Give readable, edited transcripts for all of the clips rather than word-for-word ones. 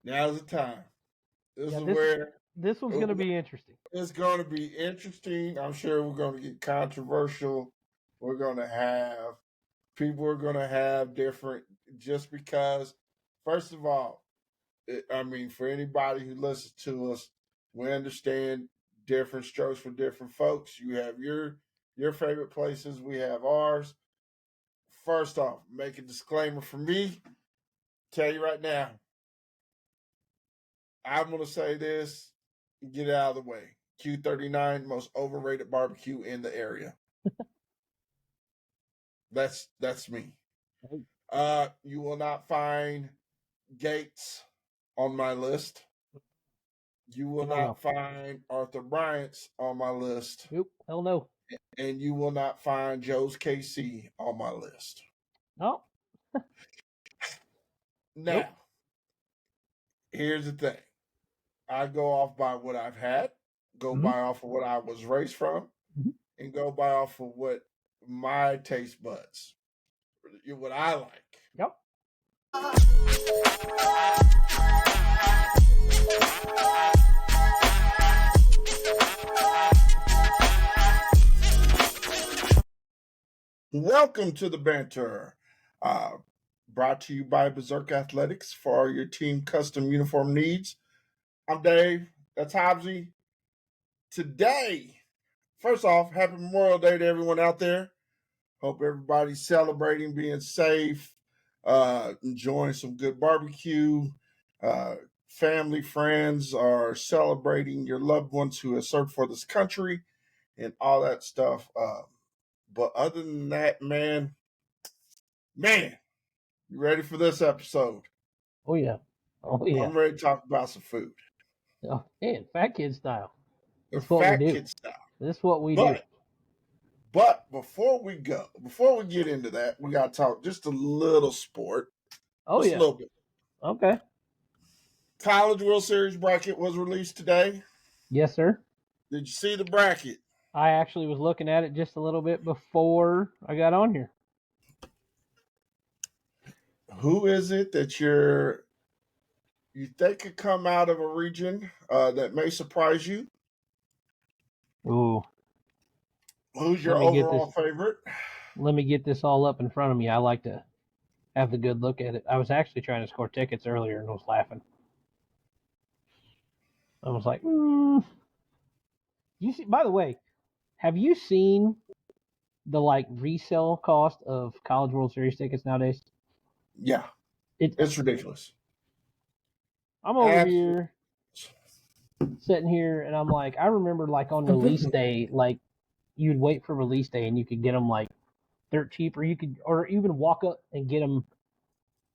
Now's the time. This Yeah, is where this one's going to be interesting. it's going to be interesting. I'm sure we're going to get controversial. We're going to have people are going to have different, just because, first of all, I mean, for anybody who listens to us, we understand different strokes for different folks. You have your favorite places, we have ours. First off, make a disclaimer for me. Tell you right now, I'm going to say this, get it out of the way. Q39, most overrated barbecue in the area. That's me. You will not find Gates on my list. You will not find Arthur Bryant's on my list. Nope, hell no. And you will not find Joe's KC on my list. No. Now, here's the thing. I go off by what I've had, go by off of what I was raised from, and go by off of what my taste buds, what I like. Yep. Welcome to the Banter, brought to you by Berserk Athletics for your team custom uniform needs. I'm Dave. That's Hobbsy. Today, first off, happy Memorial Day to everyone out there. Hope everybody's celebrating, being safe, enjoying some good barbecue. Family, friends are celebrating your loved ones who have served for this country and all that stuff. But other than that, man, you ready for this episode? Oh yeah. I'm ready to talk about some food. Oh, man, fat kid style. That's what fat we do. Kid style. This is what we do. But before we get into that, we got to talk just a little sport. Oh, just a little bit. Okay. College World Series bracket was released today. Yes, sir. Did you see the bracket? I actually was looking at it just a little bit before I got on here. Who is it that you think could come out of a region that may surprise you? Ooh. Who's your overall favorite? Let me get this all up in front of me. I like to have the good look at it. I was actually trying to score tickets earlier and I was laughing. I was like, You see, by the way, have you seen the resale cost of College World Series tickets nowadays? Yeah. It's ridiculous. I'm over here sitting here and I'm like, I remember on release day, you'd wait for release day and you could get them dirt cheap, or you could, or even walk up and get them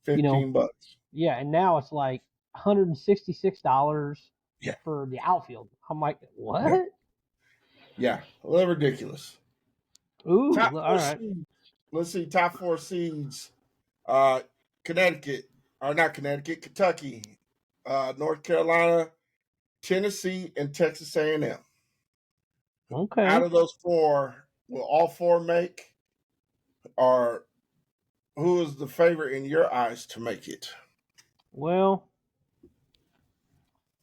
$15. Yeah, and now it's like $166 for the outfield. I'm like, what? Yeah, a little ridiculous. Ooh, all right. Seeds. Let's see, top 4 seeds. Kentucky, North Carolina, Tennessee, and Texas A&M. Okay. Out of those 4, will all 4 make? Or who is the favorite in your eyes to make it? Well,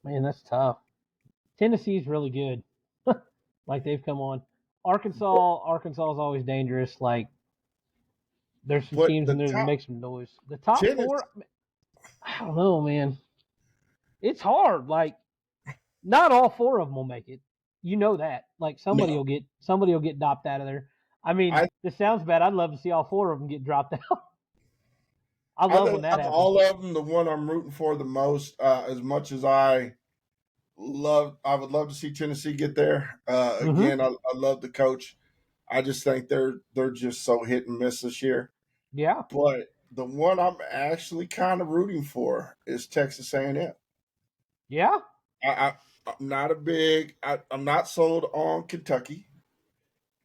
man, that's tough. Tennessee's really good. They've come on. Arkansas is always dangerous. There's some teams in there that make some noise. The top 4, I don't know, man. It's hard. Not all 4 of them will make it. You know that. Somebody will get dropped out of there. I mean, this sounds bad. I'd love to see all 4 of them get dropped out. I love when that happens. All of them, the one I'm rooting for the most, as much as I would love to see Tennessee get there. Again, I love the coach. I just think they're just so hit and miss this year. Yeah. But the one I'm actually kind of rooting for is Texas A&M. Yeah. I'm not I'm not sold on Kentucky.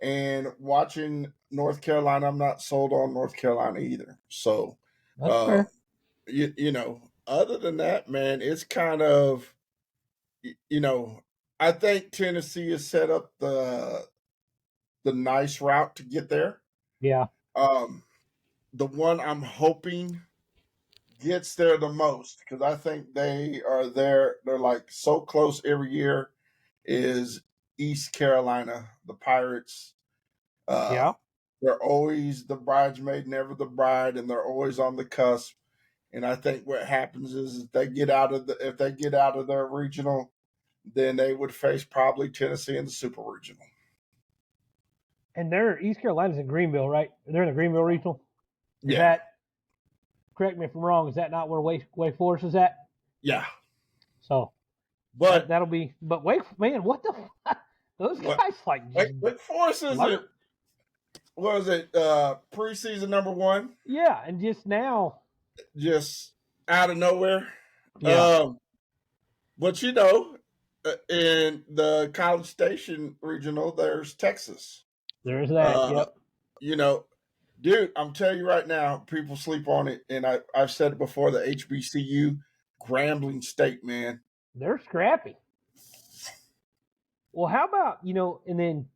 And watching North Carolina, I'm not sold on North Carolina either. So, that's fair. Other than that, man, it's kind of, I think Tennessee has set up the nice route to get there. Yeah. The one I'm hoping gets there the most, because I think they are there. They're like so close every year. Is East Carolina, the Pirates? Yeah. They're always the bridesmaid, never the bride, and they're always on the cusp. And I think what happens is if they get out of their regional, then they would face probably Tennessee in the Super Regional. And they're East Carolina's in Greenville, right? They're in the Greenville Regional. Is Yeah. that, correct me if I'm wrong, is that not where Wake Forest is at? Yeah. So, but that'll be. But Wake, man, what the? Those guys like. Wake Forest isn't. Was it preseason number one? Yeah, and just now, just out of nowhere. Yeah. But in the College Station Regional, there's Texas. There's that. Yep. Dude, I'm telling you right now, people sleep on it, and I've said it before. The HBCU, Grambling State, man, they're scrappy. Well, how about and then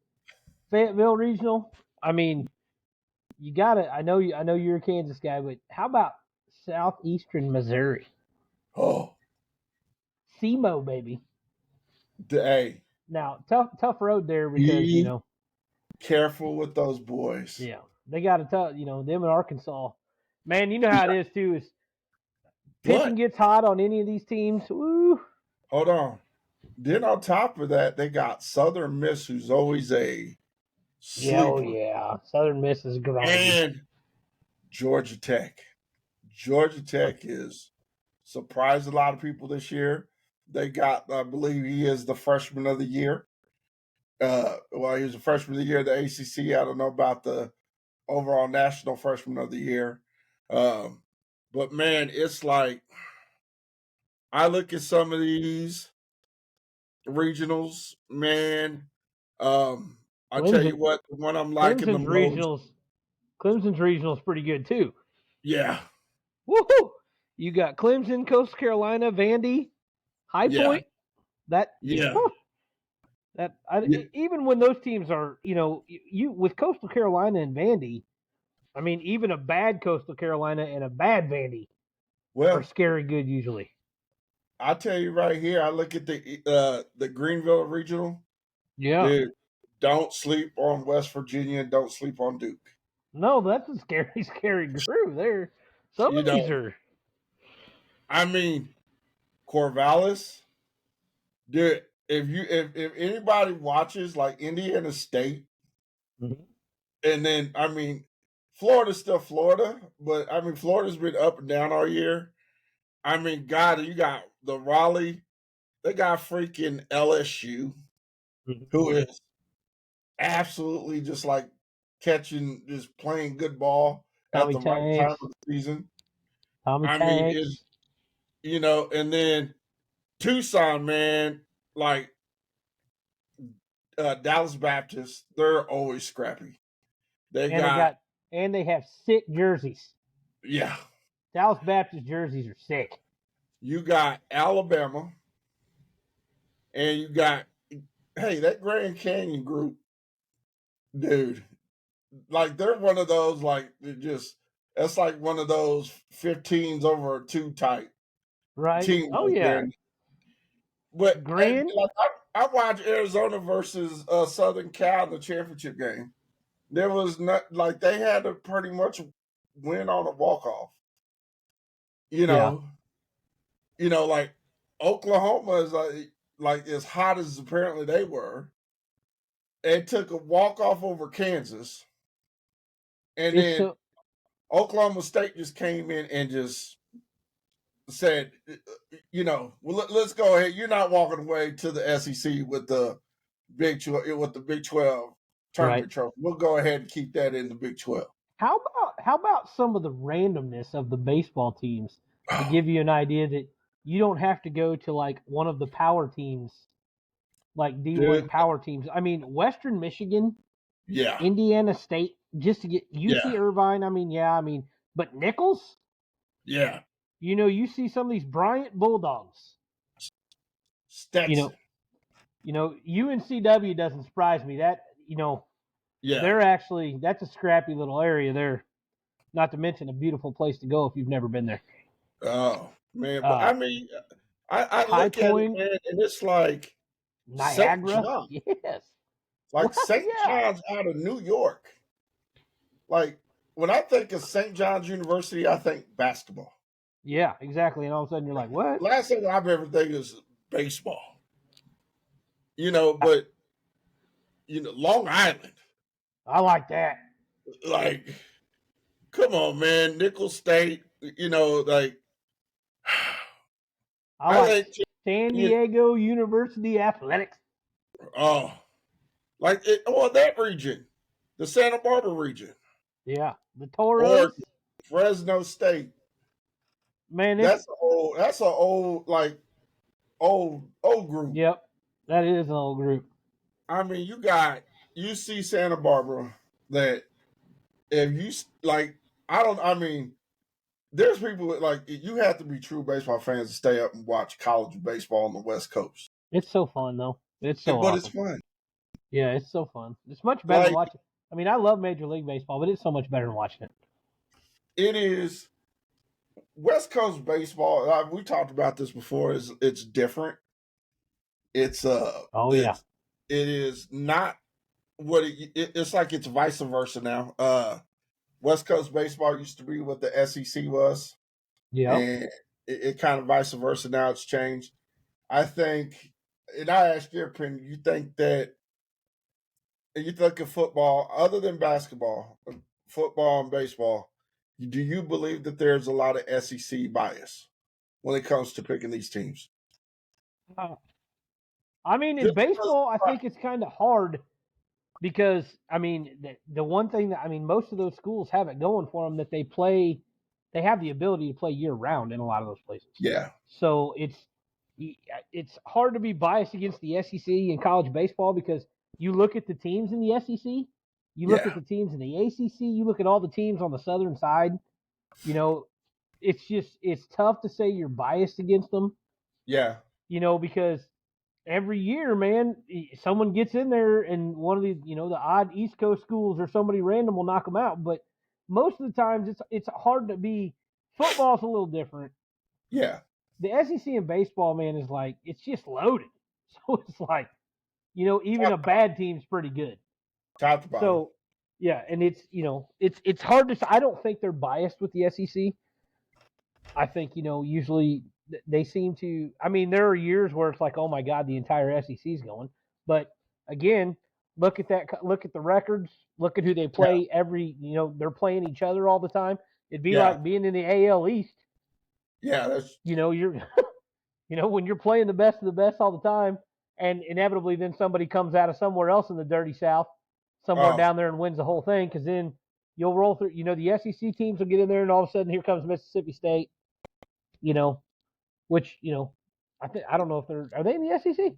Fayetteville Regional? I mean, you gotta. I know you're a Kansas guy, but how about Southeastern Missouri? Oh, SEMO, baby. Hey. Now, tough road there because careful with those boys. Yeah, they got to tell them in Arkansas. Man, you know how it is too. Is pitching gets hot on any of these teams. Woo. Hold on. Then on top of that, they got Southern Miss, who's always a sleeper. Oh yeah, Southern Miss is grimy. And Georgia Tech. Georgia Tech is surprised a lot of people this year. They got, I believe he is the freshman of the year. He was a freshman of the year at the ACC. I don't know about the overall national freshman of the year. But man, it's like I look at some of these regionals, man. I'll tell you what, the one I'm liking the most. Clemson's regional is pretty good too. Yeah. Woohoo! You got Clemson, Coastal Carolina, Vandy, High Point. Even when those teams are, you with Coastal Carolina and Vandy, I mean, even a bad Coastal Carolina and a bad Vandy are scary good usually. I'll tell you right here, I look at the Greenville Regional. Yeah. Dude, don't sleep on West Virginia and don't sleep on Duke. No, that's a scary crew there. Some of these are. I mean, Corvallis, dude, if anybody watches like Indiana State, and then I mean, Florida's still Florida, but I mean Florida's been up and down all year. I mean, God, you got the Raleigh, they got freaking LSU, who is absolutely just like just playing good ball at the right time of the season. I mean, and then Tucson, man, like Dallas Baptist, they're always scrappy. They have sick jerseys. Yeah. Dallas Baptist jerseys are sick. You got Alabama, and you got that Grand Canyon group, dude. Like they're one of those that's like one of those 15s over 2 type. Right. Team oh yeah. There. But I watched Arizona versus Southern Cal in the championship game. There was not like they had to pretty much win on a walk-off. Like Oklahoma is like as hot as apparently they were. It took a walk-off over Kansas. And then Oklahoma State just came in and just said, let's go ahead. You're not walking away to the SEC with the Big 12 tournament trophy. We'll go ahead and keep that in the Big 12. How about some of the randomness of the baseball teams to give you an idea that you don't have to go to like one of the power teams, like D1 power teams. I mean, Western Michigan, Indiana State, just to get UC Irvine. But Nichols, you see some of these Bryant Bulldogs. Stetson. UNCW doesn't surprise me. That they're actually, that's a scrappy little area there. Not to mention a beautiful place to go if you've never been there. Oh man, but I mean, I High look at it, Point, man, and it's like St. Niagara. John, Yes. like Well, St. yeah. John's out of New York. Like when I think of St. John's University, I think basketball. Yeah, exactly. And all of a sudden you're like, what? Last thing I've ever think is baseball. But Long Island, I like that. like, come on, man, Nickel State, like, I I like think, San you, Diego University Athletics. oh, that region, the Santa Barbara region, Yeah. The or Toros. Fresno State. Man, it's That's a old like old group. yep. That is an old group. I mean, you got UC Santa Barbara that if you like, I don't. I mean, there's people that, like, you have to be true baseball fans to stay up and watch college baseball on the West Coast. It's so fun though. It's so But it's awesome. fun. Yeah, it's so fun. It's much better than Like watching. I mean, I love Major League Baseball, but it's so much better than watching it. it is West Coast baseball. We talked about this before. It's different. It's Oh yeah. it's it is not what it's like. It's vice versa now. West Coast baseball used to be what the SEC was, Yep. and it kind of vice versa now. It's changed. I think, and I asked your opinion. You think of football other than basketball, football and baseball? Do you believe that there's a lot of SEC bias when it comes to picking these teams? Uh, I mean, in Just because, baseball, I think it's kind of hard because I mean, the one thing that I mean, most of those schools have it going for them that they have the ability to play year round in a lot of those places. yeah, So it's hard to be biased against the SEC in college baseball because you look at the teams in the SEC, you look yeah, at the teams in the ACC, you look at all the teams on the southern side. You know, it's tough to say you're biased against them. yeah, Because every year, man, someone gets in there and one of these, the odd East Coast schools or somebody random will knock them out. But most of the times, it's hard to be. Football's a little different. yeah. The SEC in baseball, man, is like it's just loaded. So it's like even Top, a bad team's pretty good. top to bottom. So yeah, and it's hard to. I don't think they're biased with the SEC. I think usually they seem to. I mean, there are years where it's like, oh my god, the entire SEC's going. But again, look at that. Look at the records. Look at who they Yeah, play every. They're playing each other all the time. It'd be yeah, like being in the AL East. yeah. That's You're when you're playing the best of the best all the time, and inevitably then somebody comes out of somewhere else in the dirty South, somewhere oh down there and wins the whole thing. Because then you'll roll through. The SEC teams will get in there, and all of a sudden here comes Mississippi State. You know, which I don't know if are they in the SEC?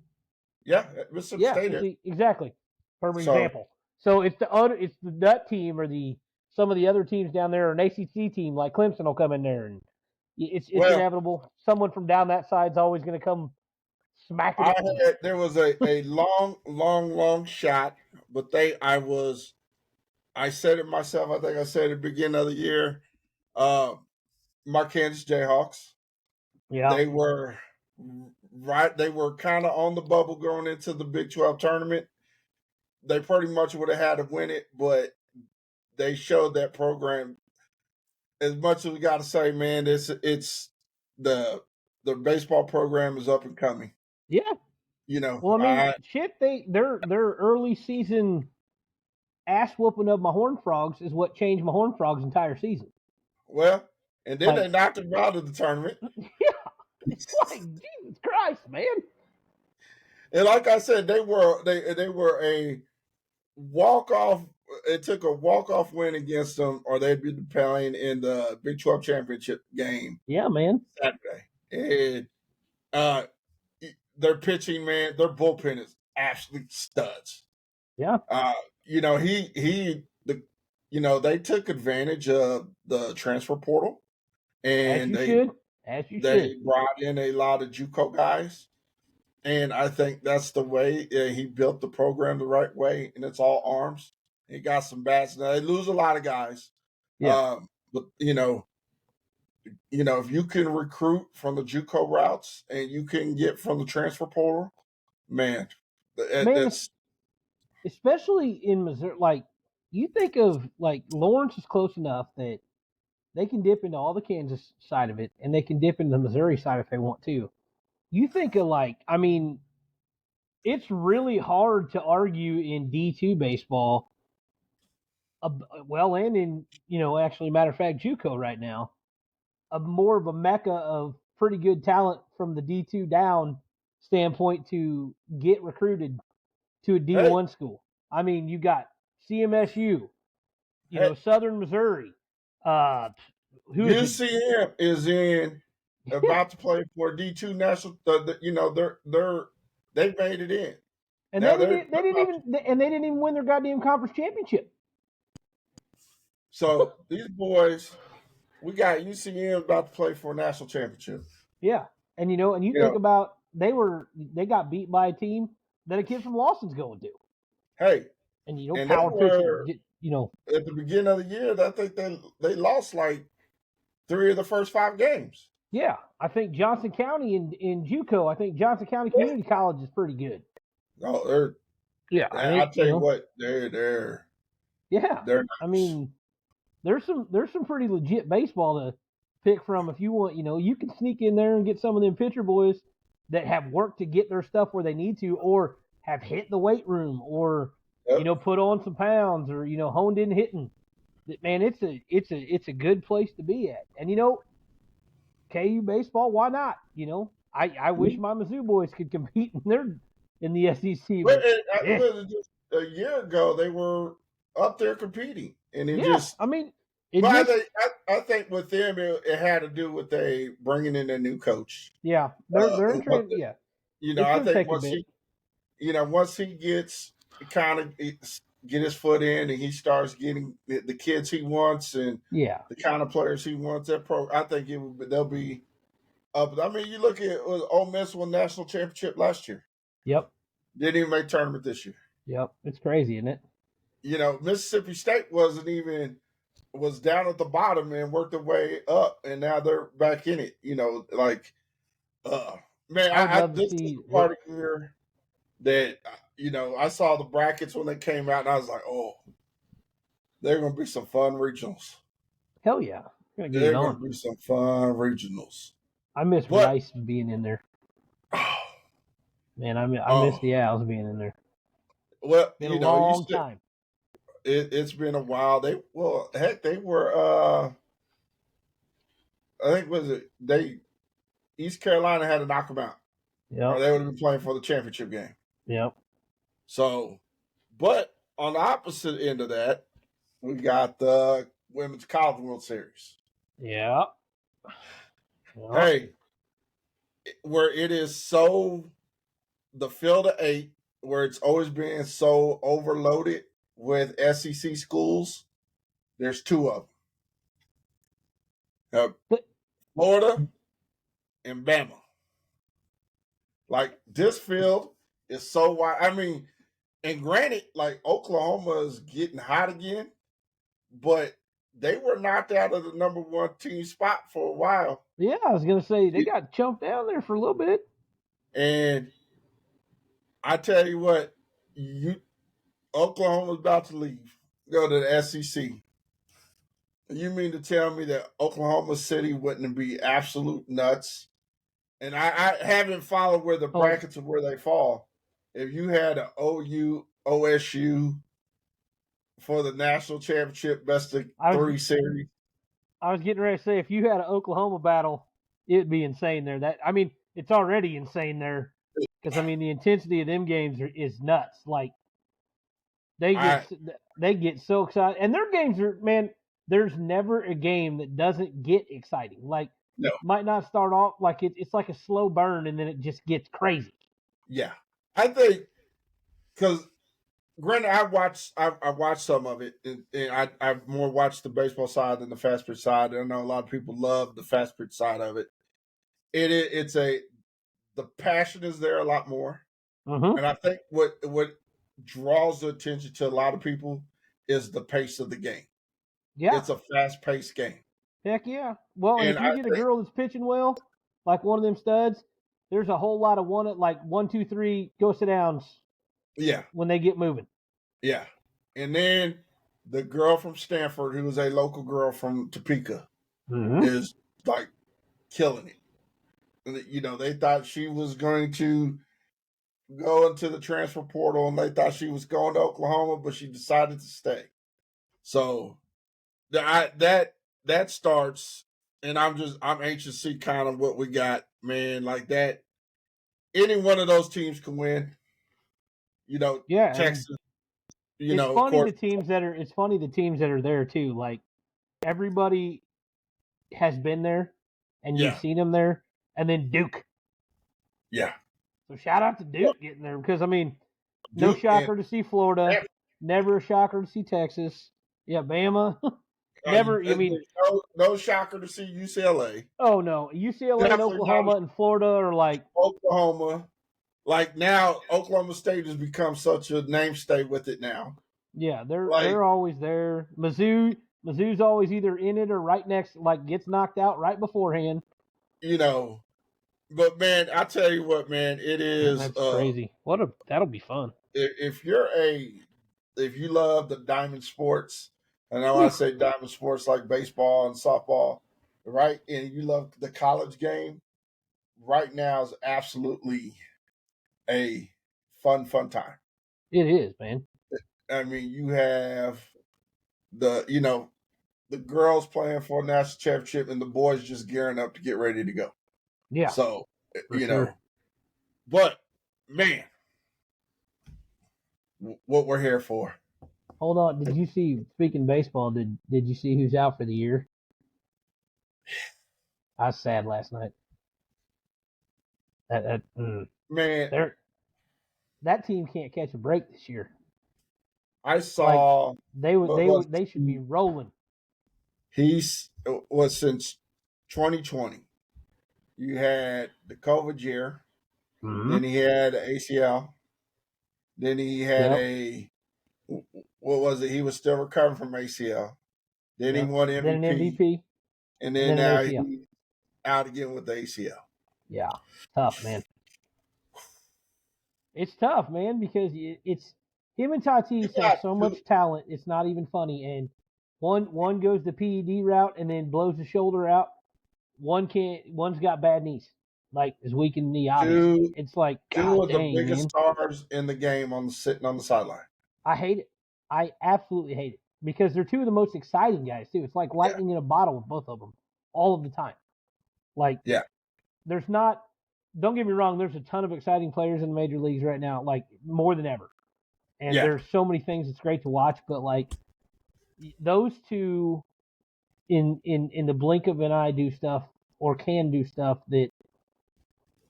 yeah. Mississippi Yeah, State so is. see exactly. For So example, so it's the nut team or some of the other teams down there, or an ACC team like Clemson will come in there, and it's well, inevitable. Someone from down that side's always going to come smacking I it. had there was a long shot, but I said it myself. I think I said at the beginning of the year. Uh, my Kansas Jayhawks. Yeah, They were right. They were kind of on the bubble going into the Big 12 tournament. They pretty much would have had to win it, but they showed that program. As much as we got to say, man, it's the the baseball program is up and coming. yeah. You know, Well, I mean, I shit. Their early season ass whooping of my Horned Frogs is what changed my Horned Frogs' entire season. well, and then they Like, knocked them out of the tournament. yeah, it's like Jesus Christ, man. And like I said, they were a walk off. It took a walk off win against them, or they'd be playing in the Big 12 championship game Yeah, man. Saturday. And uh, their pitching, man, their bullpen is absolute studs. Yeah, Uh, you know, they took advantage of the transfer portal, as and you they should, as you should. they brought in a lot of JUCO guys. And I think that's the way he built the program the right way, and it's all arms. He got some bats. Now they lose a lot of guys, Yeah, but if you can recruit from the JUCO routes and you can get from the transfer portal, man, it's especially in Missouri. Like you think of like Lawrence is close enough that they can dip into all the Kansas side of it, and they can dip into the Missouri side if they want to. You think of it's really hard to argue in D2 baseball. Well, and in actually, matter of fact, JUCO right now, more of a mecca of pretty good talent from the D2 down standpoint to get recruited to a D1 school. I mean, you got CMSU, Southern Missouri. Who is it? UCM is about to play for D2 national. They've made it in. And they didn't even win their goddamn conference championship. So these boys, we got UCM about to play for a national championship. Yeah, and you think about they got beat by a team that a kid from Lawson's going to. Hey, and power pitching. At the beginning of the year, I think they lost like 3 of the first 5 games. Yeah, I think Johnson County in JUCO. I think Johnson County Community College is pretty good. Oh, they're I'll tell you what, they're yeah. They're nice. I mean, there's some pretty legit baseball to pick from if you want. You can sneak in there and get some of them pitcher boys that have worked to get their stuff where they need to, or have hit the weight room, or put on some pounds, or honed in hitting. Man, it's a good place to be at. And KU baseball, why not? I wish my Mizzou boys could compete in the SEC. But just a year ago, they were up there competing, and I think with them it had to do with they bringing in a new coach. Yeah, they're in training. Yeah, I think once he gets kind of get his foot in and he starts getting the kids he wants and the kind of players he wants, I think they'll be up. I mean, you look at Ole Miss won national championship last year. Yep. Didn't even make tournament this year. Yep. It's crazy, isn't it? Mississippi State was down at the bottom and worked their way up, and now they're back in it. Man, this is the part of the year that I saw the brackets when they came out, and I was like, oh, they're going to be some fun regionals. Hell yeah, they're going to be some fun regionals. I miss Rice being in there. Man, I miss the Owls being in there. Well, been a long time. It's been a while. They were. I think East Carolina had to knock them out. Yeah, or they would have been playing for the championship game. Yep. So, but on the opposite end of that, we got the Women's College World Series. Yeah. Hey, where it is the field of 8, where it's always been so overloaded with SEC schools, there's 2 of them. Florida and Bama. Like, this field is so wide. I mean, and granted, like, Oklahoma is getting hot again, but they were knocked out of the number 1 team spot for a while. Yeah, I was going to say, they got chumped down there for a little bit. And I tell you what, Oklahoma's about to leave, go to the SEC. You mean to tell me that Oklahoma City wouldn't be absolute nuts? And I haven't followed where the brackets of where they fall. If you had an OU, OSU for the national championship best of 3 series. I was getting ready to say, if you had an Oklahoma battle, it'd be insane there. It's already insane there. Because, I mean, the intensity of them games is nuts. Like, they get so excited. And their games are, man, there's never a game that doesn't get exciting. Like, no. Might not start off like it's like a slow burn, and then it just gets crazy. Yeah. I think, because granted, I watched some of it, and I've more watched the baseball side than the fast pitch side. I know a lot of people love the fast pitch side of it. The passion is there a lot more, and I think what draws the attention to a lot of people is the pace of the game. Yeah, it's a fast paced game. Heck yeah. Well, and And if you get a girl that's pitching well, like one of them studs, there's a whole lot of 1, 2, 3, go sit downs. Yeah. When they get moving. Yeah. And then the girl from Stanford, who is a local girl from Topeka, is like killing it. You know, they thought she was going to go into the transfer portal and they thought she was going to Oklahoma, but she decided to stay. So that starts, and I'm anxious to see kind of what we got, man. Like that, any one of those teams can win. You know, yeah, Texas. You it's know, of funny course. it's funny the teams that are there too. Like everybody has been there, and you've seen them there, and then Duke. Yeah. So shout out to Duke getting there because I mean, no shocker to see Florida, never a shocker to see Texas. Yeah, Bama. Never. I mean, no shocker to see UCLA. Oh no, UCLA and Oklahoma and Florida are like Oklahoma. Like now, Oklahoma State has become such a name state with it now. Yeah, they're always there. Mizzou's always either in it or right next, like gets knocked out right beforehand. You know, but man, I tell you what, man, it is That's crazy. That'll be fun. If you love the diamond sports, and I want to say diamond sports like baseball and softball, right? And you love the college game, right now is absolutely a fun time. It is, man. I mean, you have the girls playing for a national championship and the boys just gearing up to get ready to go. Yeah. So, sure. But man, what we're here for. Hold on. Did you see, speaking baseball, did you see who's out for the year? I was sad last night. Man, that team can't catch a break this year. I saw like, they should be rolling. He's was since 2020. You had the COVID year, then he had ACL, then he had what was it? He was still recovering from ACL. Then he won MVP, then an MVP, and then now he's out again with the ACL. Yeah, tough, man. It's tough, man, because it's him and Tatis have so much talent. It's not even funny. And one goes the PED route and then blows the shoulder out. One's got bad knees, like is weak in the knee. Obviously, it's like two of the biggest stars in the game sitting on the sideline. I hate it. I absolutely hate it because they're two of the most exciting guys too. It's like lightning in a bottle with both of them all of the time. Like there's not. Don't get me wrong. There's a ton of exciting players in the major leagues right now, like more than ever. And there's so many things it's great to watch. But like those two, in the blink of an eye, do stuff or can do stuff that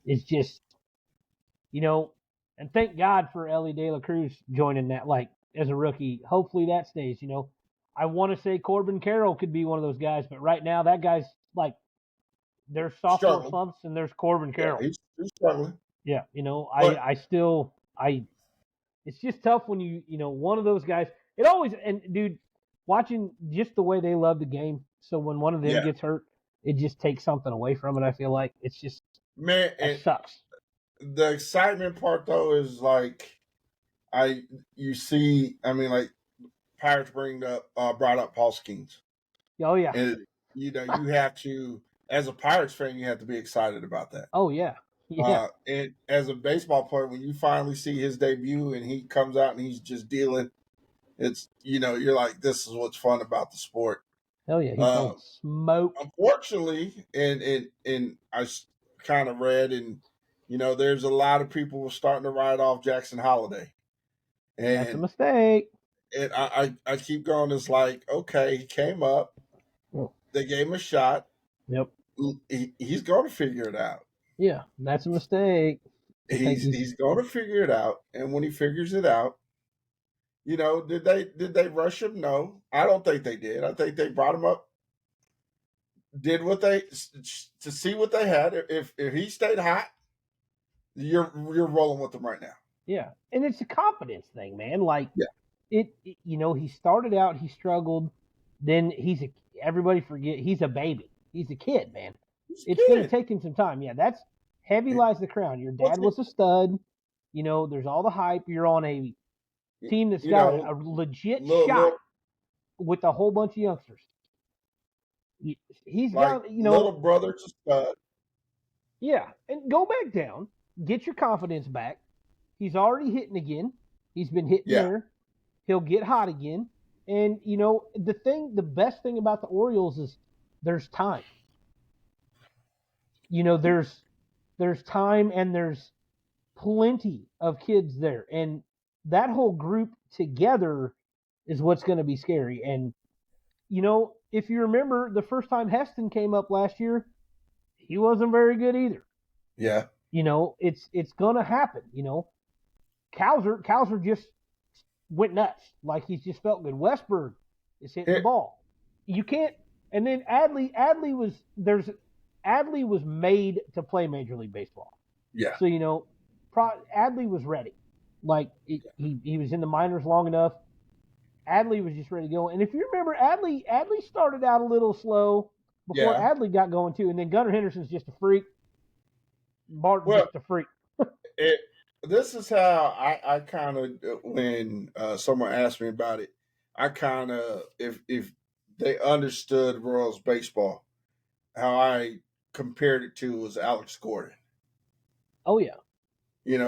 is just, And thank God for Ellie De La Cruz joining that, like as a rookie. Hopefully that stays. I want to say Corbin Carroll could be one of those guys, but right now that guy's like. There's sophomore slumps and there's Corbin Carroll. He's struggling. Yeah, it's just tough when one of those guys. It always dude, watching just the way they love the game. So when one of them gets hurt, it just takes something away from it. I feel like it's just it sucks. The excitement part though is like like Pirates brought up Paul Skeens. Oh yeah, and you have to. As a Pirates fan, you have to be excited about that. Oh, yeah. And as a baseball player, when you finally see his debut and he comes out and he's just dealing, it's, you're like, this is what's fun about the sport. Hell yeah, he's smoke. Unfortunately, and I kind of read, and, there's a lot of people starting to write off Jackson Holiday. And that's a mistake. And I keep going, it's like, okay, he came up. They gave him a shot. Yep. He's going to figure it out. Yeah, that's a mistake. He's going to figure it out, and when he figures it out, did they rush him? No, I don't think they did. I think they brought him up, did what they to see what they had. If he stayed hot, you're rolling with him right now. Yeah, and it's a confidence thing, man. Like he started out, he struggled. Then everybody forget he's a baby. He's a kid, man. It's going to take him some time. Yeah, that's heavy lies the crown. Your dad was a stud. There's all the hype. You're on a team that's got a legit shot with a whole bunch of youngsters. He's like got, little brother to stud. Yeah, and go back down. Get your confidence back. He's already hitting again. He's been hitting there. He'll get hot again. And, the best thing about the Orioles is there's time. There's time and there's plenty of kids there. And that whole group together is what's going to be scary. And, if you remember the first time Heston came up last year, he wasn't very good either. Yeah. It's going to happen. Kowser just went nuts. Like he's just felt good. Westberg is hitting the ball. You can't. And then Adley was made to play Major League Baseball. Yeah. So Adley was ready. Like he was in the minors long enough. Adley was just ready to go. And if you remember, Adley started out a little slow before Adley got going too. And then Gunnar Henderson's just a freak. Barton's just a freak. This is how I kind of, when someone asked me about it, I kind of, if they understood Royals baseball, how I compared it to was Alex Gordon. Oh yeah. He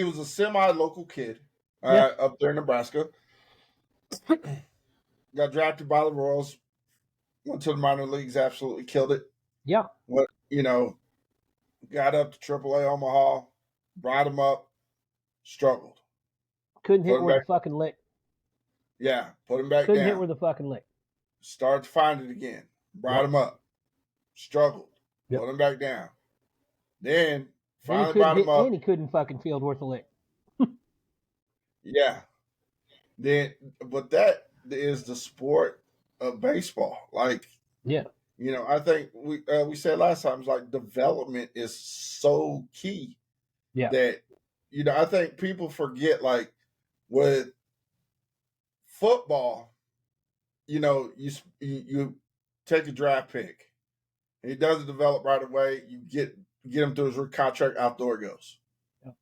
was a semi-local kid up there in Nebraska. Got drafted by the Royals, went to the minor leagues, absolutely killed it. Yeah. Got up to AAA Omaha, brought him up, struggled. Couldn't hit with a fucking lick. Yeah, put him back down. Couldn't hit with a fucking lick. Started to find it again. Brought him up, struggled. Put him back down. Then finally brought him up. And he couldn't fucking field worth a lick. Yeah. But that is the sport of baseball. Like, I think we said last time, it's like development is so key. Yeah. That, I think people forget, like, with football, you take a draft pick. He doesn't develop right away. You get him through his contract, out the door goes. Yeah.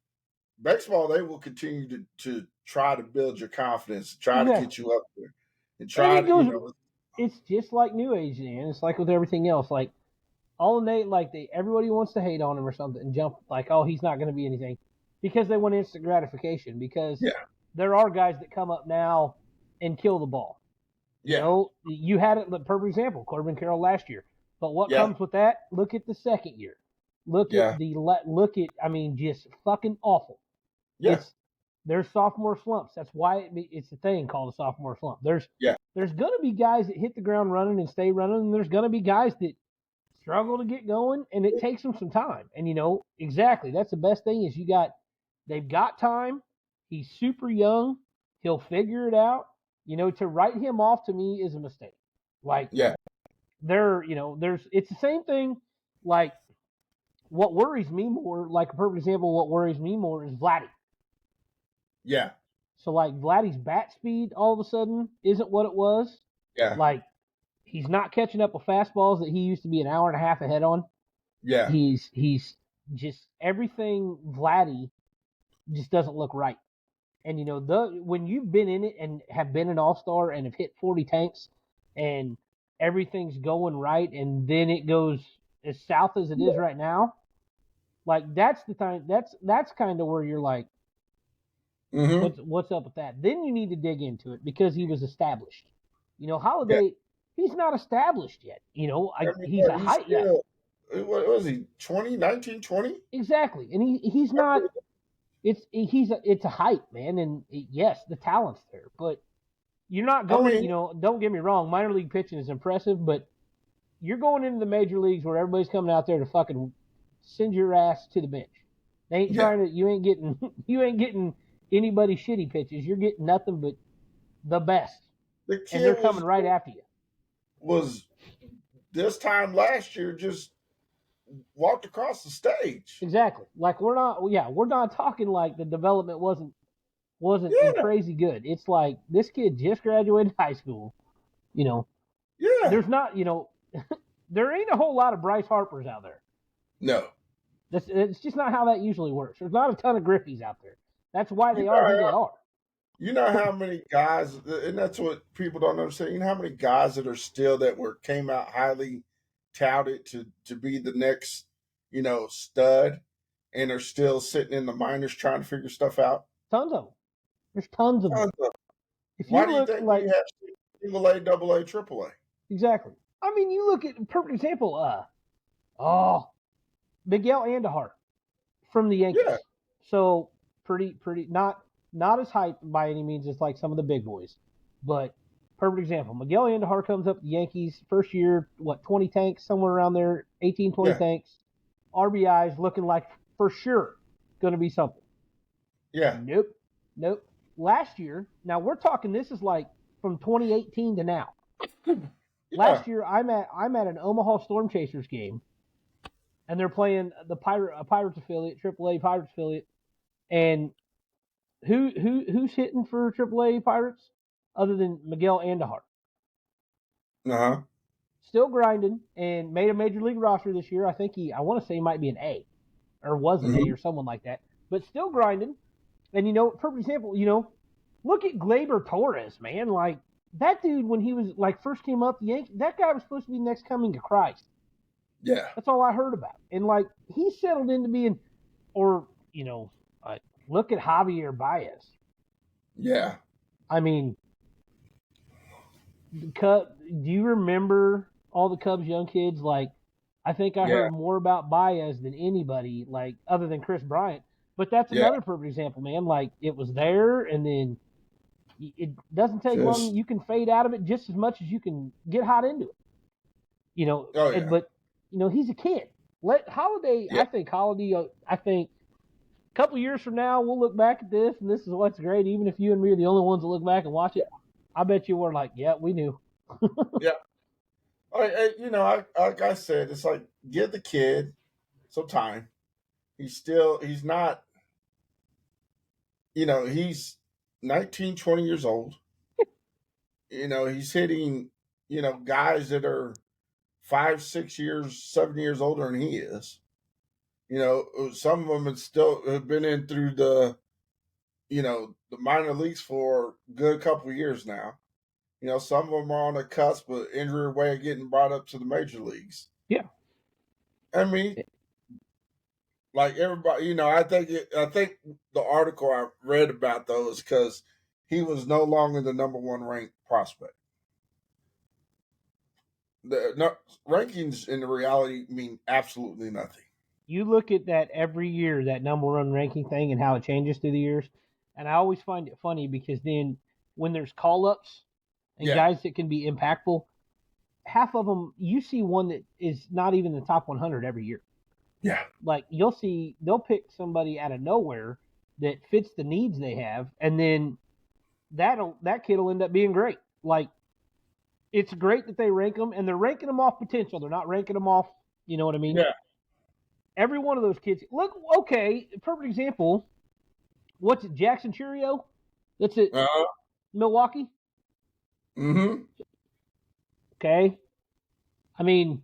Baseball, they will continue to try to build your confidence, try to get you up there, and try to. It's just like New Age, man. It's like with everything else. Like everybody wants to hate on him or something and jump like, oh, he's not going to be anything, because they want instant gratification. Because there are guys that come up now and kill the ball. Yeah. You had it. Perfect example, Corbin Carroll last year. But what comes with that? Look at the second year. Look at just fucking awful. Yeah. There's sophomore slumps. That's why it's a thing called a sophomore slump. There's going to be guys that hit the ground running and stay running, and there's going to be guys that struggle to get going, and it takes them some time. And exactly, that's the best thing is they've got time. He's super young. He'll figure it out. To write him off to me is a mistake. Like, it's the same thing. Like, what worries me more, like a perfect example, what worries me more is Vladdy. Yeah. So, like, Vladdy's bat speed all of a sudden isn't what it was. Yeah. Like, he's not catching up with fastballs that he used to be an hour and a half ahead on. Yeah. He's just everything Vladdy just doesn't look right. And, when you've been in it and have been an all-star and have hit 40 tanks and everything's going right, and then it goes as south as it is right now, like, that's the time. That's kind of where you're like, what's up with that? Then you need to dig into it, because he was established. Holiday, he's not established yet. He's a height guy. What was he? 19, 20? Exactly, and he's not. It's a height, man, and yes, the talent's there, but you're not going. Don't get me wrong. Minor league pitching is impressive, but you're going into the major leagues where everybody's coming out there to fucking send your ass to the bench. They ain't trying to. You ain't getting anybody shitty pitches. You're getting nothing but the best, and they're coming right after you. Was this time last year just walked across the stage? Exactly. Like, we're not talking like the development wasn't crazy good. It's like this kid just graduated high school, Yeah. There's not, there ain't a whole lot of Bryce Harpers out there. No. It's just not how that usually works. There's not a ton of Griffies out there. That's why they are who they are. You know how many guys, and that's what people don't understand. You know how many guys that are still came out highly touted to be the next, stud, and are still sitting in the minors trying to figure stuff out. Tons of them. There's tons of them. Why do you think we have single A, double A, triple A? Exactly. I mean, you look at perfect example. Miguel Andujar from the Yankees. Yeah. So pretty not as hyped by any means as like some of the big boys, but perfect example. Miguel Andujar comes up to the Yankees first year, 20 tanks, somewhere around there, 18, 20 tanks, RBIs, looking like for sure going to be something. Yeah. Nope. Last year, now we're talking. This is like from 2018 to now. Yeah. Last year, I'm at an Omaha Storm Chasers game, and they're playing the Pirates affiliate, AAA Pirates affiliate, and who's hitting for AAA Pirates other than Miguel Andujar? Uh-huh. Still grinding and made a major league roster this year. I want to say he might be an A, or was an A or someone like that, but still grinding. And perfect example, look at Gleyber Torres, man. Like that dude when he was like first came up the Yankees, that guy was supposed to be the next coming of Christ. Yeah. That's all I heard about. And like he settled into being, look at Javier Baez. Yeah. I mean, do you remember all the Cubs young kids? Like, I think I heard more about Baez than anybody, like other than Chris Bryant. But that's another perfect example, man. Like it was there, and then it doesn't take long. You can fade out of it just as much as you can get hot into it. But he's a kid. Let Holiday. Yeah. I think a couple years from now we'll look back at this, and this is what's great. Even if you and me are the only ones that look back and watch it, I bet you we're like, yeah, we knew. Yeah. Like I said, it's like give the kid some time. He's not. He's 19, 20 years old. He's hitting, guys that are 5, 6 years, 7 years older than he is. Some of them have been in through the minor leagues for a good couple of years now. Some of them are on the cusp of injury way of getting brought up to the major leagues. Yeah. I mean, like everybody, I think the article I read about though is because he was no longer the number one ranked prospect. Rankings in the reality mean absolutely nothing. You look at that every year, that number one ranking thing and how it changes through the years. And I always find it funny because then when there's call-ups and guys that can be impactful, half of them, you see one that is not even the top 100 every year. Yeah. Like they'll pick somebody out of nowhere that fits the needs they have, and then that kid will end up being great. Like it's great that they rank them, and they're ranking them off potential. They're not ranking them off, you know what I mean? Yeah. Every one of those kids. Look, okay, perfect example. What's it, Jackson Churio? That's it. Milwaukee. Mm-hmm. Okay. I mean,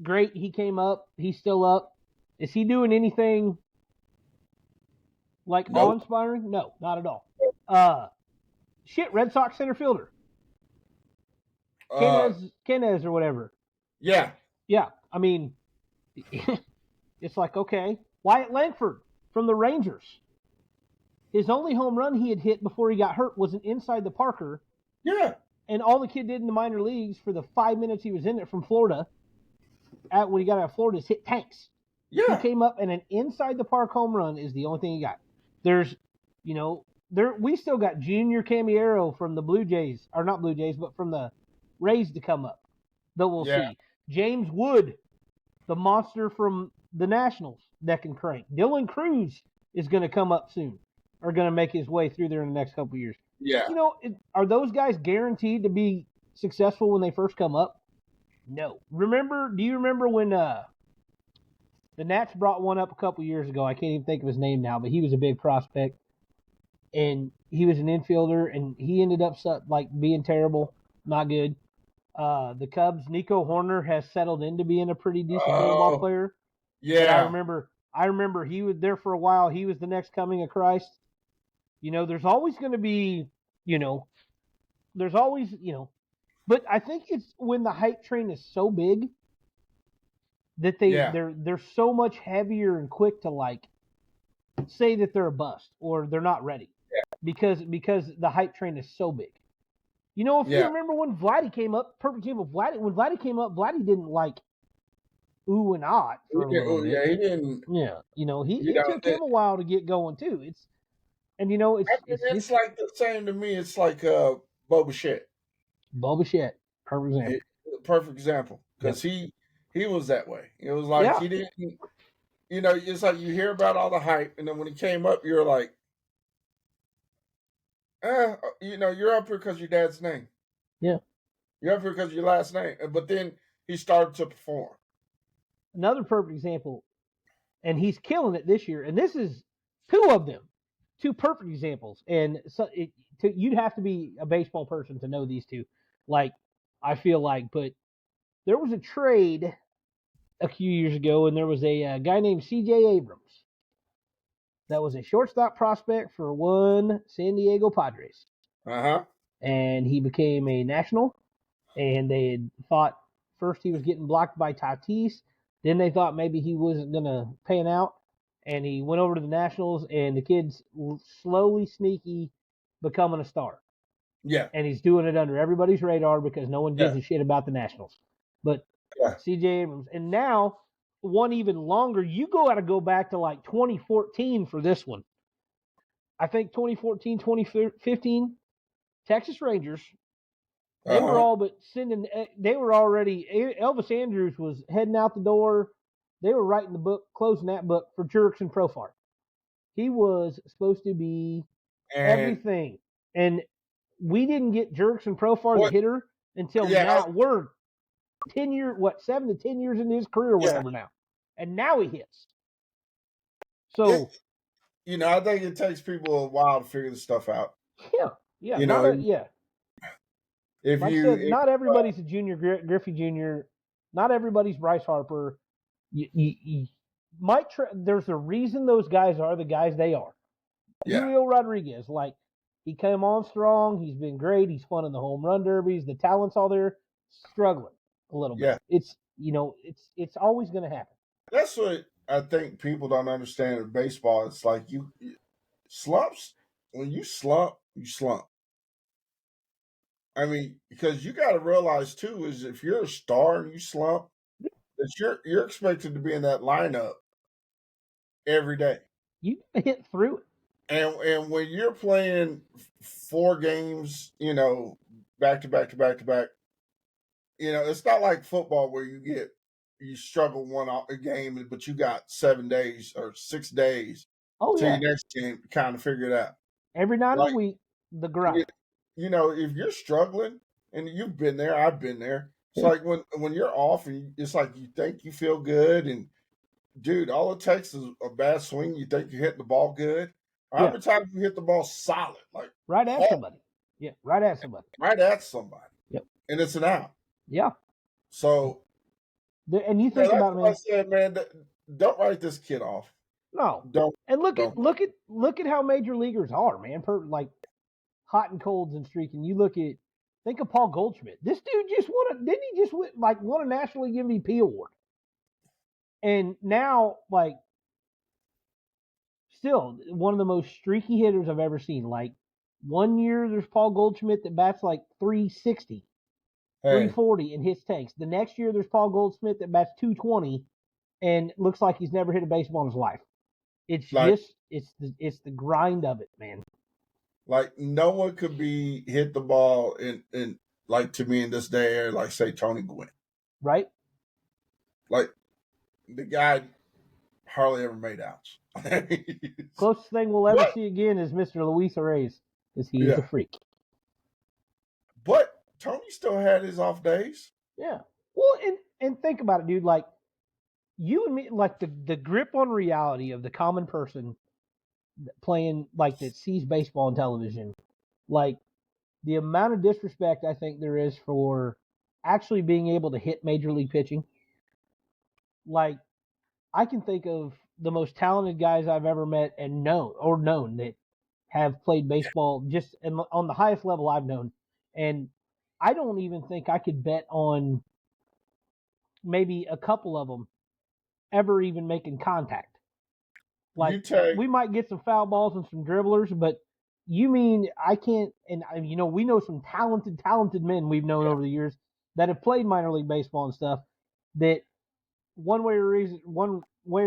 great. He came up. He's still up. Is he doing anything like awe-inspiring? No, not at all. Red Sox center fielder. Kenez or whatever. Yeah. Yeah. I mean, it's like, okay. Wyatt Langford from the Rangers. His only home run he had hit before he got hurt was an inside the Parker. Yeah. And all the kid did in the minor leagues for the 5 minutes he was in it from Florida, when he got out of Florida, is hit tanks. Yeah. He came up and an inside the park home run is the only thing he got. There's, we still got Junior Camillero from the Blue Jays, or not Blue Jays, but from the Rays to come up that we'll see. James Wood, the monster from the Nationals that can crank. Dylan Cruz is going to come up soon, or going to make his way through there in the next couple of years. Yeah. Are those guys guaranteed to be successful when they first come up? No. Do you remember when the Nats brought one up a couple years ago? I can't even think of his name now, but he was a big prospect. And he was an infielder, and he ended up being terrible, not good. The Cubs, Nico Horner has settled into being a pretty decent ball player. Yeah. But I remember he was there for a while. He was the next coming of Christ. There's always going to be, there's always, but I think it's when the hype train is so big that they're so much heavier and quick to like say that they're a bust or they're not ready because the hype train is so big. You remember when Vladdy came up, perfect example. When Vladdy came up, Vladdy didn't like ooh and ah for a little bit. Yeah, he didn't. Yeah, it took him a while to get going too. It's just like the same to me. It's like Boba Fett. Boba Fett, perfect example. Perfect example because he was that way. It was like he didn't. It's like you hear about all the hype, and then when he came up, you're like, you're up here because your dad's name. Yeah. You're up here because of your last name. But then he started to perform. Another perfect example, and he's killing it this year. And this is two of them, two perfect examples. And so you'd have to be a baseball person to know these two. Like, I feel like, but there was a trade a few years ago, and there was a guy named C.J. Abrams that was a shortstop prospect for one San Diego Padres. And he became a national, and they had thought first he was getting blocked by Tatis. Then they thought maybe he wasn't going to pan out, and he went over to the Nationals, and the kid's slowly, sneaky becoming a star. Yeah. And he's doing it under everybody's radar because no one gives a shit about the Nationals. But C.J. Abrams. And now, one even longer, you got to go back to like 2014 for this one. I think 2014, 2015, Texas Rangers, they were all but sending, they were already, Elvis Andrews was heading out the door. They were writing the book, closing that book for Jurickson Profar. He was supposed to be everything. And we didn't get Jurickson Profar, the hitter, until now. We're 7 to 10 years into his career or whatever now. And now he hits. So, I think it takes people a while to figure this stuff out. Yeah. If like I said, not everybody's a Junior Griffey Jr. Not everybody's Bryce Harper. You might there's a reason those guys are the guys they are. Julio Rodriguez, like, he came on strong. He's been great. He's fun in the home run derbies. The talent's all there. Struggling a little bit. It's it's always going to happen. That's what I think people don't understand in baseball. It's like slumps. When you slump, you slump. I mean, because you got to realize too is if you're a star and you slump, that you're expected to be in that lineup every day. You hit through it. And when you're playing 4 games, back to back to back to back, it's not like football where you struggle a game, but you got 7 days or 6 days to your next game to kind of figure it out. Every night of the week, the grind. If you're struggling, and you've been there, I've been there. It's like when you're off, and it's like you think you feel good, and dude, all it takes is a bad swing. You think you're hitting the ball good. How many times you hit the ball solid, like right at somebody? Yeah, right at somebody. Right at somebody. Yep. And it's an out. Yeah. So, and you think about it, man. I said, man, don't write this kid off. No. Don't. And look at how major leaguers are, man. Like hot and colds and streaking. You think of Paul Goldschmidt. This dude just won a National League MVP award. And now, like, still one of the most streaky hitters I've ever seen. Like, one year there's Paul Goldschmidt that bats like 360, 340 and hits tanks. The next year there's Paul Goldschmidt that bats 220 and looks like he's never hit a baseball in his life. It's like, it's the grind of it, man. Like, no one could hit the ball in like, to me in this day era, like, say Tony Gwynn. Right. Like, the guy hardly ever made outs. Closest thing we'll ever see again is Mr. Luis Reyes, because he's a freak. But Tony still had his off days. Yeah. Well, and think about it, dude. Like, you and me, like the grip on reality of the common person playing, like, that sees baseball on television, like, the amount of disrespect I think there is for actually being able to hit major league pitching. Like, I can think of the most talented guys I've ever met and known that have played baseball just on the highest level I've known. And I don't even think I could bet on maybe a couple of them ever even making contact. Like, we might get some foul balls and some dribblers, but you mean I can't? And we know some talented men we've known over the years that have played minor league baseball and stuff that one way or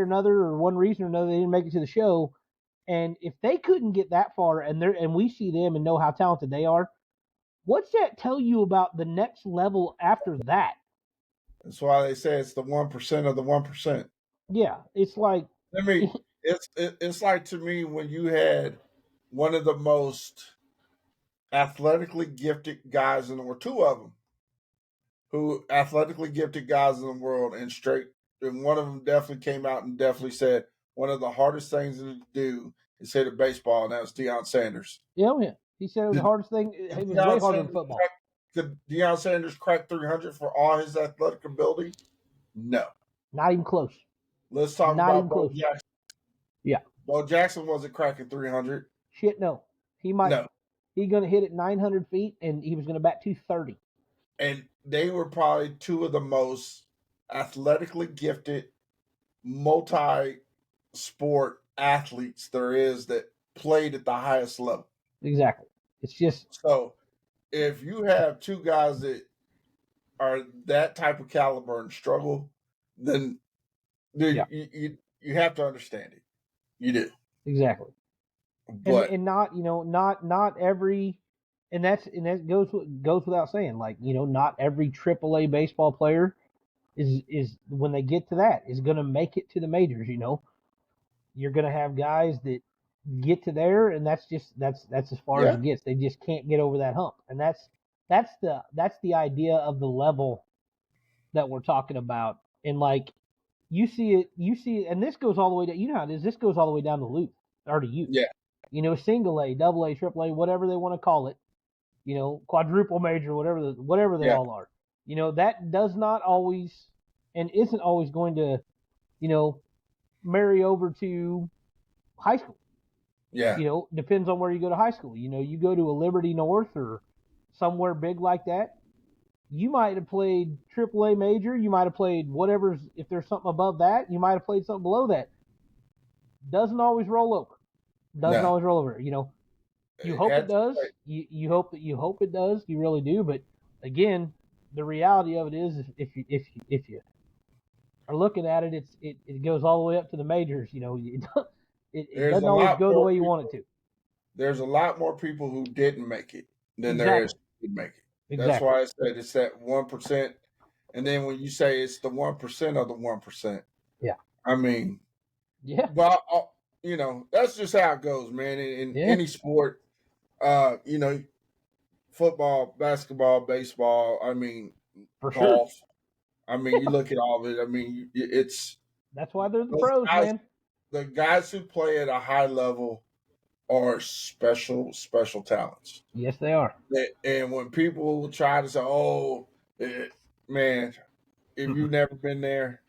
another, or one reason or another, they didn't make it to the show. And if they couldn't get that far, and we see them and know how talented they are, what's that tell you about the next level after that? That's why they say it's the 1% of the 1%. Yeah, it's like, I mean, it's like, to me, when you had one of the most athletically gifted guys in the world, two of them, who athletically gifted guys in the world, and one of them definitely came out and definitely said one of the hardest things to do is hit a baseball, and that was Deion Sanders. Yeah. He said it was the hardest thing. It was way harder than football. Could Deion Sanders crack 300 for all his athletic ability? No. Not even close. Let's talk about Bo Jackson. Yeah. Bo Jackson wasn't cracking 300. Shit, no. He might. No. He's going to hit it 900 feet, and he was going to bat 230. And they were probably two of the most athletically gifted, multi-sport athletes there is that played at the highest level. Exactly. It's just... So, if you have two guys that are that type of caliber and struggle, then you have to understand it. You do. Exactly. But and not not every, and that goes without saying, like, not every AAA baseball player is when they get to that is going to make it to the majors. You're going to have guys that get to there, and that's as far as it gets. They just can't get over that hump, and that's the idea of the level that we're talking about. And like, you see it, and this goes all the way to, how it is. This goes all the way down to youth, or to youth. Yeah. Single A, double A, triple A, whatever they want to call it. Quadruple major, whatever they all are. That does not always, and isn't always going to, marry over to high school. Yeah. Depends on where you go to high school. You go to a Liberty North or somewhere big like that, you might have played AAA major. You might have played whatever's, if there's something above that, you might have played something below that. Doesn't always roll over. Always roll over. You hope it does. You hope it does. You really do. But again, the reality of it is, if you are looking at it, it goes all the way up to the majors. It doesn't always go the way you want it to. There's a lot more people who didn't make it than there is who did make it. Exactly. That's why I said it's that 1%. And then when you say it's the 1% of the 1%, I mean, well, that's just how it goes, man. In any sport, football, basketball, baseball. I mean, golf. Sure. I mean, you look at all of it. I mean, that's why they're the pros, man. The guys who play at a high level are special talents. Yes, they are. And when people try to say, "Oh, man, if you've never been there,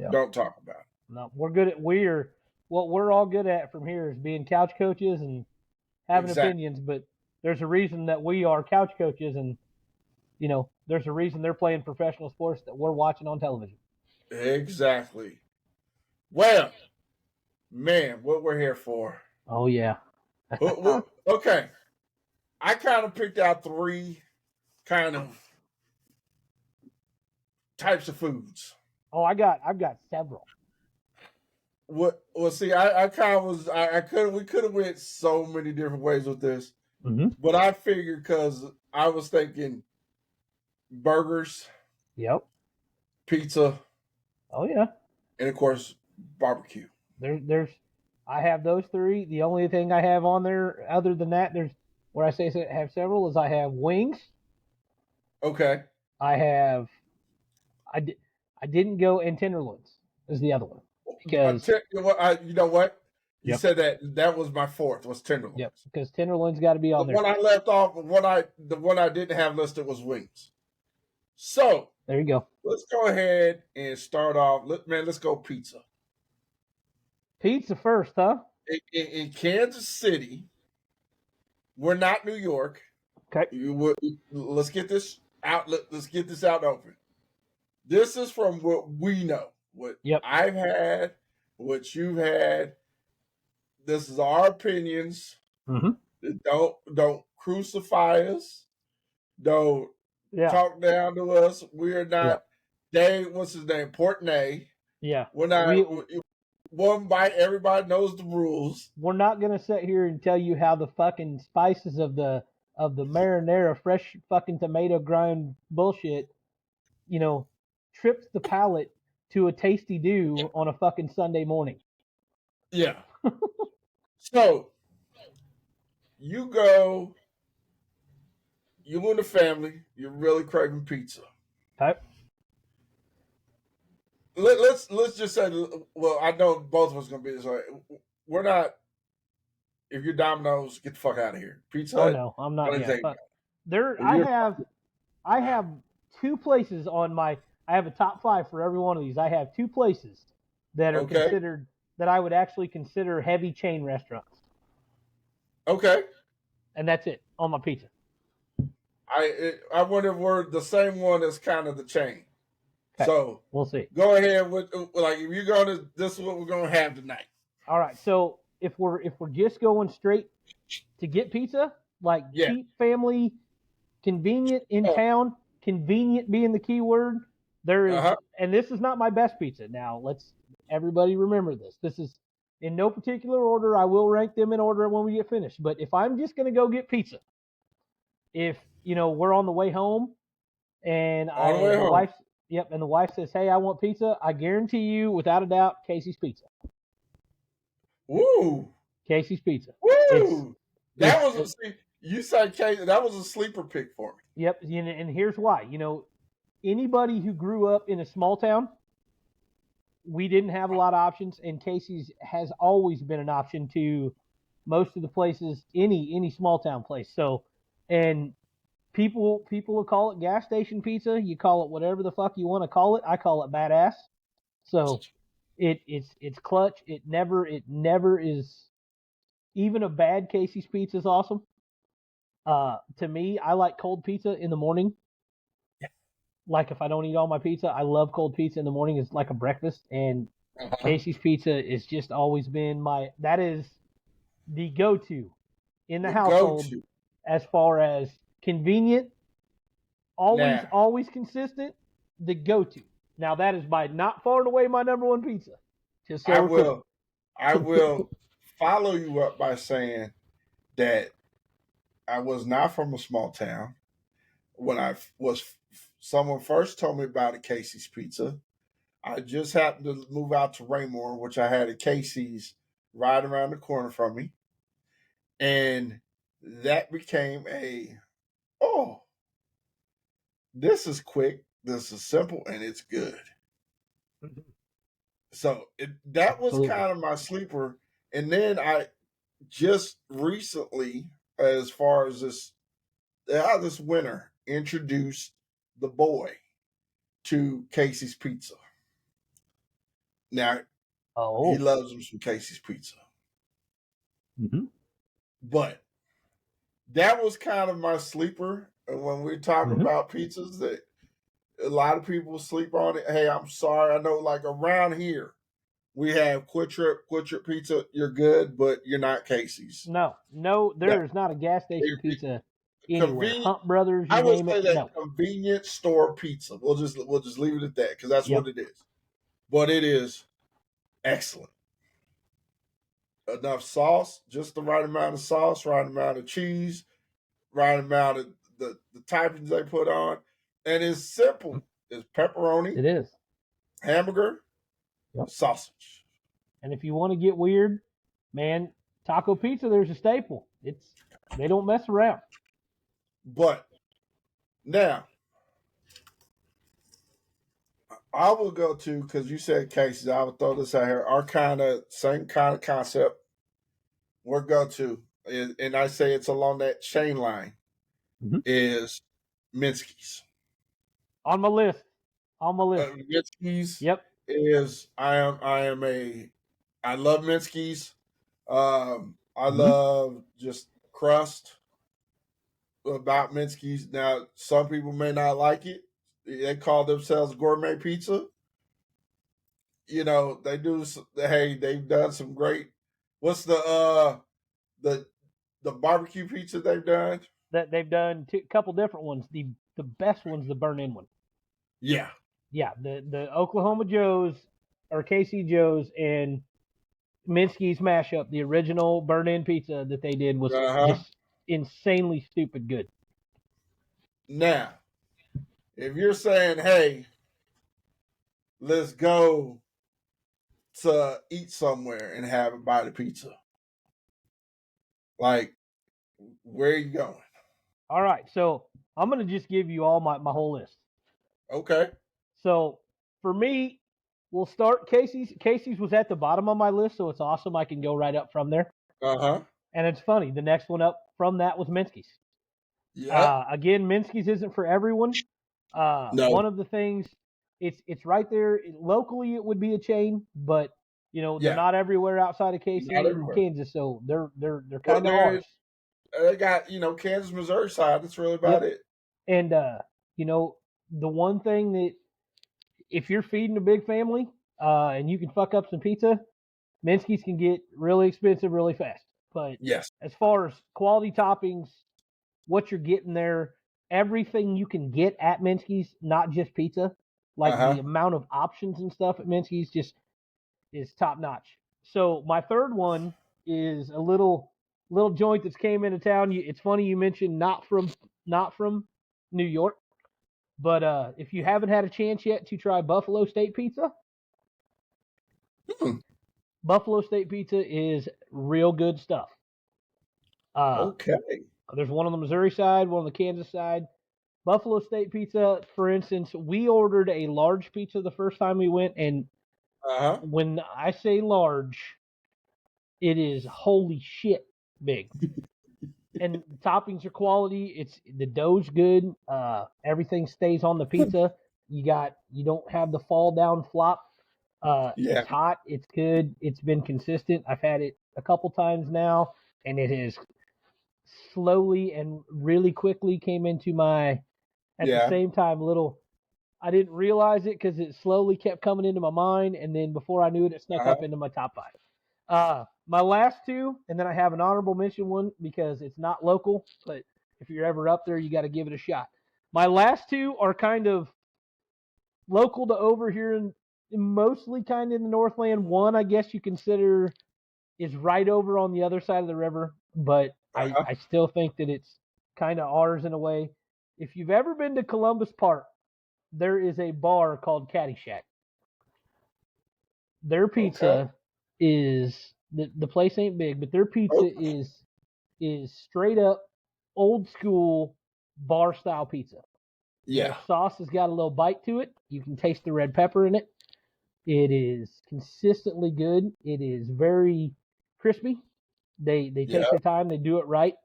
don't talk about it." No, what we're all good at from here is being couch coaches and having opinions. But there's a reason that we are couch coaches, and there's a reason they're playing professional sports that we're watching on television. Exactly. Well, man, what we're here for. Oh, yeah. Okay. I kind of picked out 3 kind of types of foods. Oh, I've got several. Well, see, we could have went so many different ways with this. Mm-hmm. But I figured, because I was thinking burgers. Yep. Pizza. Oh, yeah. And, of course, barbecue. I have those 3. The only thing I have on there, other than that, where I say I have several, is I have wings. Okay. I didn't go, and tenderloins is the other one. Because you know what? You said that was my 4th, was tenderloins. Yep, because tenderloins got to be on there. When I left off, the one I didn't have listed was wings. So there you go. Let's go ahead and start off. Let's go pizza. Pizza first, huh? In Kansas City, we're not New York. Okay. Let's get this out. Let's get this out open. This is from what we know, what I've had, what you've had. This is our opinions. Mm-hmm. Don't crucify us. Don't talk down to us. We're not. Dave, what's his name? Portnay. Yeah. We're not. One bite. Everybody knows the rules. We're not gonna sit here and tell you how the fucking spices of the marinara, fresh fucking tomato grind bullshit, trips the palate to a tasty dew on a fucking Sunday morning. Yeah. So you go, you and the family, you're really craving pizza. Okay. Let's just say, well, I know both of us gonna be this way. We're not. If you're Domino's, get the fuck out of here. Pizza Hut. Oh no, I'm not. Yeah, I have two places on my. I have a top 5 for every one of these. I have 2 places that are considered that I would actually consider heavy chain restaurants. Okay. And that's it on my pizza. I wonder if we're the same one as kind of the chain. Okay. So we'll see. Go ahead with if you're gonna. This is what we're gonna have tonight. All right. So if we're just going straight to get pizza, cheap, family, convenient, in town, convenient being the key word, there is, and this is not my best pizza. Now let's everybody remember this. This is in no particular order. I will rank them in order when we get finished. But if I'm just gonna go get pizza, if we're on the way home, and the wife says, "Hey, I want pizza," I guarantee you, without a doubt, Casey's Pizza. Woo! Casey's Pizza. Woo! You said Casey. That was a sleeper pick for me. Yep, and here's why. Anybody who grew up in a small town, we didn't have a lot of options, and Casey's has always been an option to most of the places, any small town place. So, and people will call it gas station pizza. You call it whatever the fuck you want to call it. I call it badass. So it's clutch. It never is. Even a bad Casey's pizza is awesome. To me, I like cold pizza in the morning. Yeah. Like if I don't eat all my pizza, I love cold pizza in the morning. It's like a breakfast, and Casey's Pizza is just always been that is the go-to in the household as far as convenient, always consistent, the go-to. Now that is by not far and away my number one pizza. Just so I will follow you up by saying that I was not from a small town. When someone first told me about a Casey's Pizza, I just happened to move out to Raymore, which I had a Casey's right around the corner from me. And that became this is quick, this is simple, and it's good. So that was kind of my sleeper. And then I just recently, as far as this winter, introduced the boy to Casey's Pizza. Now, he loves him some Casey's Pizza. Mm-hmm. But that was kind of my sleeper. And when we're talking about pizzas, that a lot of people sleep on it. Hey, I'm sorry. I know, like around here, we have Quick Trip Pizza. You're good, but you're not Casey's. No, there's not a gas station pizza anywhere. Hunt Brothers, I would say that convenience store pizza. We'll just leave it at that because that's what it is. But it is excellent. Enough sauce, just the right amount of sauce, right amount of cheese, right amount of the toppings they put on, and it's simple. It's pepperoni. It is hamburger, sausage. And if you want to get weird, man, taco pizza, there's a staple. They don't mess around. But now, I will go to, because you said Casey's, I will throw this out here. Our same kind of concept. We'll go to, and I say it's along that chain line, is Minsky's. On my list. Minsky's Yep. is I love Minsky's. I Mm-hmm. love just crust about Minsky's. Now, some people may not like it. They call themselves gourmet pizza. You know, they do. Hey, they've done some great. What's the the barbecue pizza they've done? That they've done a couple different ones. The best one's the burn-in one. Yeah. Yeah, the Oklahoma Joe's or KC Joe's and Minsky's mashup, the original burn-in pizza that they did was Uh-huh. just insanely stupid good. Now, if you're saying, "Hey, let's go to eat somewhere and have a bite of pizza," like, where are you going? All right, so I'm gonna just give you all my whole list. Okay. So for me, we'll start Casey's. Casey's was at the bottom of my list, so it's awesome. I can go right up from there. Uh-huh. And it's funny, the next one up from that was Minsky's. Yep. Again, Minsky's isn't for everyone. No. One of the things, it's right there locally. It would be a chain, but they're Yeah. not everywhere outside of Not KC and everywhere. Kansas, so they're Well, kind of ours. they got Kansas, Missouri side. That's really about Yep. it. And the one thing that if you're feeding a big family and you can fuck up some pizza, Minsky's can get really expensive really fast. But Yes. as far as quality toppings, what you're getting there, everything you can get at Minsky's, not just pizza. Like the Uh-huh. amount of options and stuff at Minsky's just is top notch. So my third one is a little joint that's came into town. It's funny you mentioned not from New York, but if you haven't had a chance yet to try Buffalo State Pizza, Hmm. Buffalo State Pizza is real good stuff. Okay. There's one on the Missouri side, one on the Kansas side. Buffalo State Pizza, for instance, we ordered a large pizza the first time we went, and Uh-huh. when I say large, it is holy shit big. And the toppings are quality. It's the dough's good. Everything stays on the pizza. You don't have the fall down flop. Yeah. It's hot. It's good. It's been consistent. I've had it a couple times now, and it has slowly and really quickly came into my at the Yeah. same time little. I didn't realize it because it slowly kept coming into my mind, and then before I knew it, it snuck Uh-huh. up into my top five. My last two, and then I have an honorable mention one because it's not local, but if you're ever up there, you got to give it a shot. My last two are kind of local to over here, and mostly kind of in the Northland. One, I guess you consider is right over on the other side of the river, but Uh-huh. I still think that it's kind of ours in a way. If you've ever been to Columbus Park, there is a bar called Caddyshack. Their Okay. pizza is the place ain't big, but their pizza Okay. is straight up old school bar style pizza. Their Yeah. sauce has got a little bite to it. You can taste the red pepper in it. It is consistently good. It is very crispy. They take Yeah. their time. They do it right.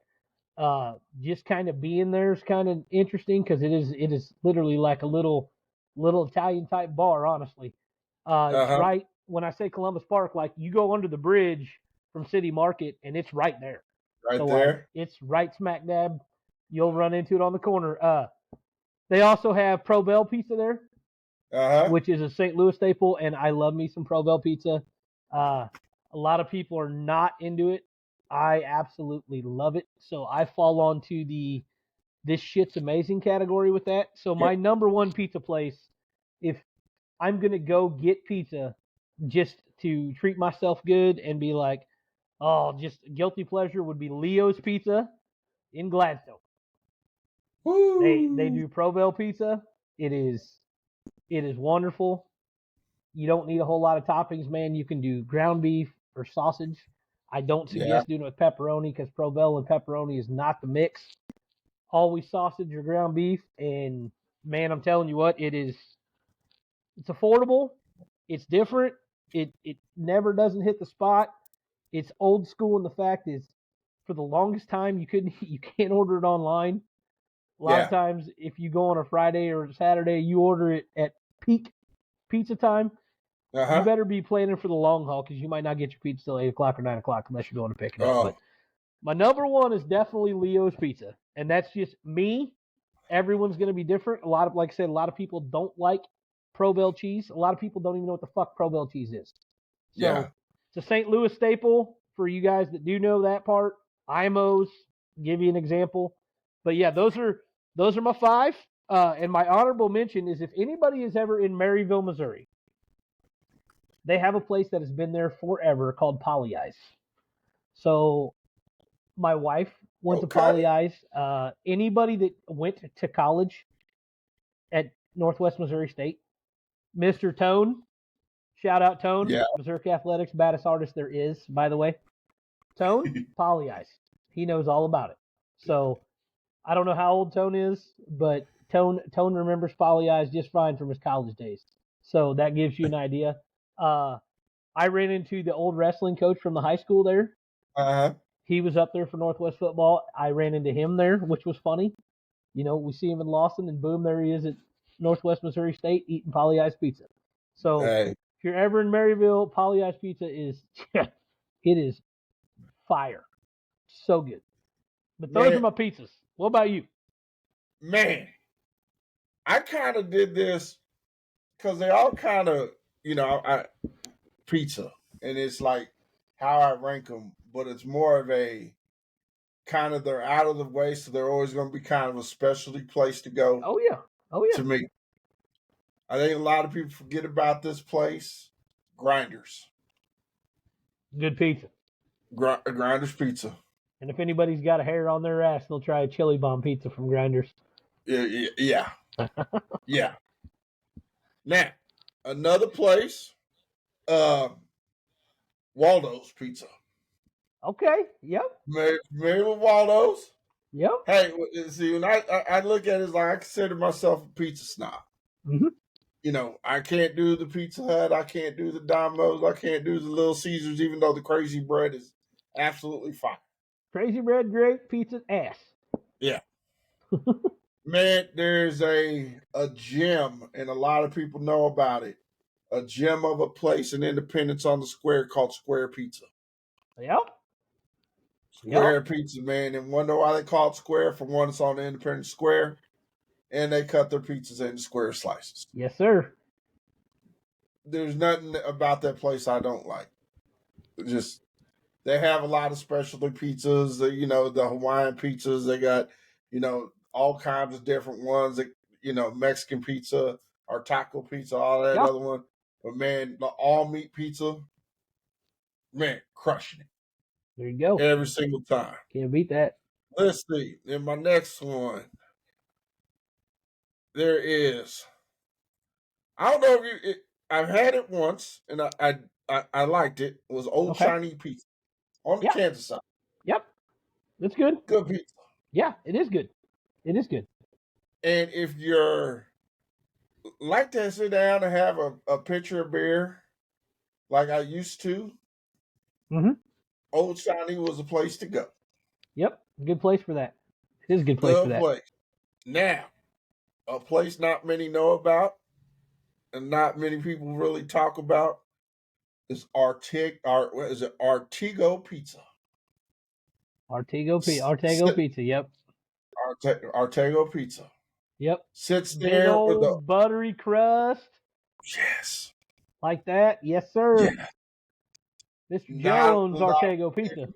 Just kind of being there is kind of interesting because it is literally like a little Italian type bar. Honestly, it's Uh-huh. right when I say Columbus Park, like you go under the bridge from City Market and it's right there. Right So like there. it's right smack dab. You'll run into it on the corner. They also have Provel pizza there, Uh-huh. which is a St. Louis staple, and I love me some Provel pizza. Uh, a lot of people are not into it. I absolutely love it. So I fall onto the this shit's amazing category with that. So Yep. my number one pizza place, if I'm gonna go get pizza just to treat myself good and be like, oh, just guilty pleasure would be Leo's Pizza in Gladstone. They Woo. do Provel pizza. It is wonderful. You don't need a whole lot of toppings, man. You can do ground beef or sausage. I don't Yeah. suggest doing it with pepperoni because Provel and pepperoni is not the mix. Always sausage or ground beef, and man, I'm telling you what, it's affordable, it's different, it never doesn't hit the spot. It's old school, and the fact is, for the longest time, you can't order it online. A lot of times, if you go on a Friday or a Saturday, you order it at peak pizza time. You better be planning for the long haul because you might not get your pizza till 8 o'clock or 9 o'clock unless you're going to pick it up. But my number one is definitely Leo's Pizza, and that's just me. Everyone's going to be different. Like I said, a lot of people don't like Pro-Bel cheese. A lot of people don't even know what the fuck Pro-Bel cheese is. So it's a St. Louis staple for you guys that do know that part. IMOs, give you an example. But yeah, those are my 5. And my honorable mention is if anybody is ever in Maryville, Missouri, they have a place that has been there forever called Polly Ice. So my wife went to Polly Ice. Anybody that went to college at Northwest Missouri State, Mr. Tone, shout out Tone, Missouri Athletics, baddest artist there is, by the way. Tone, Polly Ice. He knows all about it. So I don't know how old Tone is, but Tone remembers Polly Ice just fine from his college days. So that gives you an idea. I ran into the old wrestling coach from the high school there. He was up there for Northwest football. I ran into him there, which was funny. You know, we see him in Lawson, and boom, there he is at Northwest Missouri State eating Polly Ice Pizza. So if you're ever in Maryville, Polly Ice Pizza is it is fire. So good. But those are my pizzas. What about you? Man, I kind of did this because they all kind of, pizza. And it's like how I rank them. But it's more of a kind of they're out of the way. So they're always going to be kind of a specialty place to go. Oh, yeah. To me. I think a lot of people forget about this place. Grinders. Good pizza. Grinders Pizza. And if anybody's got a hair on their ass, they'll try a chili bomb pizza from Grinders. Yeah. Yeah. Now, another place, Waldo's Pizza. Okay. Yep. Familiar with Waldo's? Yep. Hey, see, when I look at it, it's like I consider myself a pizza snob. Mm-hmm. You know, I can't do the Pizza Hut. I can't do the Domino's. I can't do the Little Caesars, even though the Crazy Bread is absolutely fine. Crazy Bread, great. Pizza, ass. Yeah. Man, there's a gem, and a lot of people know about it. A gem of a place in Independence on the Square called Square Pizza. Yep. Square Pizza, man. And wonder why they call it Square? For one, it's on the Independence Square, and they cut their pizzas into square slices. Yes, sir. There's nothing about that place I don't like. Just they have a lot of specialty pizzas. The Hawaiian pizzas. They got, all kinds of different ones. Mexican pizza or taco pizza, all that other one. But man, the all meat pizza, man, crushing it. There you go. Every single time. Can't beat that. Let's see. In my next one, there is. I don't know if I've had it once, and I liked it. It was Old Chinese Pizza on the Kansas side. Yep, it's good. Good pizza. Yeah, it is good. It is good. And if you're like to sit down and have a pitcher of beer, like I used to, Old Chinese was a place to go. Yep, good place for that. It is a good place for that. Place. Now, a place not many know about and not many people really talk about is Artego Pizza. Artego Pizza, yep. Artego Pizza. Yep. Sits there old with the buttery crust. Yes. Like that, yes, sir. Yeah. Mr. Joe owns Artego Pizza.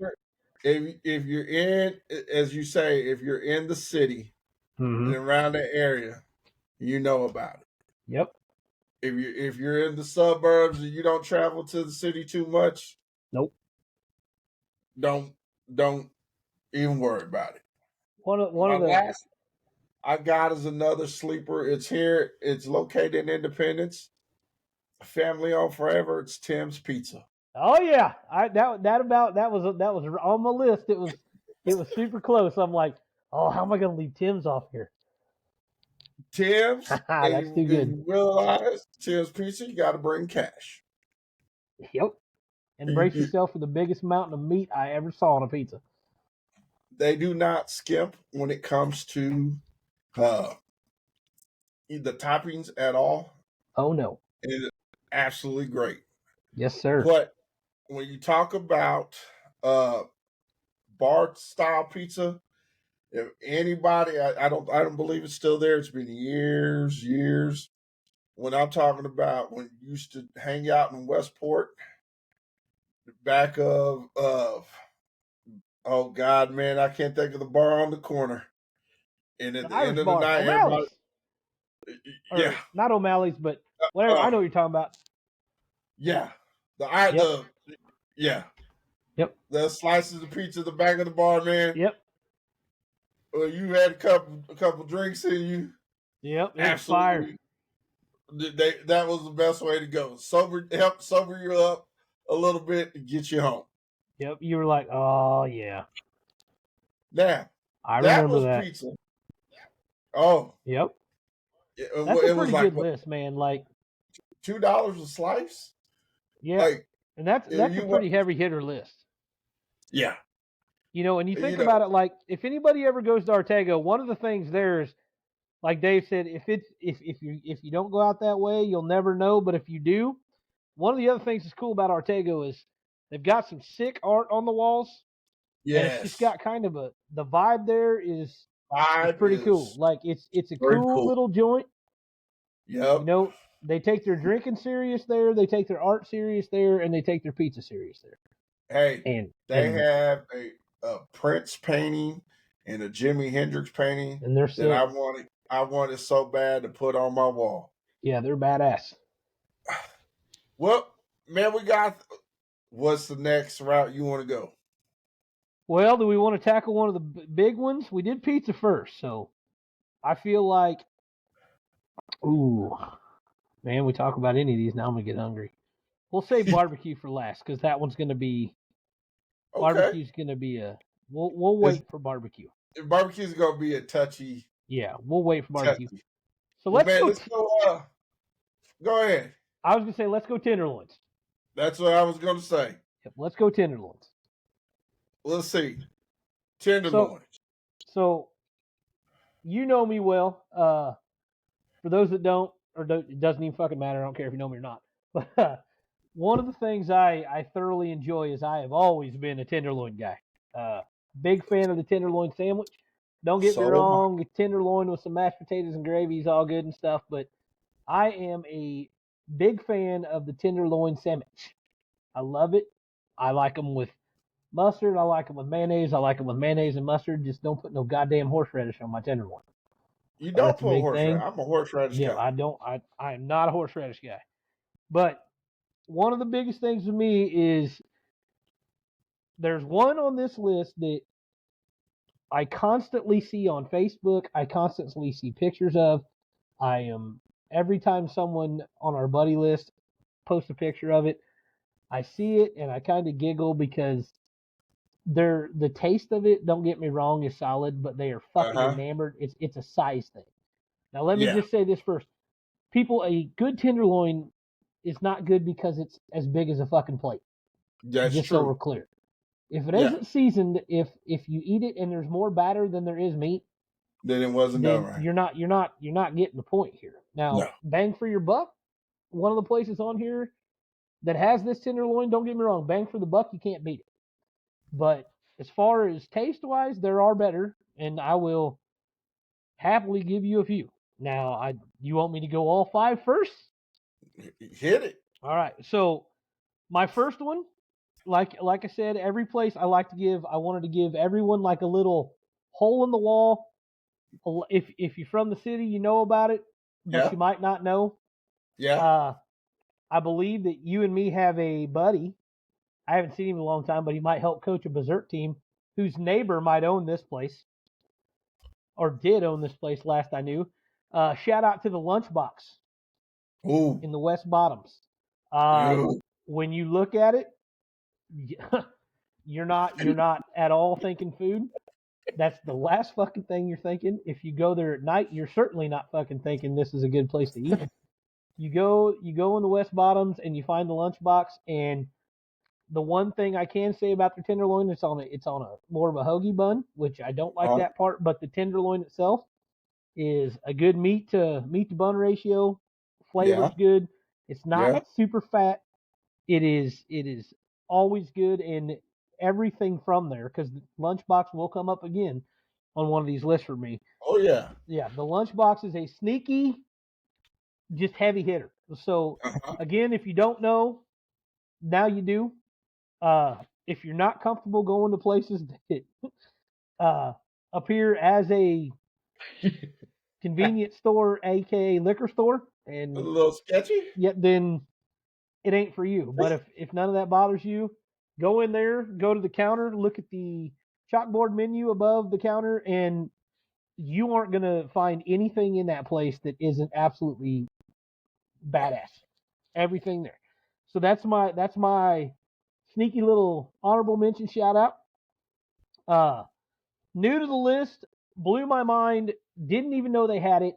If you're in, as you say, if you're in the city and around the area, you know about it. Yep. If you're in the suburbs and you don't travel to the city too much, nope. Don't even worry about it. One of the last I got is another sleeper. It's here. It's located in Independence. Family owned forever. It's Tim's Pizza. Oh yeah, that was on my list. It was super close. I'm like, oh, how am I going to leave Tim's off here? Tim's. That's too good. You realize Tim's Pizza, you got to bring cash. Yep. And brace yourself for the biggest mountain of meat I ever saw on a pizza. They do not skimp when it comes to the toppings at all. Oh no. It is absolutely great. Yes, sir. But when you talk about bar style pizza, if anybody, I don't believe it's still there. It's been years. When I'm talking about when you used to hang out in Westport, the back of oh God, man, I can't think of the bar on the corner. And at The the end Irish of the bar, night, everybody, O'Malley's, yeah, or not O'Malley's, but whatever. I know what you're talking about. yeah, Yep. yeah, Yep. the slices of pizza at the back of the bar, man. Yep. Well, you had a couple drinks in you. Yep. It was fire. Absolutely, that was the best way to go. Help sober you up a little bit to get you home. Yep. You were like, oh yeah. Now I that remember was that. pizza. Oh, Yep. That's a it was pretty like good what, list, man. Like, $2 a slice. yeah, Like and that's a you want, pretty heavy hitter list. yeah, You know, when you you think know, about it, like if anybody ever goes to Ortega, one of the things there is, like Dave said, if you don't go out that way, you'll never know. But if you do, one of the other things that's cool about Ortega is they've got some sick art on the walls, and it's just yes, got kind of the vibe there is vibe pretty cool. is Like it's a very cool cool. little joint. You Yep. know, they take their drinking serious there, they take their art serious there, and they take their pizza serious there. Hey, And they and have a Prince painting and a Jimi Hendrix painting and they're that sick. I wanted so bad to put on my wall. Yeah, they're badass. Well, man, what's the next route you want to go? Well, do we want to tackle one of the big ones? We did pizza first, so I feel like, ooh, man, we talk about any of these now, I'm gonna get hungry. We'll save barbecue for last because that one's gonna be Okay. barbecue's gonna be a. We'll It's, wait for barbecue. barbecue's gonna be a touchy. Yeah, we'll wait for barbecue. So Well, let's man, go. let's go. Go ahead. I was gonna say let's go tenderloins. That's what I was gonna say. Yep, let's go tenderloins. Let's see. So Tenderloins. so you know me well. For those that don't, it doesn't even fucking matter. I don't care if you know me or not. But one of the things I thoroughly enjoy is I have always been a tenderloin guy. Big fan of the tenderloin sandwich. Don't get me So am I. wrong, tenderloin with some mashed potatoes and gravy is all good and stuff, but I am a big fan of the tenderloin sandwich. I love it. I like them with mustard. I like them with mayonnaise. I like them with mayonnaise and mustard. Just don't put no goddamn horseradish on my tenderloin. You So don't that's a put big horseradish. thing. I'm a horseradish Yeah, guy. I don't. I'm not a horseradish guy. But one of the biggest things to me is there's one on this list that I constantly see on Facebook. I constantly see pictures of. I am every time someone on our buddy list posts a picture of it, I see it and I kind of giggle because the taste of it, don't get me wrong, is solid, but they are Uh fucking huh. enamored. It's a size thing. Now let me Yeah, just say this first. People, a good tenderloin is not good because it's as big as a fucking plate. that's Just so true. we're clear. If it Yeah. isn't seasoned, if you eat it and there's more batter than there is meat, Then it wasn't done then right. you're not getting the point here. No. Now, bang for your buck, one of the places on here that has this tenderloin, don't get me wrong, bang for the buck, you can't beat it. But as far as taste wise, there are better, and I will happily give you a few. Now, you want me to go all five first? Hit it. All right. So my first one, like I said, every place I wanted to give everyone like a little hole in the wall. If you're from the city, you know about it, but Yeah. you might not know. Yeah. Uh, I believe that you and me have a buddy. I haven't seen him in a long time, but he might help coach a berserk team whose neighbor might own this place or did own this place last I knew. Shout out to the Lunchbox Ooh. in the West Bottoms. Uh, Ooh. when you look at it, you're not at all thinking food. That's the last fucking thing you're thinking. If you go there at night, you're certainly not fucking thinking this is a good place to eat. You go in the West Bottoms and you find the lunchbox. And the one thing I can say about the tenderloin, it's on a more of a hoagie bun, which I don't like Uh, that part. But the tenderloin itself, is a good meat to bun ratio. Flavor's good. It's not super fat. It is always good, and everything from there, because lunchbox will come up again on one of these lists for me. Oh yeah. Yeah, the lunchbox is a sneaky, just heavy hitter. So again, if you don't know, now you do. If you're not comfortable going to places that appear as a convenience store, aka liquor store, and a little sketchy. Yet then it ain't for you. But if none of that bothers you, go in there, go to the counter, look at the chalkboard menu above the counter, and you aren't gonna find anything in that place that isn't absolutely badass. Everything there. So that's my sneaky little honorable mention shout out. New to the list, blew my mind, didn't even know they had it.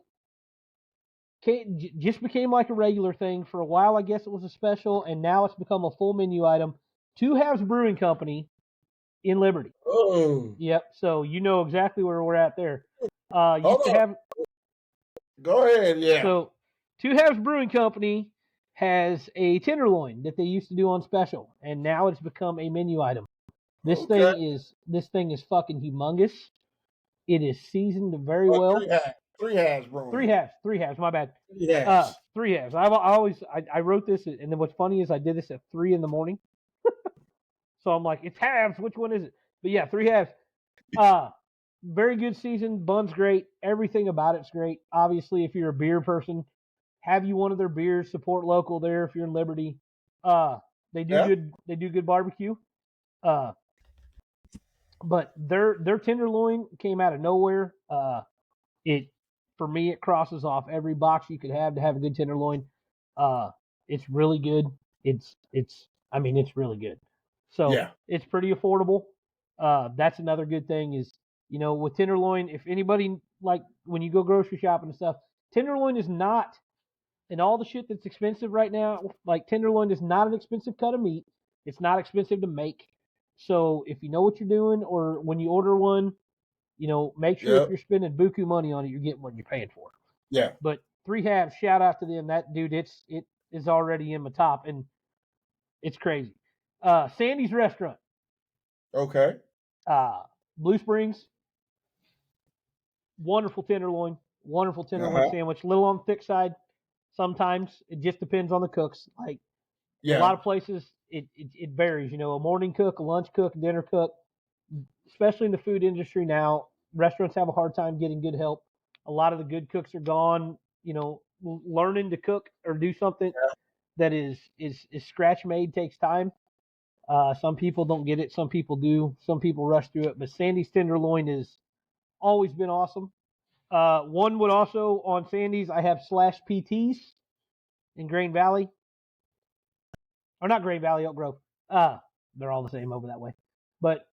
Just became like a regular thing. For a while, I guess it was a special, and now it's become a full menu item. Two Halves Brewing Company in Liberty. Oh. Yep. So you know exactly where we're at there. Used to have. Go ahead. Yeah. So Two Halves Brewing Company has a tenderloin that they used to do on special, and now it's become a menu item. This thing is fucking humongous. It is seasoned very well. Three halves, bro. Three halves. My bad. Three halves. I wrote this, and then what's funny is I did this at 3 a.m. So I'm like, it's halves. Which one is it? But yeah, three halves. Very good season. Bun's great. Everything about it's great. Obviously, if you're a beer person, have you one of their beers. Support local there if you're in Liberty. They do good. They do good barbecue. But their tenderloin came out of nowhere. It for me, it crosses off every box you could have to have a good tenderloin. It's really good. It's really good. So it's pretty affordable. That's another good thing is, with tenderloin, if anybody, like when you go grocery shopping and stuff, tenderloin is not, and all the shit that's expensive right now, like tenderloin is not an expensive cut of meat. It's not expensive to make. So if you know what you're doing, or when you order one, make sure if you're spending buku money on it, you're getting what you're paying for. Yeah. But Three Halves, shout out to them. That dude, it is already in my top, and it's crazy. Sandy's Restaurant. Okay. Blue Springs. Wonderful tenderloin sandwich. A little on the thick side. Sometimes it just depends on the cooks. Like a lot of places, it varies. A morning cook, a lunch cook, a dinner cook. Especially in the food industry now, restaurants have a hard time getting good help. A lot of the good cooks are gone. Learning to cook or do something that is scratch made takes time. Some people don't get it. Some people do. Some people rush through it. But Sandy's tenderloin has always been awesome. One would also on Sandy's, I have Slash PTs in Grain Valley, or not Grain Valley, Oak Grove. They're all the same over that way. But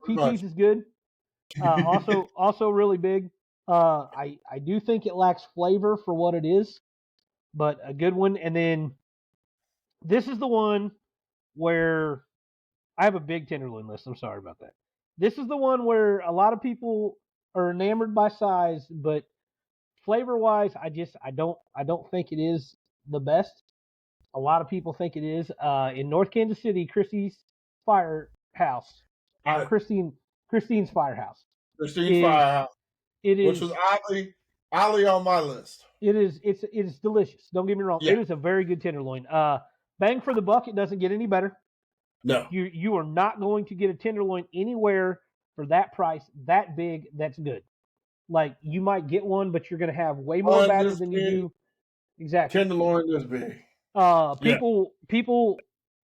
PTs is good. Also really big. I do think it lacks flavor for what it is, but a good one. And then this is the one where I have a big tenderloin list. I'm sorry about that. This is the one where a lot of people are enamored by size, but flavor wise, I don't think it is the best. A lot of people think it is. In North Kansas City, Christie's Firehouse. Christine's Firehouse. Firehouse. It is, which was oddly on my list. It is delicious. Don't get me wrong. Yeah. It is a very good tenderloin. Bang for the buck, it doesn't get any better. No. You are not going to get a tenderloin anywhere for that price, that big, that's good. Like, you might get one, but you're going to have way more batter than you do. Exactly. Tenderloin this big. People,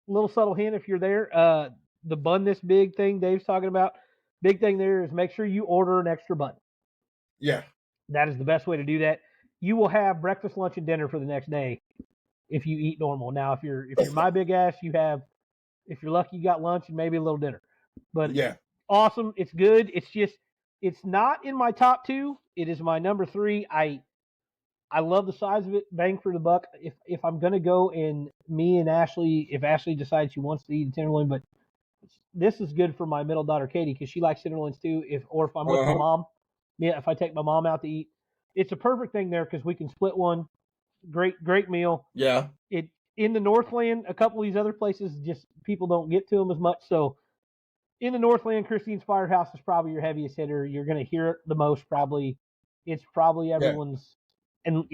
little subtle hint if you're there, the bun this big thing Dave's talking about, big thing there is make sure you order an extra bun. Yeah. That is the best way to do that. You will have breakfast, lunch, and dinner for the next day if you eat normal. Now, if you're my big ass, you have, if you're lucky, you got lunch and maybe a little dinner. But yeah, awesome. It's good. It's not in my top 2. It is my number 3. I love the size of it. Bang for the buck. If I'm gonna go, and me and Ashley, if Ashley decides she wants to eat a tenderloin, but this is good for my middle daughter Katie because she likes tenderloins too. If I'm with my mom, if I take my mom out to eat, it's a perfect thing there because we can split one. Great meal. Yeah. It in the Northland, a couple of these other places, just people don't get to them as much. So in the Northland, Christine's Firehouse is probably your heaviest hitter. You're going to hear it the most, probably. It's probably everyone's, and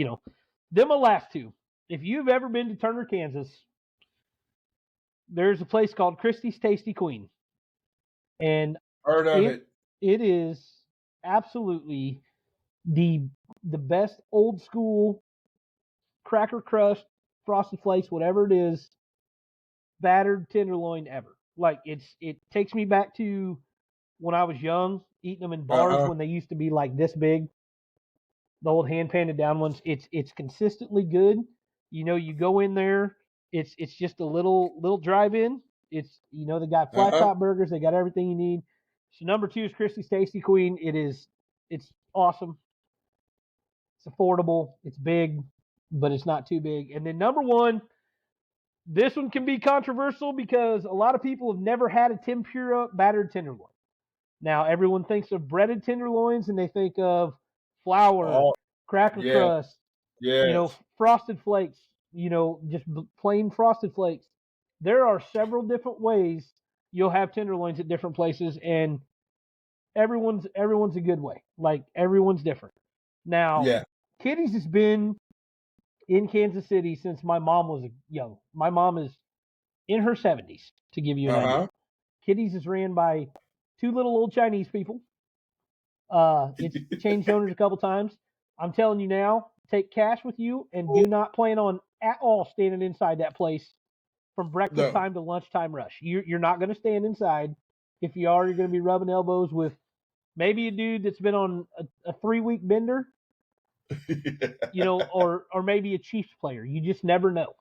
them will last two. If you've ever been to Turner, Kansas, there's a place called Christie's Tasty Queen, and heard of it. It is absolutely the best old school cracker crust, frosted flakes, whatever it is, battered tenderloin ever. Like it takes me back to when I was young, eating them in bars when they used to be like this big. The old hand painted down ones. It's consistently good. You go in there. It's just a little drive in. It's they got flat top burgers. They got everything you need. So number 2 is Christie's Tasty Queen. It's awesome. It's affordable. It's big, but it's not too big. And then number 1, this one can be controversial because a lot of people have never had a tempura battered tenderloin. Now everyone thinks of breaded tenderloins and they think of flour, cracker crust, frosted flakes, just plain frosted flakes. There are several different ways you'll have tenderloins at different places, and everyone's a good way. Like everyone's different. Now, Kitty's has been in Kansas City since my mom was young. My mom is in her 70s, to give you an idea. Kitty's is ran by 2 little old Chinese people. It's changed owners a couple times. I'm telling you now, take cash with you and do not plan on at all standing inside that place from breakfast time to lunchtime rush. You're not going to stand inside. If you are, you're going to be rubbing elbows with maybe a dude that's been on a 3-week bender, or maybe a Chiefs player. You just never know.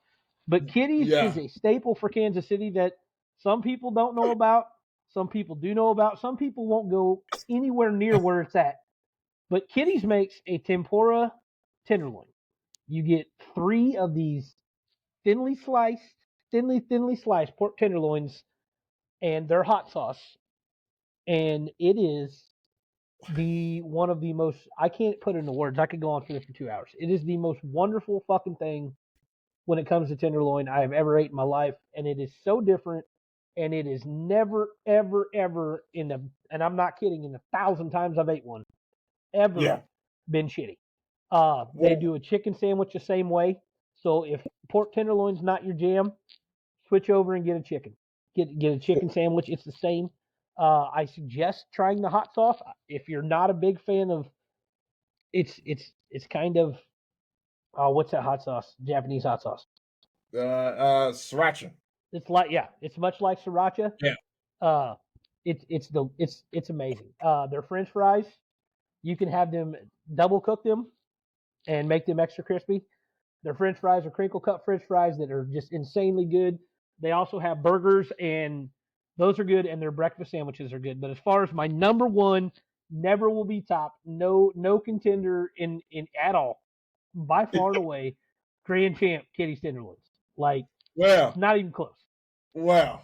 But Kitty's is a staple for Kansas City that some people don't know about. Some people do know about. Some people won't go anywhere near where it's at. But Kitty's makes a tempura tenderloin. You get 3 of these thinly sliced pork tenderloins, and they're hot sauce. And it is one of the most, I can't put it into words. I could go on for this for 2 hours. It is the most wonderful fucking thing when it comes to tenderloin I have ever ate in my life. And it is so different. And it is never, ever, ever and I'm not kidding, in 1,000 times I've ate one, ever been shitty. They do a chicken sandwich the same way. So if pork tenderloin's not your jam, switch over and get a chicken. Get a chicken sandwich. It's the same. I suggest trying the hot sauce if you're not a big fan of. It's kind of what's that hot sauce? Japanese hot sauce. Sriracha. It's much like sriracha. Yeah. It's amazing. Their French fries, you can have them double cook them and make them extra crispy. Their French fries are crinkle cut French fries that are just insanely good. They also have burgers, and those are good, and their breakfast sandwiches are good. But as far as my number 1, never will be topped. No contender in at all. By far and away, Grand Champ Kitty's tenderloins. Like, not even close. Well,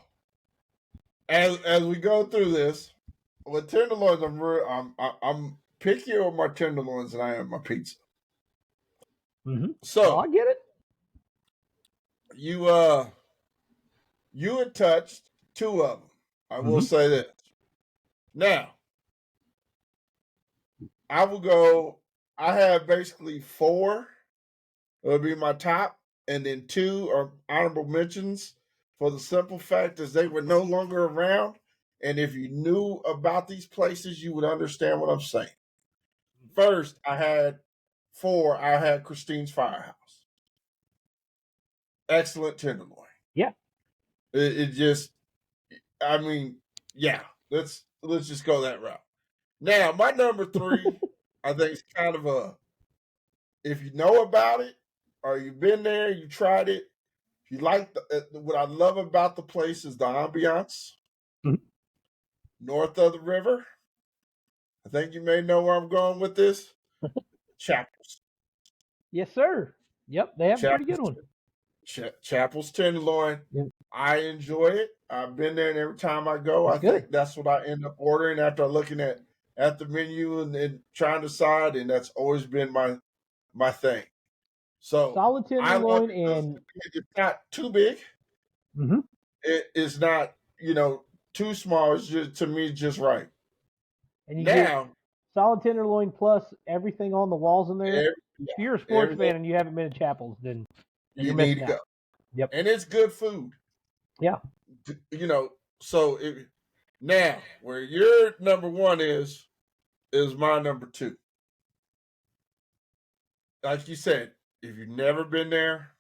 as we go through this, with tenderloins, I'm pickier on my tenderloins than I am my pizza. Mm-hmm. So I get it. You had touched 2 of them. I will say that. Now, I will go. I have basically 4. It would be my top, and then 2 are honorable mentions for the simple fact is they were no longer around. And if you knew about these places, you would understand what I'm saying. First, I had 4. I had Christine's Firehouse. Excellent tenderloin. Yeah. It just, I mean, yeah. Let's just go that route. Now, my number 3, I think is kind of if you know about it or you've been there, you tried it. If you like what I love about the place is the ambiance. North of the river. I think you may know where I'm going with this. Chapels. Yes, sir. Yep, they have a pretty good one. Chapel's tenderloin. Yep. I enjoy it. I've been there, and every time I go, think that's what I end up ordering after looking at at the menu and trying to decide, and that's always been my thing. So solid I love tenderloin it because and it's not too big. mm-hmm. It's not too small. It's just to me just right. And you get Now, solid tenderloin plus everything on the walls in there. yeah, If you're a sports everything fan and you haven't been to Chapels, then you're you need to missing go, out. Yep. and it's good food. Yeah. So now where your number one is my number two. Like you said, if you've never been there,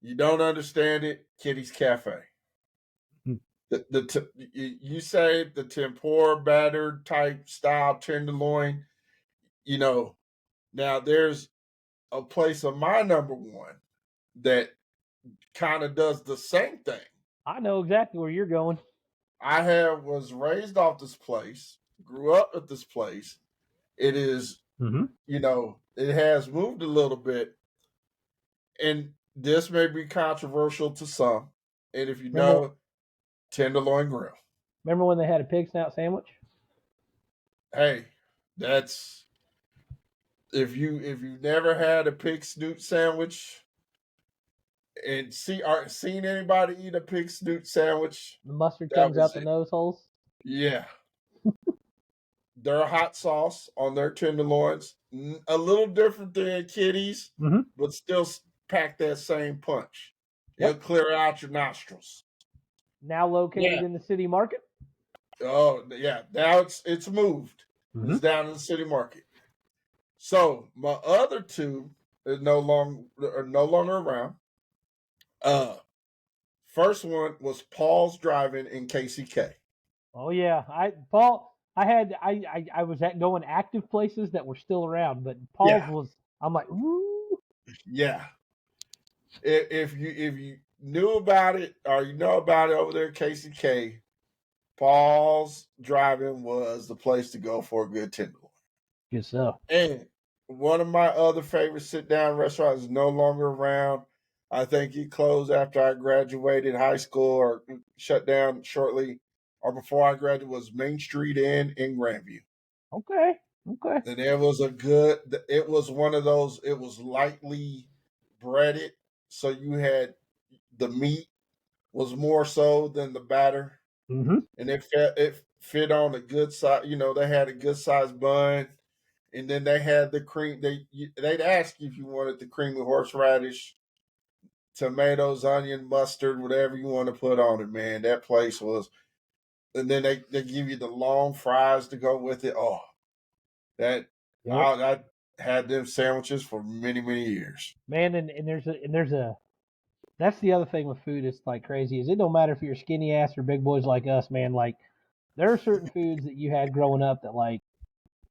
you don't understand it. Kitty's Cafe. Hmm. You say the tempura battered type style tenderloin. You know, now there's a place of my number one that kind of does the same thing. I know exactly where you're going. Was raised off this place, grew up at this place. It is, Mm-hmm. it has moved a little bit, and this may be controversial to some. And if you Remember, know, Tenderloin Grill. remember when they had a pig snout sandwich? Hey, that's if you've never had a pig snoot sandwich and seen anybody eat a pig snoot sandwich, The mustard that comes was out the it. nose holes. Yeah. Their hot sauce on their tenderloins, a little different than Kitty's, Mm-hmm. but still pack that same punch. It'll Yep. clear out your nostrils. Now located Yeah. in the city market. Oh yeah. Now it's moved. Mm-hmm. It's down in the city market. So my other two are no longer around. First one was Paul's Driving in KCK. Oh yeah, I was at going active places that were still around, but Paul's Yeah, was. I'm like, ooh. yeah. If you knew about it or you know about it over there at KCK, Paul's Driving was the place to go for a good tenderloin. Good stuff. And one of my other favorite sit down restaurants is no longer around. I think he closed after I graduated high school or shut down shortly or before I graduated was Main Street Inn in Grandview. Okay. Okay. And it was one of those, it was lightly breaded. So you had the meat was more so than the batter. Mm-hmm. And it fit on a good size, they had a good size bun. And then they had the cream. They'd ask you if you wanted the creamy horseradish, tomatoes, onion, mustard, whatever you want to put on it. Man, that place was. And then they give you the long fries to go with it. Oh, that Yep. I had them sandwiches for many years. Man, and there's a that's the other thing with food. It's like crazy. Is it don't matter if you're skinny ass or big boys like us, man. Like there are certain foods that you had growing up that like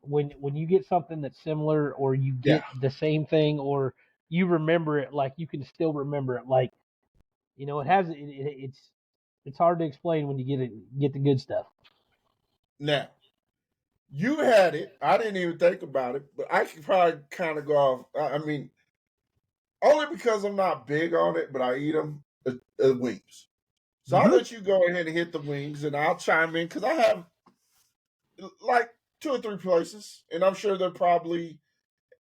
when you get something that's similar or you Yeah. get the same thing or you remember it, like you can still remember it. Like it has it's hard to explain when you get the good stuff. Now you had it. I didn't even think about it, but I could probably kind of go off. I mean, only because I'm not big on it, but I eat them. Wings. So I'll Mm-hmm. let you go ahead and hit the wings, and I'll chime in because I have like two or three places, and I'm sure they're probably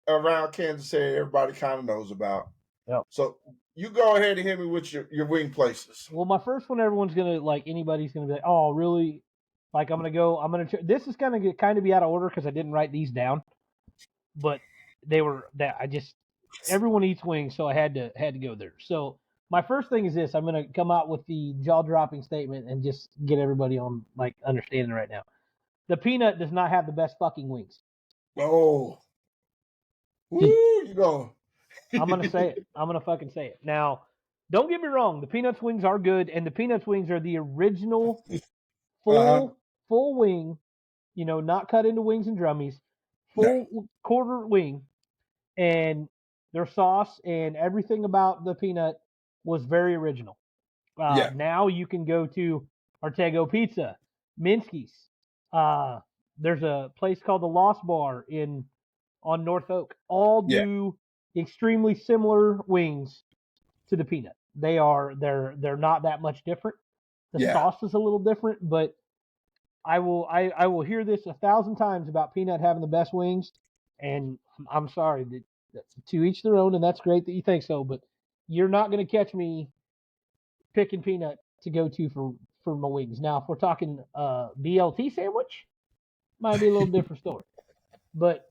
around Kansas City. Everybody kind of knows about. Yep. So you go ahead and hit me with your wing places. Well, my first one, everyone's gonna like anybody's gonna be like, oh, really? Like I'm gonna go. This is gonna get kind of be out of order because I didn't write these down, but they were that I just everyone eats wings, so I had to go there. So my first thing is this: I'm gonna come out with the jaw dropping statement and just get everybody on like understanding right now. The peanut does not have the best fucking wings. Oh, woo, you go. I'm gonna say it. I'm gonna fucking say it. Now, don't get me wrong. The Peanuts wings are good, and the Peanuts wings are the original Uh-huh. full wing. Not cut into wings and drummies. No. Full quarter wing, and their sauce and everything about the peanut was very original. Yeah. Now you can go to Artego Pizza, Minsky's. Uh, there's a place called the Lost Bar on North Oak. All Yeah. do extremely similar wings to the peanut. They're not that much different. The Yeah. sauce is a little different, but I will hear this 1,000 times about Peanut having the best wings, and I'm sorry that to each their own, and that's great that you think so, but you're not going to catch me picking Peanut to go to for my wings. Now, if we're talking BLT sandwich, might be a little different story. But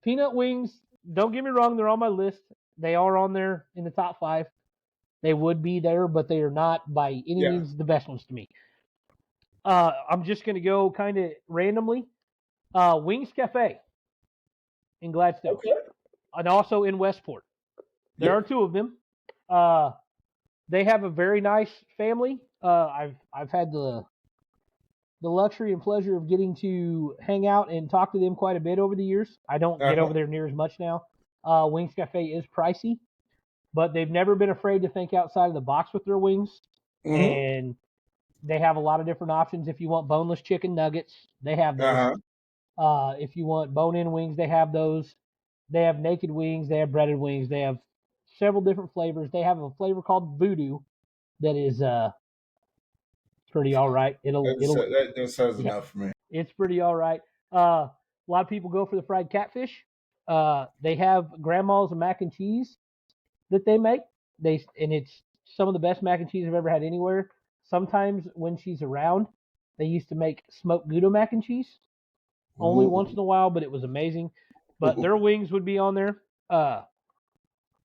Peanut wings, don't get me wrong, they're on my list. They are on there in the top 5. They would be there, but they are not by any means the best ones to me. I'm just going to go kind of randomly. Wings Cafe in Gladstone, and also in Westport. There are 2 of them. They have a very nice family. I've had the luxury and pleasure of getting to hang out and talk to them quite a bit over the years. I don't get over there near as much now. Wings Cafe is pricey, but they've never been afraid to think outside of the box with their wings. Mm-hmm. And they have a lot of different options. If you want boneless chicken nuggets, they have those. If you want bone-in wings, they have those. They have naked wings. They have breaded wings. They have several different flavors. They have a flavor called Voodoo that is pretty all right. That says enough for me. It's pretty all right. A lot of people go for the fried catfish. They have grandma's mac and cheese that they make. And it's some of the best mac and cheese I've ever had anywhere. Sometimes when she's around, they used to make smoked Gouda mac and cheese. Only once in a while, but it was amazing. But their wings would be on there.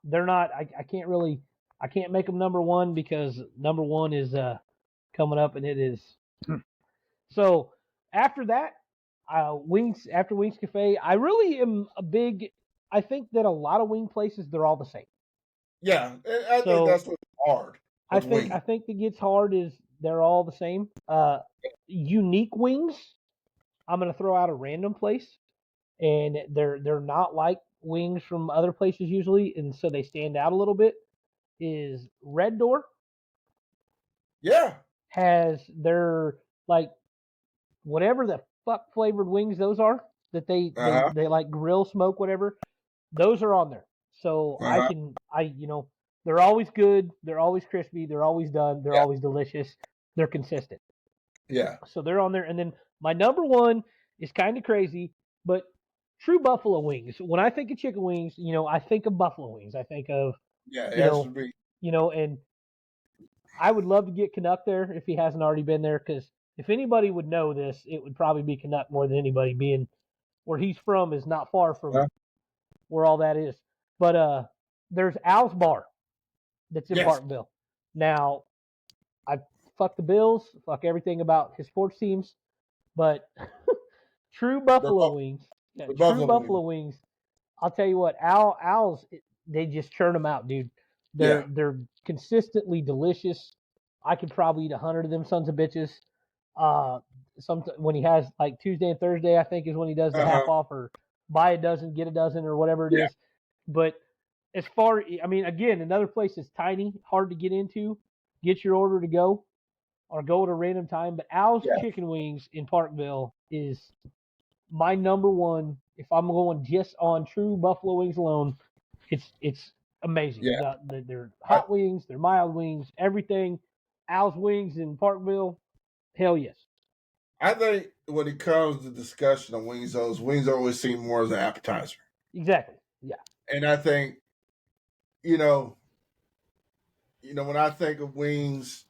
They're not. I can't make them number 1 because number 1 is coming up, and it is. So after that, Wings Cafe. I really am a big. I think that a lot of wing places, they're all the same. Yeah, I think that's what's hard. I think that gets hard is they're all the same. Unique wings. I'm going to throw out a random place, and they're not like wings from other places usually, and so they stand out a little bit. Is Red Door? Yeah, has their like whatever the fuck flavored wings those are that they like grill smoke whatever. Those are on there, so they're always good. They're always crispy. They're always done. They're always delicious. They're consistent. Yeah. So they're on there. And then my number 1 is kind of crazy, but True Buffalo Wings. When I think of chicken wings, I think of buffalo wings. I think of, and I would love to get Canuck there if he hasn't already been there, because if anybody would know this, it would probably be Canuck more than anybody, being where he's from is not far from where all that is. But there's Al's Bar that's in Parkville. Now, I fuck the Bills, fuck everything about his sports teams, but True Buffalo Wings, Buffalo Wings. I'll tell you what, Al's, they just churn them out, dude. They're consistently delicious. I could probably eat 100 of them sons of bitches. When he has like Tuesday and Thursday, I think is when he does the half off, or buy a dozen, get a dozen, or whatever it is. But as far, again, another place that's tiny, hard to get into. Get your order to go, or go at a random time. But Al's Chicken Wings in Parkville is my number 1. If I'm going just on True Buffalo Wings alone, it's amazing. Yeah. They're hot wings, they're mild wings, everything. Al's Wings in Parkville, hell yes. I think when it comes to discussion of wings, those wings always seem more as an appetizer. Exactly. Yeah. And I think, when I think of wings,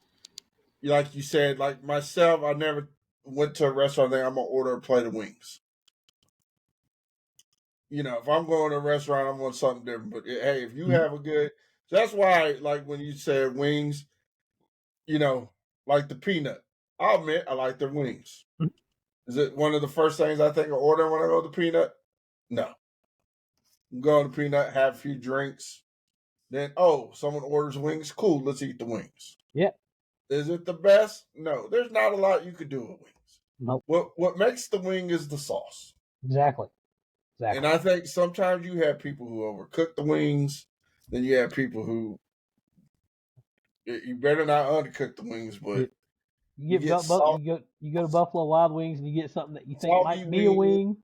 like you said, like myself, I never went to a restaurant and think I'm going to order a plate of wings. If I'm going to a restaurant, I'm going something different. But hey, if you have a good, so that's why, like when you said wings, like the peanut, I'll admit I like their wings. Mm-hmm. Is it one of the first things I think of ordering when I go to peanut? No. I'm going to peanut, have a few drinks. Then, someone orders wings. Cool, let's eat the wings. Yeah. Is it the best? No. There's not a lot you could do with wings. Nope. What makes the wing is the sauce. Exactly. And I think sometimes you have people who overcook the wings. Then you have people who, you better not undercook the wings, but you go to Buffalo Wild Wings and you get something that you think might be a wing.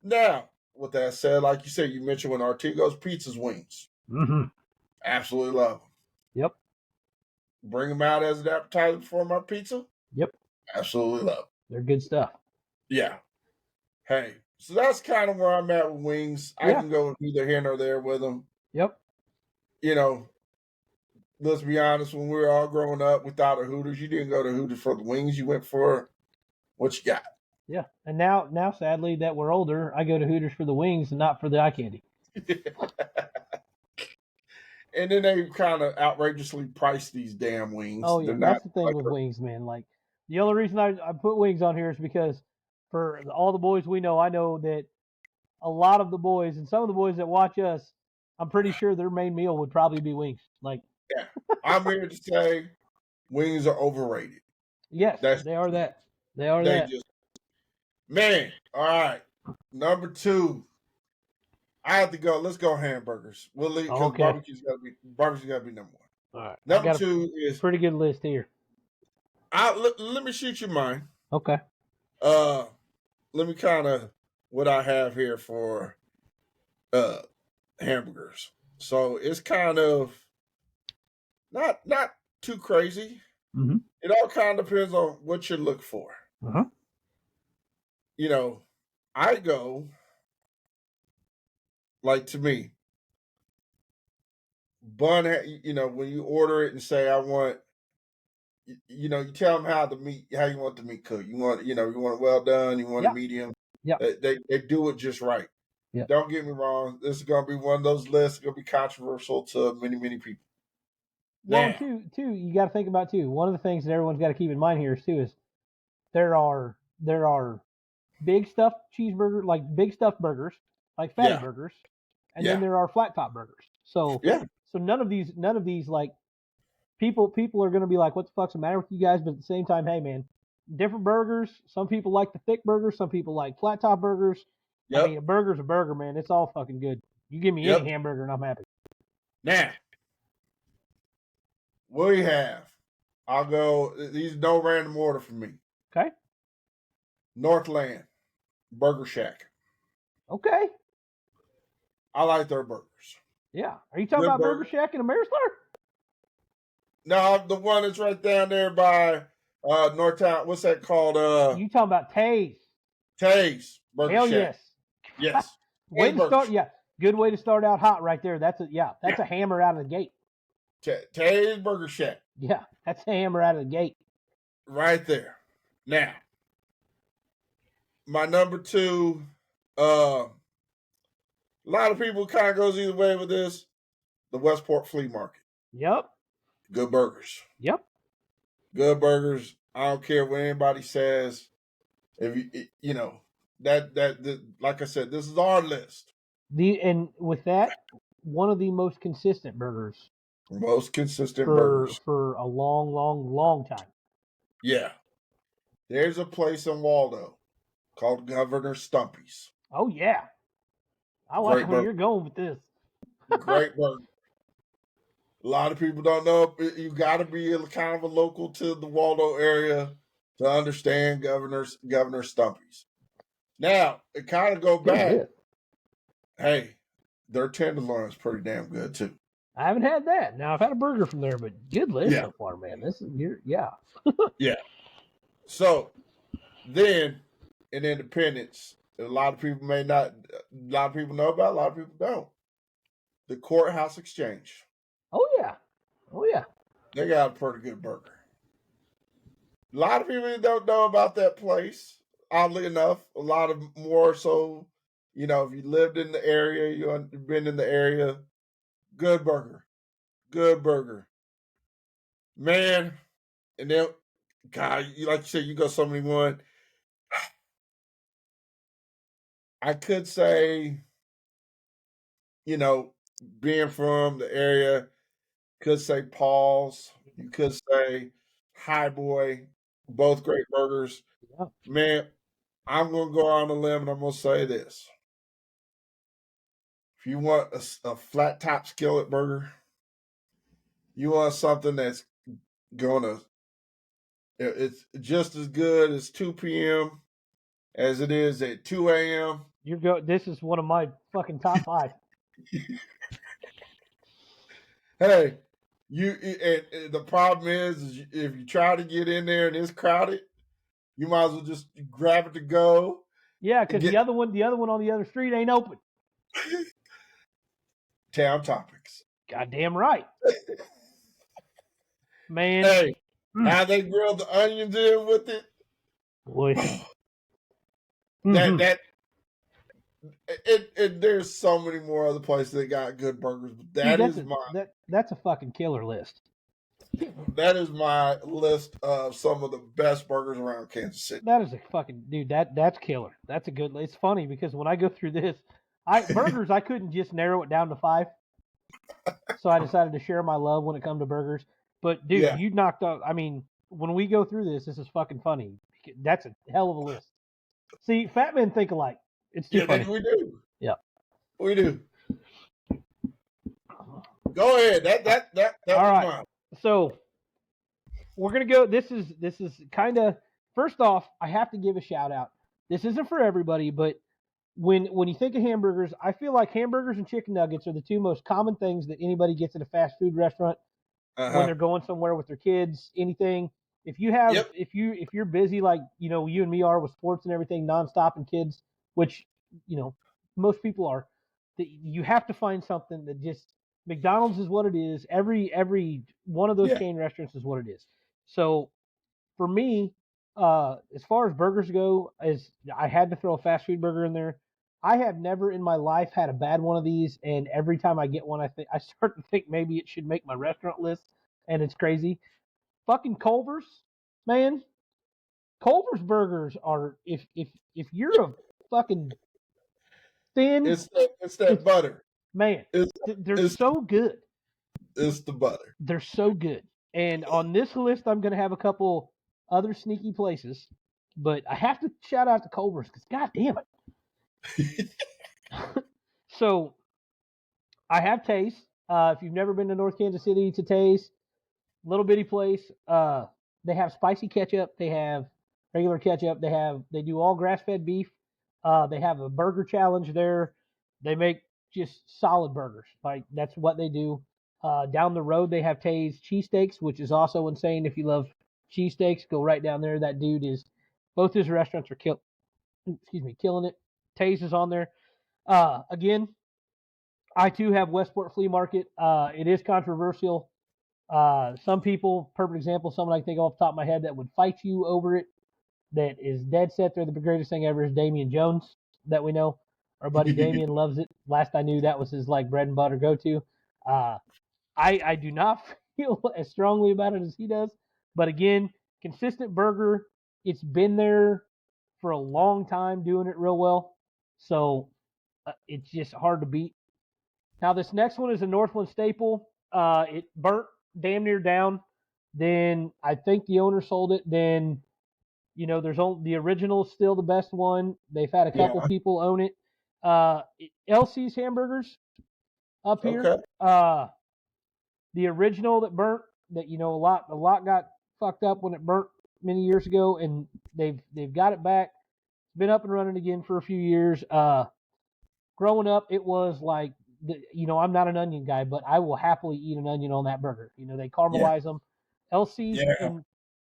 Now, with that said, like you said, you mentioned when Artigo's Pizza's wings. Mm-hmm. Absolutely love them. Yep. Bring them out as an appetizer for my pizza. Yep. Absolutely love them. They're good stuff. Yeah. Hey, so that's kind of where I'm at with wings. I can go either here nor there with them. Yep. You know, let's be honest, when we were all growing up without a Hooters, you didn't go to Hooters for the wings. You went for what you got. Yeah. And now sadly that we're older, I go to Hooters for the wings and not for the eye candy. And then they kind of outrageously price these damn wings. Oh yeah, that's the thing with wings, man. Like the only reason I put wings on here is because for all the boys we know, I know that a lot of the boys and some of the boys that watch us, I'm pretty sure their main meal would probably be wings. Like, yeah, I'm here to say wings are overrated. Yes, they are that. They are that. Man, all right. Number 2. I have to go. Let's go hamburgers. We'll leave because barbecue's got to be number 1. All right. Number 2 is pretty good list here. Let me shoot you mine. Okay. Let me kind of what I have here for hamburgers. So it's kind of not too crazy. Mm-hmm. It all kind of depends on what you look for. Uh-huh. You know, I go like to me. Bun, you know, when you order it and say I want, you know, you tell them how you want the meat cooked. You want it well done. You want it medium. Yeah. They do it just right. Yep. Don't get me wrong. This is gonna be one of those lists. It's gonna be controversial to many people. Well, now, two, you got to think about too. One of the things that everyone's got to keep in mind here is there are big stuffed cheeseburger, like big stuffed burgers, like fatty burgers, and then there are flat top burgers. So so none of these like people are going to be like, what the fuck's the matter with you guys? But at the same time, hey man, different burgers. Some people like the thick burgers. Some people like flat top burgers. I mean, a burger's a burger, man. It's all fucking good. You give me any hamburger and I'm happy. Now, what do you have? I'll go. These no random order for me. Okay. Northland Burger Shack. Okay. I like their burgers. Yeah. Are you talking about Burger Shack in Ameristar? No, the one that's right down there by Northtown. What's that called? You talking about Taze? Taze Burger Hell Shack. Yes. Way to start. Yeah. Good way to start out hot right there. That's a hammer out of the gate. Taze Burger Shack. Yeah, that's a hammer out of the gate. Right there. Now, my number 2, a lot of people kind of goes either way with this. The Westport Flea Market. Yep. Good burgers. Yep. Good burgers. I don't care what anybody says. If you know that like I said, this is our list. And with that, one of the most consistent burgers. Most consistent burgers for a long time. Yeah. There's a place in Waldo called Governor Stumpy's. Oh yeah. I like where you're going with this. Great burger. A lot of people don't know. You got to be kind of a local to the Waldo area to understand Governor Stumpy's. Now, it kind of go back. Yeah. Hey, their tenderloin is pretty damn good too. I haven't had that. Now I've had a burger from there, but good list so far, man. This is yeah. So then in Independence, a lot of people know about, a lot of people don't. The Courthouse Exchange. Oh yeah. They got a pretty good burger. A lot of people don't know about that place. Oddly enough, a lot of more so, you know, if you lived in the area, you've been in the area. Good burger. Man, and then, God, like you said, you go so many one. I could say, you know, being from the area, could say Paul's. You could say High Boy. Both great burgers. Yeah. Man, I'm going to go on a limb and I'm going to say this. If you want a flat top skillet burger, you want something that's it's just as good as 2 p.m. as it is at 2 a.m. This is one of my fucking top 5. Hey, the problem is if you try to get in there and it's crowded, You might as well just grab it to go. Yeah, because the other one on the other street ain't open. Town Topics. Goddamn right. Man. Hey, how they grilled the onions in with it. Boy. There's so many more other places that got good burgers, but that's a fucking killer list. That is my list of some of the best burgers around Kansas City. That is a fucking dude. That's killer. That's a good. It's funny because when I go through this, burgers I couldn't just narrow it down to 5, so I decided to share my love when it comes to burgers. But dude, you knocked out. I mean, when we go through this is fucking funny. That's a hell of a list. See, fat men think alike. It's too funny. We do. Yeah, we do. Go ahead. That all right. Mine. So we're gonna go. This is kind of, first off, I have to give a shout out. This isn't for everybody, but when you think of hamburgers, I feel like hamburgers and chicken nuggets are the 2 most common things that anybody gets at a fast food restaurant when they're going somewhere with their kids. Anything. If you have if you're busy like you and me are with sports and everything nonstop and kids, which most people are, you have to find something that just. McDonald's is what it is. Every one of those chain restaurants is what it is. So for me, as far as burgers go, I had to throw a fast food burger in there. I have never in my life had a bad one of these, and every time I get one, I start to think maybe it should make my restaurant list, and it's crazy. Fucking Culver's, man. Culver's burgers are if you're a fucking thin, it's that butter. Man, they're so good. It's the butter. They're so good. And on this list, I'm going to have a couple other sneaky places, but I have to shout out to Culver's because, God damn it. So I have Taste. If you've never been to North Kansas City to Taste, little bitty place. They have spicy ketchup. They have regular ketchup. They do all grass-fed beef. They have a burger challenge there. They make just solid burgers. Like that's what they do. Down the road, they have Tay's cheesesteaks, which is also insane. If you love cheesesteaks, go right down there. That dude is. Both his restaurants are killing it. Tay's is on there. Again, I too have Westport Flea Market. It is controversial. Some people, perfect example, someone I can think of off the top of my head that would fight you over it, that is dead set they're the greatest thing ever, is Damian Jones, that we know. Our buddy Damian loves it. Last I knew, that was his like bread and butter go-to. I do not feel as strongly about it as he does, but again, consistent burger. It's been there for a long time, doing it real well, so it's just hard to beat. Now this next one is a Northland staple. It burnt damn near down. Then I think the owner sold it. Then there's only the original is still the best one. They've had a couple people own it. LC's Hamburgers up here. Okay. The original that burnt, that a lot got fucked up when it burnt many years ago, and they've got it back. It's been up and running again for a few years. Growing up, it was like I'm not an onion guy, but I will happily eat an onion on that burger. They caramelize them. LC's, and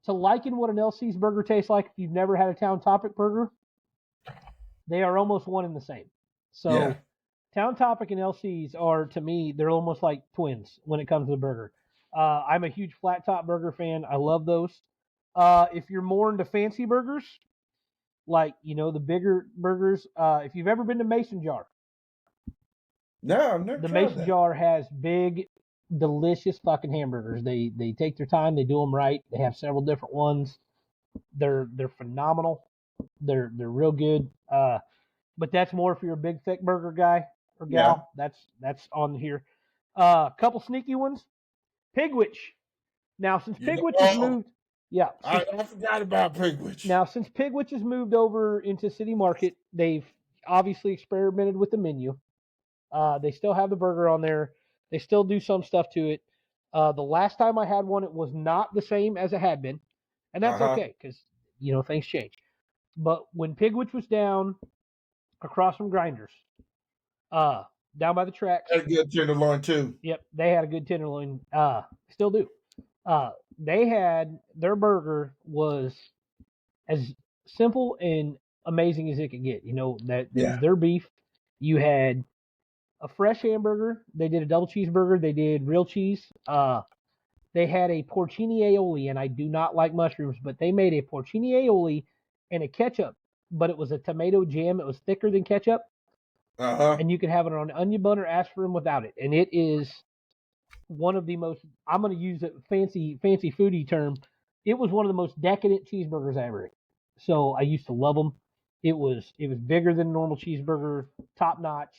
to liken what an LC's burger tastes like, if you've never had a Town Topic burger, they are almost one and the same. So Town Topic and LC's are, to me, they're almost like twins when it comes to the burger. I'm a huge flat top burger fan. I love those. If you're more into fancy burgers, like, the bigger burgers, if you've ever been to Mason Jar. No, I've never The tried Mason Jar has big, delicious fucking hamburgers. They take their time. They do them right. They have several different ones. They're phenomenal. They're real good. But that's more if you're a big thick burger guy or gal. Yeah. That's on here. Couple sneaky ones. Pigwich. Now since Pigwich has moved, I forgot about Pigwich. Now since Pigwich has moved over into City Market, they've obviously experimented with the menu. They still have the burger on there. They still do some stuff to it. The last time I had one, it was not the same as it had been. And that's okay, because, things change. But when Pigwich was down across from Grinders, down by the tracks. They had a good tenderloin, too. Yep, they had a good tenderloin. Still do. They had, their burger was as simple and amazing as it could get. That was their beef. You had a fresh hamburger. They did a double cheeseburger. They did real cheese. They had a porcini aioli, and I do not like mushrooms, but they made a porcini aioli and a ketchup, but it was a tomato jam. It was thicker than ketchup, and you could have it on onion bun or aspirin without it. And it is one of the most, I'm going to use a fancy foodie term. It was one of the most decadent cheeseburgers I ever ate. So I used to love them. It was bigger than a normal cheeseburger, top notch.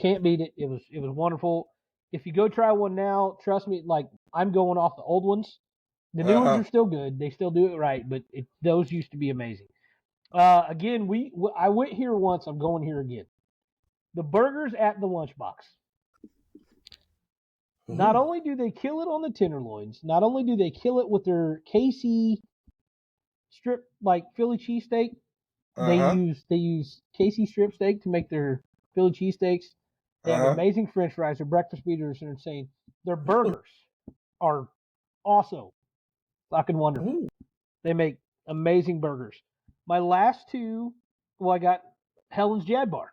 Can't beat it. It was wonderful. If you go try one now, trust me, like I'm going off the old ones. The new ones are still good. They still do it right, but those used to be amazing. Again, I went here once. I'm going here again. The burgers at the Lunchbox. Not only do they kill it on the tenderloins, not only do they kill it with their KC strip like Philly cheesesteak. They use KC strip steak to make their Philly cheesesteaks. They have amazing French fries. Their breakfast beaters are insane. Their burgers are also fucking wonderful. They make amazing burgers. My last two, I got Helen's Jad Bar,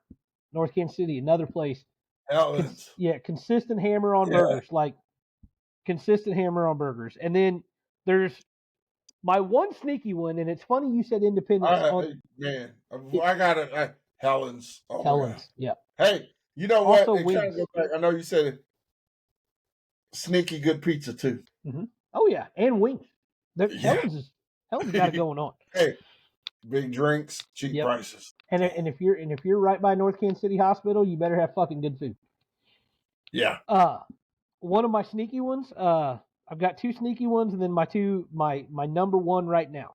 North Kansas City, another place. Helen's. Consistent hammer on burgers, like consistent hammer on burgers. And then there's my one sneaky one, and it's funny you said Independence. I got it. Helen's. Oh Helen's, yeah. Hey, you know also what? Kind of go back. I know you said it. Sneaky good pizza too. Mm-hmm. Oh yeah, and wings. Helen's got it going on. Hey, big drinks, cheap prices. And if you're right by North Kansas City Hospital, you better have fucking good food. Yeah. One of my sneaky ones. I've got two sneaky ones, and then my number one right now,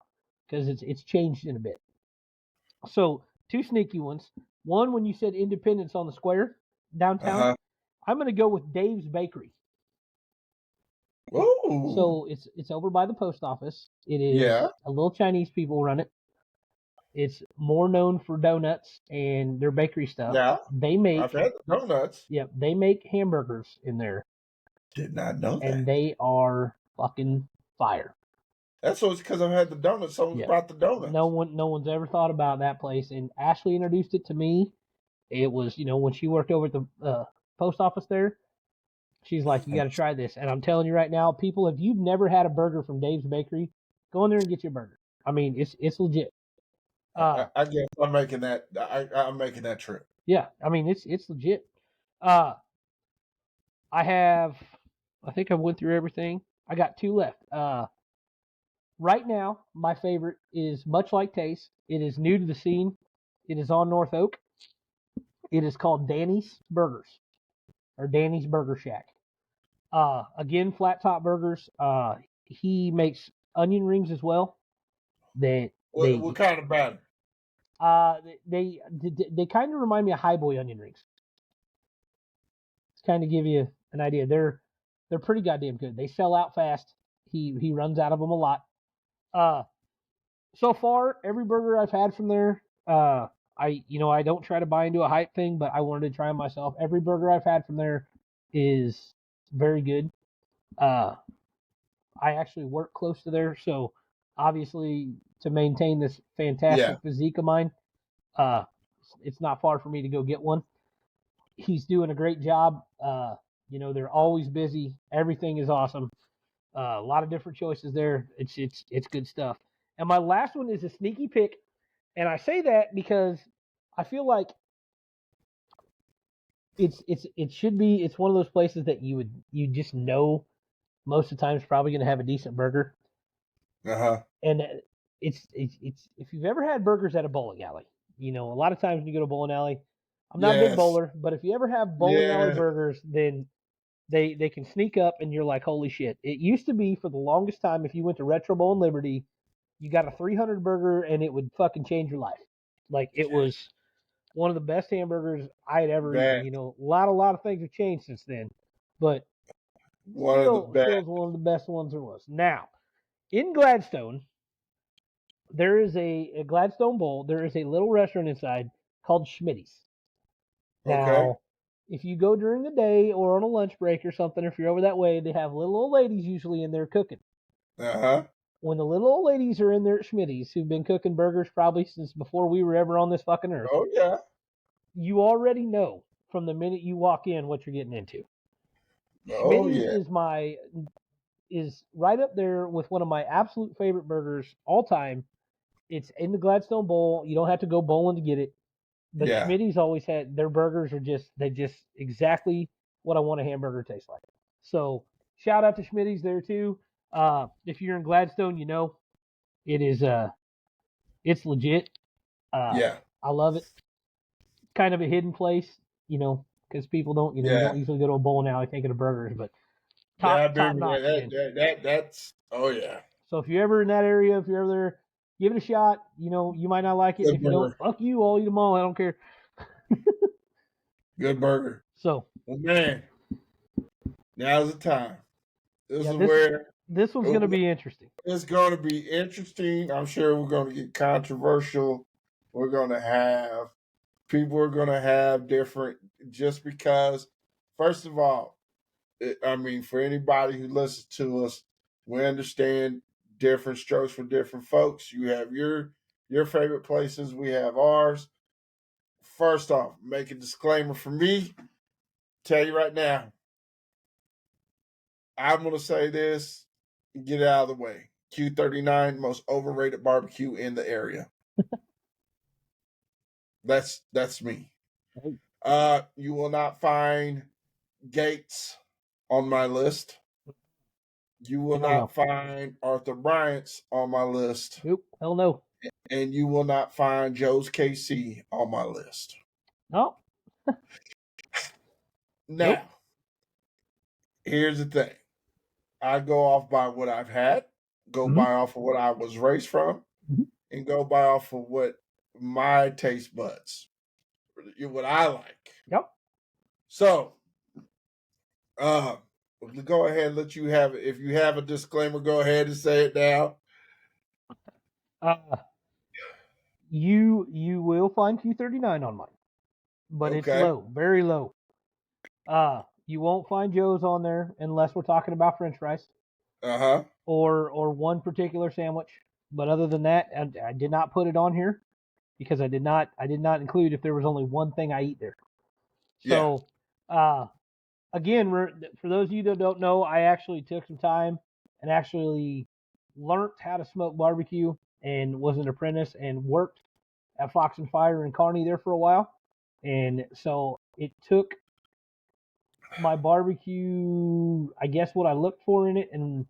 because it's changed in a bit. So two sneaky ones. One, when you said Independence on the Square downtown, I'm going to go with Dave's Bakery. Ooh. So it's over by the post office. It is a little Chinese people run it. It's more known for donuts and their bakery stuff. Yeah, I've had the donuts. Yeah, they make hamburgers in there. Did not know that. And they are fucking fire. That's always because I've had the donuts. So it's about the donuts. No one's ever thought about that place. And Ashley introduced it to me. It was, when she worked over at the post office there. She's like, you got to try this. And I'm telling you right now, people, if you've never had a burger from Dave's Bakery, go in there and get your burger. I mean, it's legit. I guess I'm making that. I'm making that trip. Yeah, I mean, it's legit. I think I went through everything. I got two left. Right now, my favorite is Much Like Taste. It is new to the scene. It is on North Oak. It is called Danny's Burgers, or Danny's Burger Shack. Again, flat top burgers. He makes onion rings as well. What kind of batter? They kind of remind me of High Boy onion rings. To kind of give you an idea, they're pretty goddamn good. They sell out fast. He runs out of them a lot. So far, every burger I've had from there, I don't try to buy into a hype thing, but I wanted to try them myself. Every burger I've had from there is very good. I actually work close to there, so obviously to maintain this fantastic physique of mine, it's not far for me to go get one. He's doing a great job. They're always busy. Everything is awesome. A lot of different choices there. It's good stuff. And my last one is a sneaky pick, and I say that because I feel like it's one of those places that you just know most of the time is probably going to have a decent burger. And it's if you've ever had burgers at a bowling alley, a lot of times when you go to a bowling alley, I'm not a big bowler, but if you ever have bowling alley burgers, then they can sneak up and you're like, holy shit. It used to be for the longest time, if you went to Retro Bowl in Liberty, you got a 300 burger and it would fucking change your life. Like, it was one of the best hamburgers I had ever eaten. A lot of things have changed since then, but still is one of the best ones there was. Now, in Gladstone, there is a Gladstone Bowl. There is a little restaurant inside called Schmitty's. Now, if you go during the day or on a lunch break or something, if you're over that way, they have little old ladies usually in there cooking. when the little old ladies are in there at Schmitty's, who've been cooking burgers probably since before we were ever on this fucking earth. Oh yeah. You already know from the minute you walk in what you're getting into. Oh Schmitty's yeah. is right up there with one of my absolute favorite burgers all time. It's in the Gladstone Bowl. You don't have to go bowling to get it. But Yeah. Schmitty's always had their burgers are just exactly what I want a hamburger to taste like. So shout out to Schmitty's there too. If you're in Gladstone, you know it is it's legit. Yeah. I love it. Kind of a hidden place, you know, because people don't you Yeah. don't usually go to a bowling alley thinking of burgers, but Yeah, top baby. notch, man. That's oh yeah. So if you're ever in that area, if you're ever there, give it a shot. You know, you might not like it. Good If you don't, burger. fuck you. I'll eat them all. I don't care. Good burger. So, well, man, now's the time. This is this where this one's going to be interesting. It's going to be interesting. I'm sure we're going to get controversial. We're going to have people are going to have different, just because, first of all, I mean, for anybody who listens to us, we understand different strokes for different folks. You have your favorite places, we have ours. First off, make a disclaimer for me. Tell you right now, I'm going to say this, get it out of the way. Q39, most overrated barbecue in the area. That's me. You will not find Gates on my list. You will not find Arthur Bryant's on my list. Nope, hell no. And you will not find Joe's KC on my list. No. Now, here's the thing. I go off by what I've had, go by off of what I was raised from, and go by off of what my taste buds, what I like. Yep. So, go ahead and let you have it. If you have a disclaimer, go ahead and say it now. You will find Q39 on mine, but it's low, very low. You won't find Joe's on there unless we're talking about French fries. Or one particular sandwich. But other than that, I did not put it on here because I did not include if there was only one thing I eat there. So, again, for those of you that don't know, I actually took some time and actually learned how to smoke barbecue and was an apprentice and worked at Fox and Fire in Kearney there for a while. And so it took my barbecue, I guess, what I looked for in it and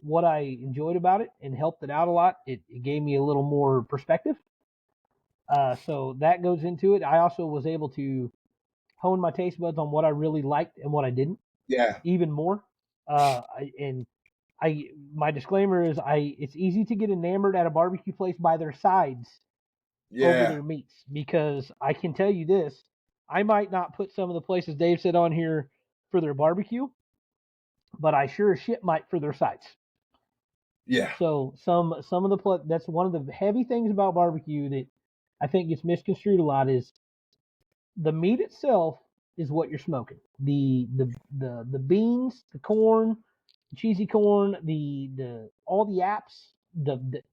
what I enjoyed about it and helped it out a lot. It gave me a little more perspective. So that goes into it. I also was able to hone my taste buds on what I really liked and what I didn't. Yeah. Even more. My disclaimer is it's easy to get enamored at a barbecue place by their sides over their meats, because I can tell you this, I might not put some of the places Dave said on here for their barbecue, but I sure as shit might for their sides. Yeah. So some of the that's one of the heavy things about barbecue that I think gets misconstrued a lot is the meat itself is what you're smoking. The beans, the corn, the cheesy corn, the all the apps,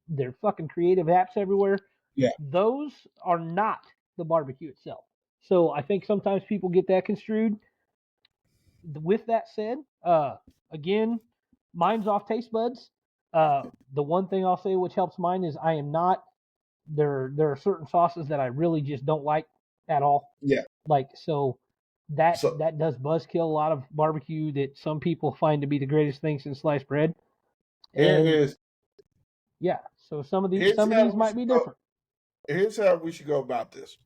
they're fucking creative apps everywhere. Yeah. Those are not the barbecue itself. So I think sometimes people get that construed. With that said, again, mine's off taste buds. The one thing I'll say which helps mine is I am not there are certain sauces that I really just don't like at all. Yeah. Like that does buzzkill a lot of barbecue that some people find to be the greatest thing since sliced bread. And it is. Yeah. So some of these might be different. Here's how we should go about this.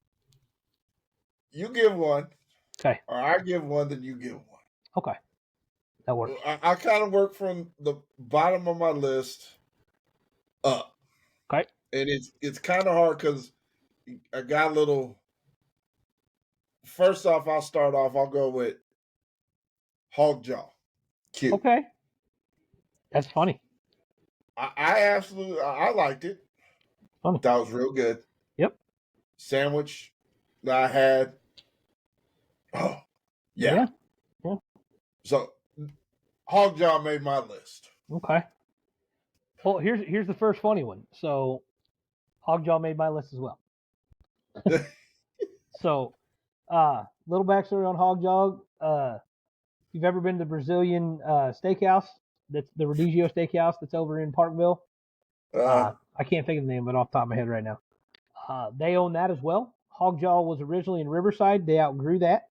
You give one. Okay. Or I give one, then you give one. Okay. That works. I kind of work from the bottom of my list up. Okay. And it's kind of hard because I got a little. First off, I'll go with hog jaw. Cute. Okay. That's funny. I absolutely liked it. Funny. That was real good. Yep. Sandwich that I had. Oh, yeah. So hog jaw made my list. Okay. Well, here's the first funny one. So, Hogjaw made my list as well. So, little backstory on Hogjaw. If you've ever been to Brazilian steakhouse, that's the Rodizio Steakhouse that's over in Parkville. I can't think of the name, but off the top of my head right now. They own that as well. Hogjaw was originally in Riverside. They outgrew that.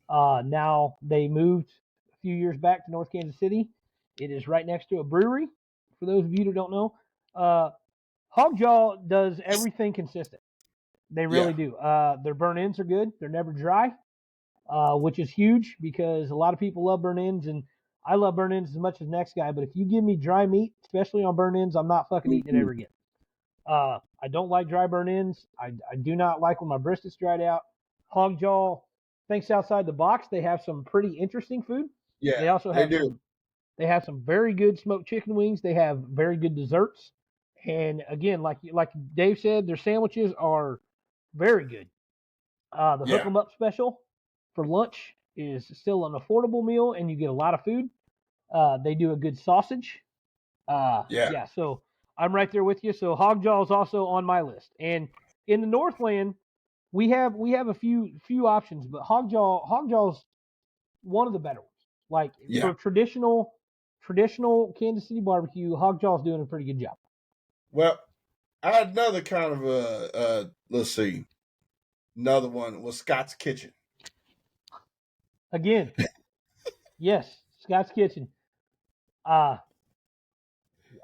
Now they moved a few years back to North Kansas City. It is right next to a brewery. For those of you who don't know, Hogjaw does everything consistent. They really do. Their burn ends are good. They're never dry, which is huge because a lot of people love burn ends, and I love burn ends as much as the next guy. But if you give me dry meat, especially on burn ends, I'm not fucking eating it ever again. I don't like dry burn ends. I do not like when my brisket's dried out. Hogjaw thinks outside the box. They have some pretty interesting food. Yeah, they also have they have some very good smoked chicken wings. They have very good desserts. And again, like Dave said, their sandwiches are very good. The hook 'em up special for lunch is still an affordable meal, and you get a lot of food. They do a good sausage. So I'm right there with you. So Hogjaw is also on my list. And in the Northland, we have a few options, but Hogjaw's one of the better ones. Like for traditional Kansas City barbecue, Hogjaw's doing a pretty good job. Well, I had another kind of let's see. Another one was Scott's Kitchen. Again, yes, Scott's Kitchen. I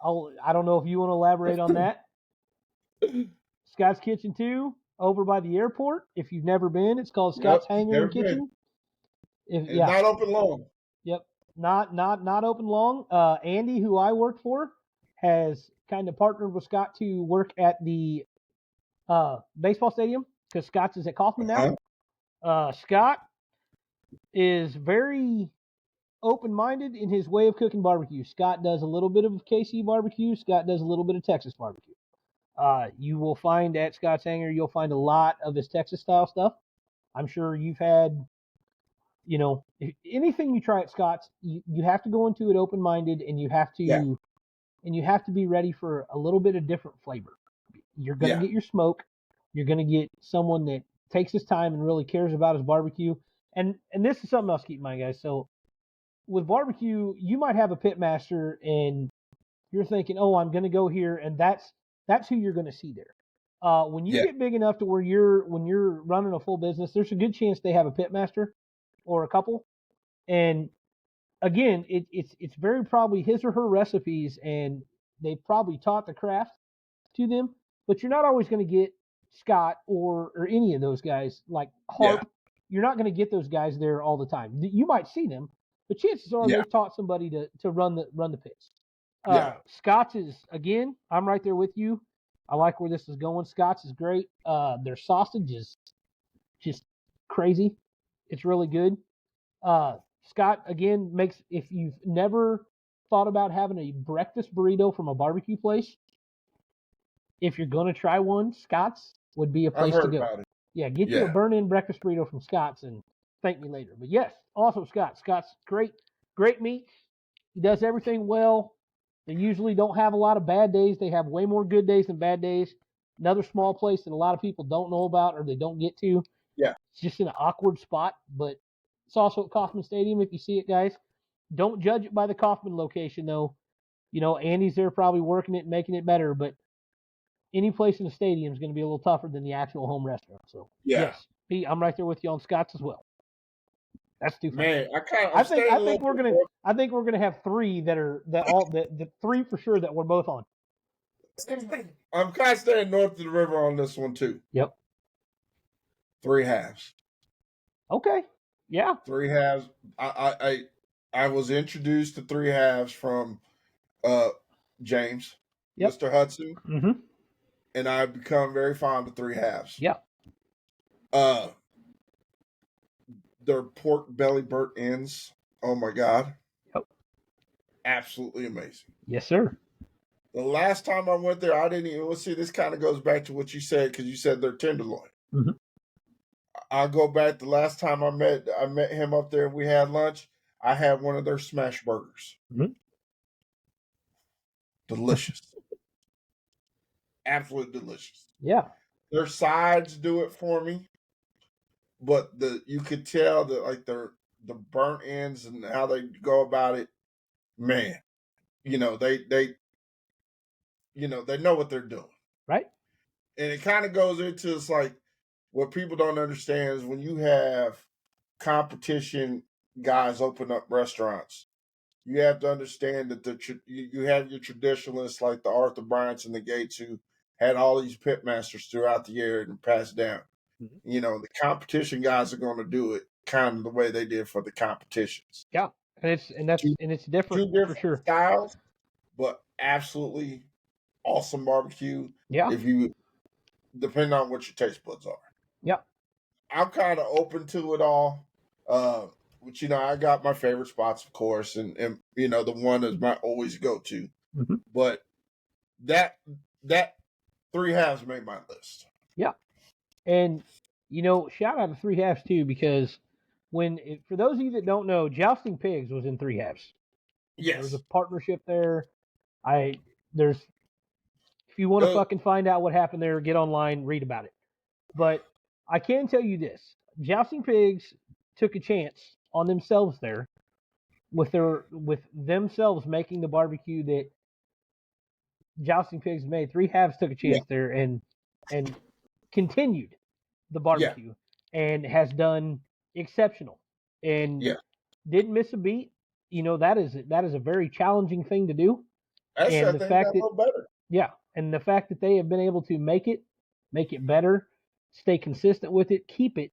don't know if you want to elaborate on that. Scott's Kitchen 2, over by the airport. If you've never been, it's called Scott's Hangar and Kitchen. It's not open long. Yep, not open long. Andy, who I work for, has kind of partnered with Scott to work at the baseball stadium because Scott's is at Kaufman now. Scott is very open-minded in his way of cooking barbecue. Scott does a little bit of KC barbecue. Scott does a little bit of Texas barbecue. You will find at Scott's Hangar, you'll find a lot of his Texas style stuff. I'm sure you've had, anything you try at Scott's, you have to go into it open-minded, and you have to be ready for a little bit of different flavor. You're going to get your smoke. You're going to get someone that takes his time and really cares about his barbecue. And this is something else to keep in mind, guys. So with barbecue, you might have a pit master and you're thinking, oh, I'm going to go here, and that's who you're going to see there. When you get big enough to where when you're running a full business, there's a good chance they have a pit master or a couple. And again, it's very probably his or her recipes, and they've probably taught the craft to them. But you're not always going to get Scott or any of those guys like Harp. Yeah. You're not going to get those guys there all the time. You might see them, but chances are they've taught somebody to run the pits. Scott's is, again, I'm right there with you. I like where this is going. Scott's is great. Their sausage is just crazy. It's really good. Scott, again, if you've never thought about having a breakfast burrito from a barbecue place, if you're going to try one, Scott's would be a place to go. About it. Yeah, get you a burn-in breakfast burrito from Scott's and thank me later. But yes, also Scott. Scott's great meat. He does everything well. They usually don't have a lot of bad days. They have way more good days than bad days. Another small place that a lot of people don't know about or they don't get to. Yeah. It's just in an awkward spot, but it's also at Kaufman Stadium if you see it, guys. Don't judge it by the Kaufman location, though. Andy's there probably working it and making it better, but any place in the stadium is going to be a little tougher than the actual home restaurant. So, yes, Pete, I'm right there with you on Scott's as well. That's too funny. Man, I think we're gonna have three the three for sure that we're both on. I'm kind of staying north of the river on this one too. Yep. 3 halves. Okay. Yeah. 3 halves. I was introduced to 3 halves from James, Mr. Hudson, and I've become very fond of 3 halves. Yeah. Their pork belly burnt ends. Oh my God. Yep. Absolutely amazing. Yes, sir. The last time I went there, I didn't even. Let's see. This kind of goes back to what you said because you said they're tenderloin. Mm-hmm. I'll go back. The last time I met him up there. We had lunch. I had one of their smash burgers. Mm-hmm. delicious. Absolutely delicious. Yeah. Their sides do it for me, but you could tell that like the burnt ends and how they go about it, man. They they know what they're doing. Right. And it kind of goes into, it's like, what people don't understand is when you have competition guys open up restaurants, you have to understand that you have your traditionalists like the Arthur Bryants and the Gates who had all these pitmasters throughout the year and passed down. Mm-hmm. The competition guys are going to do it kind of the way they did for the competitions. Yeah, and it's different Two for different sure. styles, but absolutely awesome barbecue. Yeah. If you depending on what your taste buds are. Yeah. I'm kind of open to it all. But I got my favorite spots, of course, and the one is my always go to. Mm-hmm. But that 3 halves made my list. Yeah, and shout out to 3 halves too, because for those of you that don't know, Jousting Pigs was in 3 halves. Yes, there was a partnership there. If you want to fucking find out what happened there, get online, read about it. But I can tell you this: Jousting Pigs took a chance on themselves there with themselves making the barbecue that Jousting Pigs made. 3 halves took a chance there and continued the barbecue and has done exceptional and didn't miss a beat. That is a very challenging thing to do. Actually, And I think that's a little better. Yeah, and the fact that they have been able to make it better, stay consistent with it, keep it,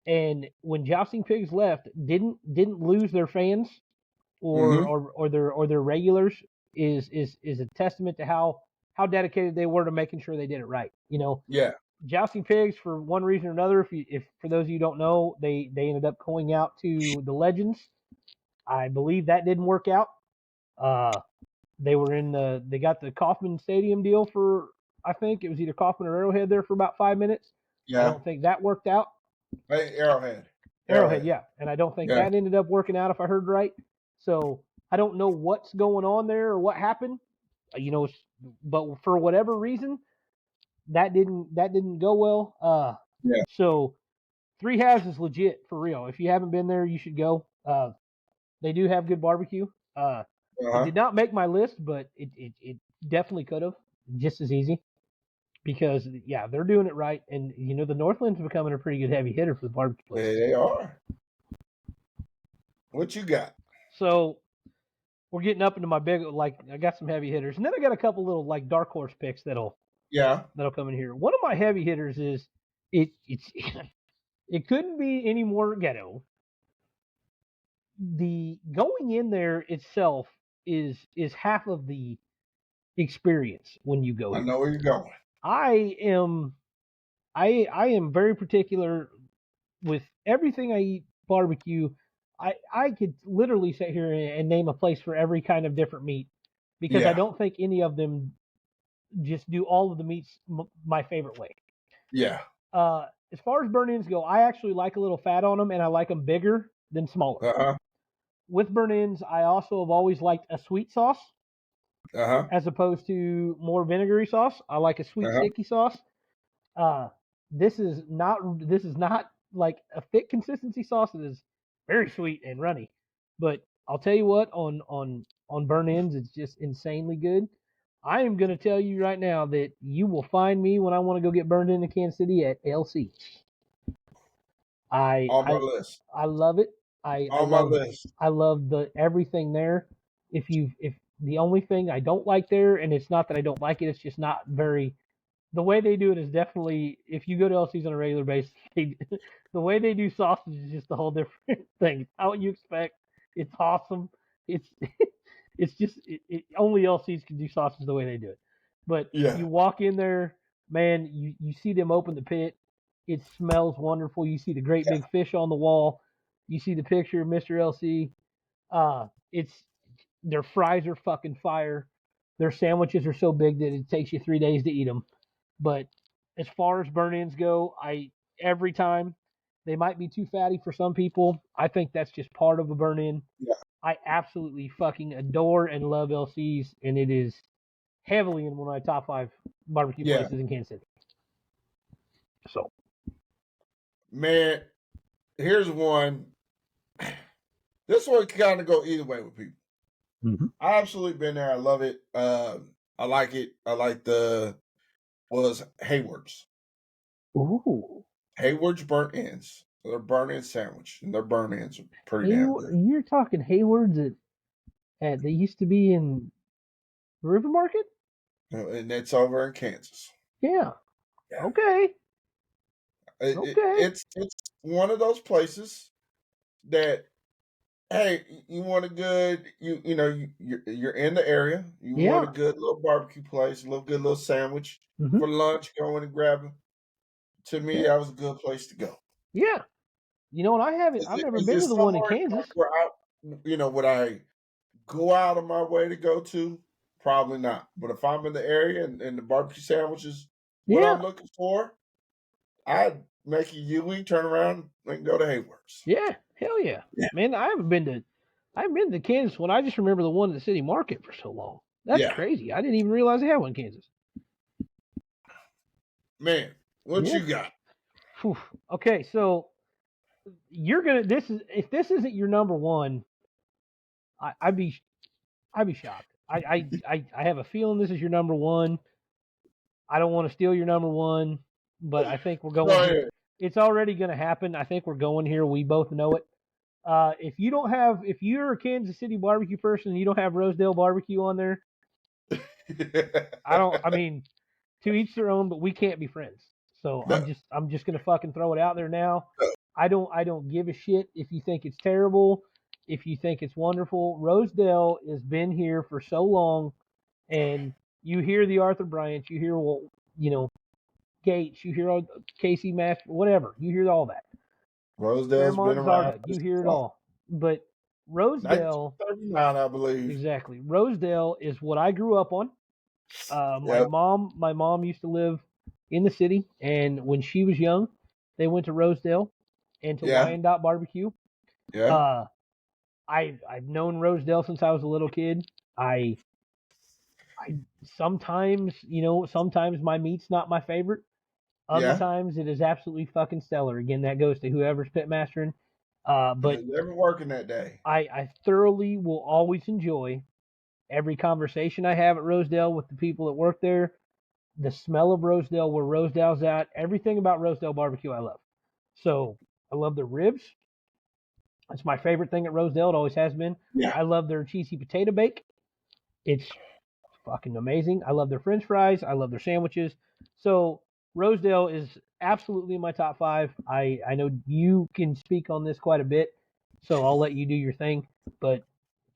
and when Jousting Pigs left, didn't lose their fans or their regulars is a testament to how dedicated they were to making sure they did it right. Yeah. Jousting Pigs, for one reason or another, if for those of you who don't know, they ended up going out to the Legends. I believe that didn't work out. They got the Kauffman Stadium deal for, I think it was either Kauffman or Arrowhead there for about 5 minutes. Yeah. I don't think that worked out. Hey, Arrowhead, yeah. And I don't think that ended up working out, if I heard right. So I don't know what's going on there or what happened. But for whatever reason, that didn't go well. So 3 halves is legit for real. If you haven't been there, you should go. They do have good barbecue. It did not make my list, but it definitely could have, just as easy, because they're doing it right, and the Northland's becoming a pretty good heavy hitter for the barbecue place. They are. What you got? So we're getting up into my big, I got some heavy hitters, and then I got a couple little dark horse picks that'll come in here. One of my heavy hitters is it's it couldn't be any more ghetto. The going in there itself is half of the experience when you go. I know where you're going. I am very particular with everything I eat barbecue. I could literally sit here and name a place for every kind of different meat, because I don't think any of them just do all of the meats my favorite way. Yeah. As far as burn-ins go, I actually like a little fat on them, and I like them bigger than smaller. With burn-ins, I also have always liked a sweet sauce as opposed to more vinegary sauce. I like a sweet sticky sauce. This is not like a thick consistency sauce. It is very sweet and runny. But I'll tell you what, on burn ends, it's just insanely good. I am going to tell you right now that you will find me when I want to go get burned into Kansas City at LC. On my list. I love it. I love the everything there. If the only thing I don't like there, and it's not that I don't like it, it's just not very. The way they do it is definitely, if you go to LC's on a regular basis, the way they do sausage is just a whole different thing. It's not what you expect. It's awesome. It's just only LC's can do sausage the way they do it. But you walk in there, man, you see them open the pit. It smells wonderful. You see the great big fish on the wall. You see the picture of Mr. LC. Their fries are fucking fire. Their sandwiches are so big that it takes you 3 days to eat them. But as far as burn-ins go, every time they might be too fatty for some people. I think that's just part of a burn-in. Yeah. I absolutely fucking adore and love LC's, and it is heavily in one of my top 5 barbecue places in Kansas City. So, man, here's one. This one can kind of go either way with people. mm-hmm. I absolutely been there. I love it. I like it. I like was Hayward's. Ooh. Hayward's burnt ends. They're burnt end sandwich, and their burnt ends are pretty damn good. You're talking Hayward's at they used to be in River Market? And it's over in Kansas. Yeah. Okay. It's one of those places that, hey, you want a good you're in the area. You want a good little barbecue place, a good little sandwich for lunch. Go in and grab it. To me, that was a good place to go. Yeah. You know what? I've never been to the one in Kansas. Where would I go out of my way to go to? Probably not. But if I'm in the area and the barbecue sandwiches, what I'm looking for, I'd make a U-turn, turn around, and go to Hayward's. Yeah, hell yeah. Man, I haven't been to Kansas one. I just remember the one at the city market for so long. That's crazy. I didn't even realize they had one in Kansas. Man, what you got? Whew. Okay, so you're gonna if this isn't your number one, I'd be shocked. I have a feeling this is your number one. I don't want to steal your number one, but I think we're going here. It's already going to happen. I think we're going here. We both know it. If you're a Kansas City barbecue person and you don't have Rosedale barbecue on there, I mean, to each their own, but we can't be friends. So no. I'm just gonna fucking throw it out there now. No. I don't give a shit if you think it's terrible, if you think it's wonderful. Rosedale has been here for so long, and you hear the Arthur Bryants, you hear Gates, you hear Casey Master, whatever, you hear all that. Rosedale's been around. You hear it all, but Rosedale, 1939, I believe. Exactly. Rosedale is what I grew up on. My mom used to live in the city, and when she was young, they went to Rosedale and to Wyandotte Barbecue. Yeah. I've known Rosedale since I was a little kid. I sometimes my meat's not my favorite. Other times it is absolutely fucking stellar. Again, that goes to whoever's pitmastering. But never working that day. I thoroughly will always enjoy every conversation I have at Rosedale with the people that work there. The smell of Rosedale, where Rosedale's at, everything about Rosedale barbecue I love. So I love their ribs. That's my favorite thing at Rosedale. It always has been. Yeah. I love their cheesy potato bake. It's fucking amazing. I love their French fries. I love their sandwiches. So Rosedale is absolutely in my top 5. I know you can speak on this quite a bit, so I'll let you do your thing. But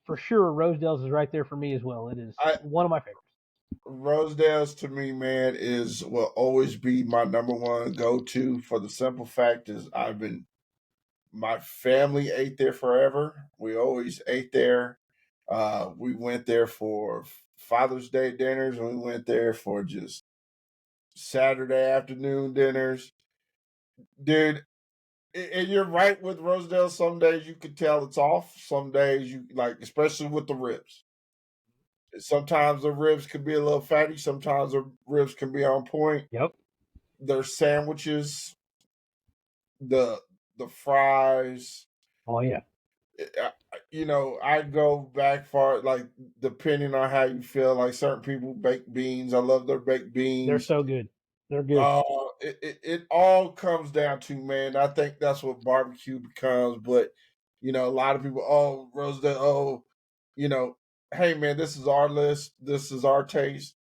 for sure, Rosedale's is right there for me as well. It is one of my favorites. Rosedale's to me, man, will always be my number one go-to for the simple fact is my family ate there forever. We always ate there. We went there for Father's Day dinners, and we went there for just Saturday afternoon dinners. Dude, and you're right with Rosedale. Some days you can tell it's off. Some days you especially with the ribs. Sometimes the ribs can be a little fatty. Sometimes the ribs can be on point. Yep. Their sandwiches, the fries. Oh yeah. I go back far, depending on how you feel. Like certain people bake beans. I love their baked beans. They're so good. They're good. It all comes down to, man, I think that's what barbecue becomes. But a lot of people, Rosedale, hey man, this is our list. This is our taste.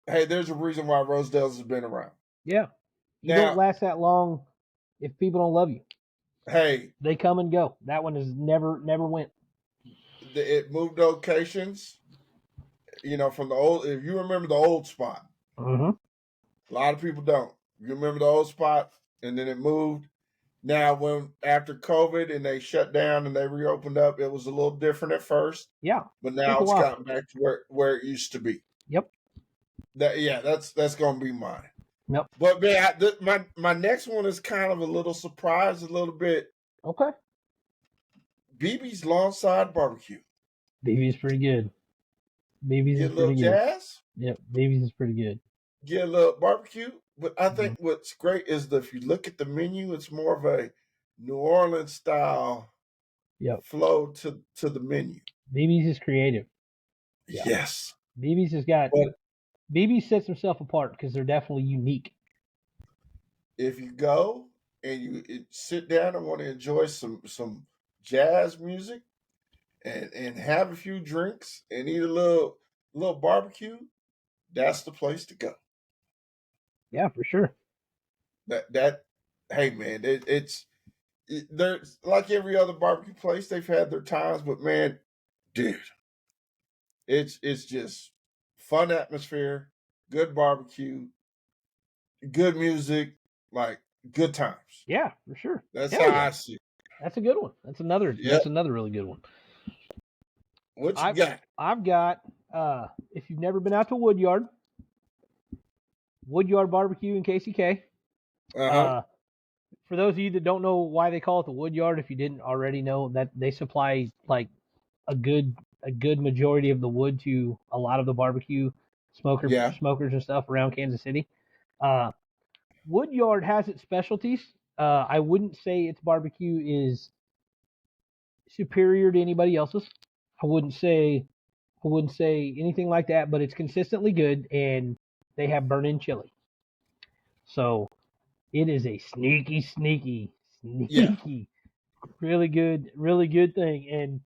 Hey, there's a reason why Rosedale's has been around. Yeah. You don't last that long if people don't love you. Hey. They come and go. That one is never went. It moved locations, from the old, if you remember the old spot. Mm-hmm. A lot of people don't. You remember the old spot, and then it moved. Now, after COVID and they shut down and they reopened up, it was a little different at first. Yeah. But now it's gotten back to where it used to be. Yep. That's gonna be mine. Yep. But man, my next one is kind of a little surprise, a little bit. Okay. BB's Lawn Side Barbecue. BB's pretty good. Babies Get is a little pretty good. jazz. Yep, Babies is pretty good. Get a little barbecue. But I think what's great is that if you look at the menu, it's more of a New Orleans style flow to the menu. Babies is creative. Yeah. Yes. Babies has got. But Babies sets himself apart because they're definitely unique. If you go and you sit down and want to enjoy some jazz music and have a few drinks and eat a little barbecue, that's the place to go. Yeah, for sure. That hey man, there's like every other barbecue place, they've had their times, but man, dude, it's just fun atmosphere, good barbecue, good music, like good times. Yeah, for sure. That's how I see it. That's a good one. That's another really good one. What you got? I've got if you've never been out to Woodyard Barbecue in KCK. For those of you that don't know why they call it the Woodyard, if you didn't already know, that they supply like a good majority of the wood to a lot of the barbecue smokers and stuff around Kansas City. Woodyard has its specialties. I wouldn't say its barbecue is superior to anybody else's. I wouldn't say anything like that, but it's consistently good, and they have burn-in chili. So it is a sneaky, really good thing, and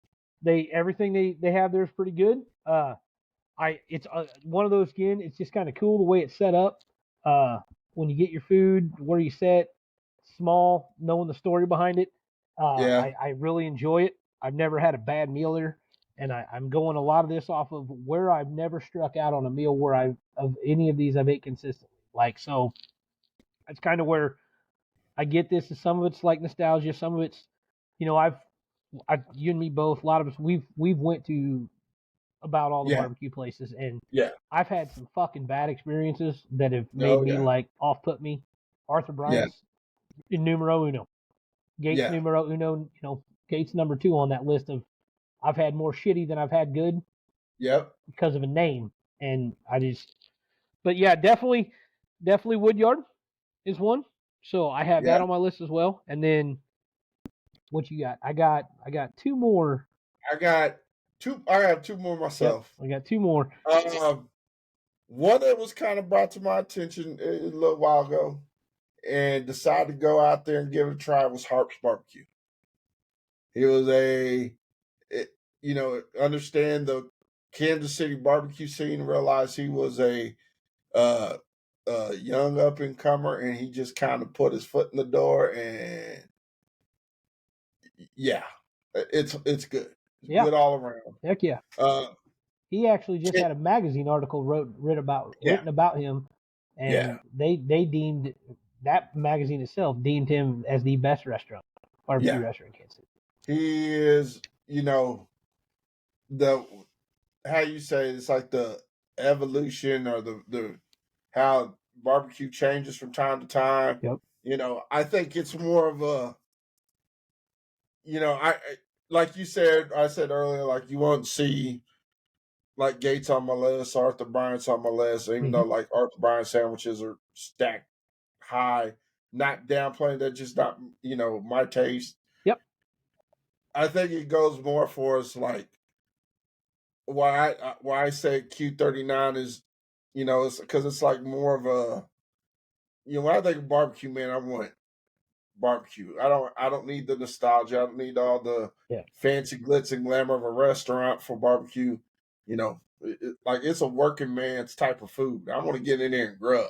everything they have there is pretty good. It's one of those, again, it's just kind of cool the way it's set up. When you get your food, where you sit, small, knowing the story behind it. I really enjoy it. I've never had a bad meal there, and I'm going a lot of this off of where I've never struck out on a meal where of any of these I've ate consistently. Like, so that's kind of where I get this. Some of it's like nostalgia, some of it's, I've you and me both, a lot of us, we've went to about all the barbecue places, and I've had some fucking bad experiences that have made me like off-put me. Arthur Bryant's in numero uno. Gates numero uno, Gates number 2 on that list of I've had more shitty than I've had good. Yep. Because of a name. And but yeah, definitely Woodyard is one. So I have that on my list as well. And then what you got? I got 2 more. I have 2 more myself. Yep, I got 2 more. One that was kind of brought to my attention a little while ago and decided to go out there and give it a try was Hobbs Barbecue. He was understand the Kansas City barbecue scene, realize he was a young up and comer, and he just kind of put his foot in the door, and it's good. It's good all around. Heck yeah. He actually just had a magazine article written about him, and they deemed that magazine itself deemed him as the best barbecue restaurant in Kansas City. He is, how you say it's like the evolution or the how barbecue changes from time to time. Yep. I think it's more of a, I like you said, I said earlier, like you won't see like Gates on my list, Arthur Bryant's on my list, even though like Arthur Bryant sandwiches are stacked high, not downplaying that, just not, my taste. Yep. I think it goes more for us like why I say Q39 is, it's because it's like more of a, when I think of barbecue, man, I want barbecue. I don't need the nostalgia. I don't need all the fancy glitz and glamour of a restaurant for barbecue. Like it's a working man's type of food. I want to get in there and grub.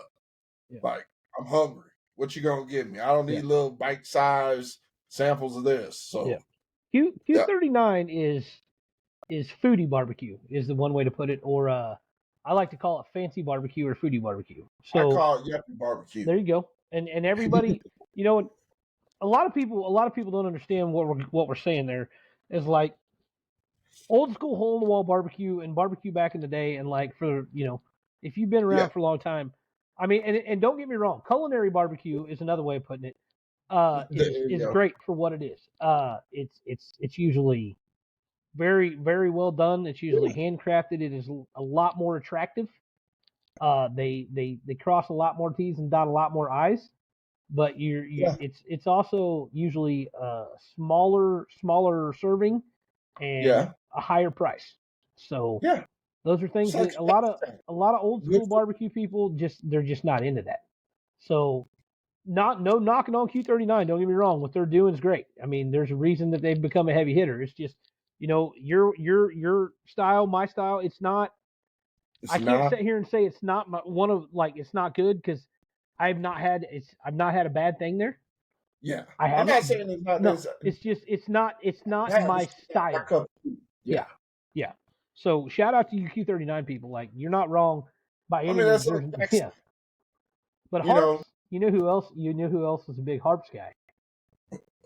Like I'm hungry. What you gonna give me? I don't need little bite size samples of this. So Q39 is foodie barbecue is the one way to put it, or I like to call it fancy barbecue or foodie barbecue. So I call it yuppie barbecue. There you go. And everybody, a lot of people don't understand what we're saying there. Is like old school hole in the wall barbecue and barbecue back in the day, and like for if you've been around for a long time, I mean, and don't get me wrong, culinary barbecue is another way of putting it. Is great for what it is. It's usually very, very well done. It's usually handcrafted. It is a lot more attractive. They cross a lot more T's and dot a lot more I's, but it's also usually a smaller serving and a higher price. So those are things that a lot of old school barbecue people they're just not into that. So no knocking on Q39. Don't get me wrong. What they're doing is great. I mean, there's a reason that they've become a heavy hitter. It's just, your style, my style. It's not. I can't sit here and say it's not it's not good, because I've not had a bad thing there. Yeah, I haven't. I'm not saying it's not. No, it's just it's not my style. Yeah. So shout out to you Q39 people. Like, you're not wrong by any means. Yeah. But Harps, you know who else? You know who else is a big Harps guy?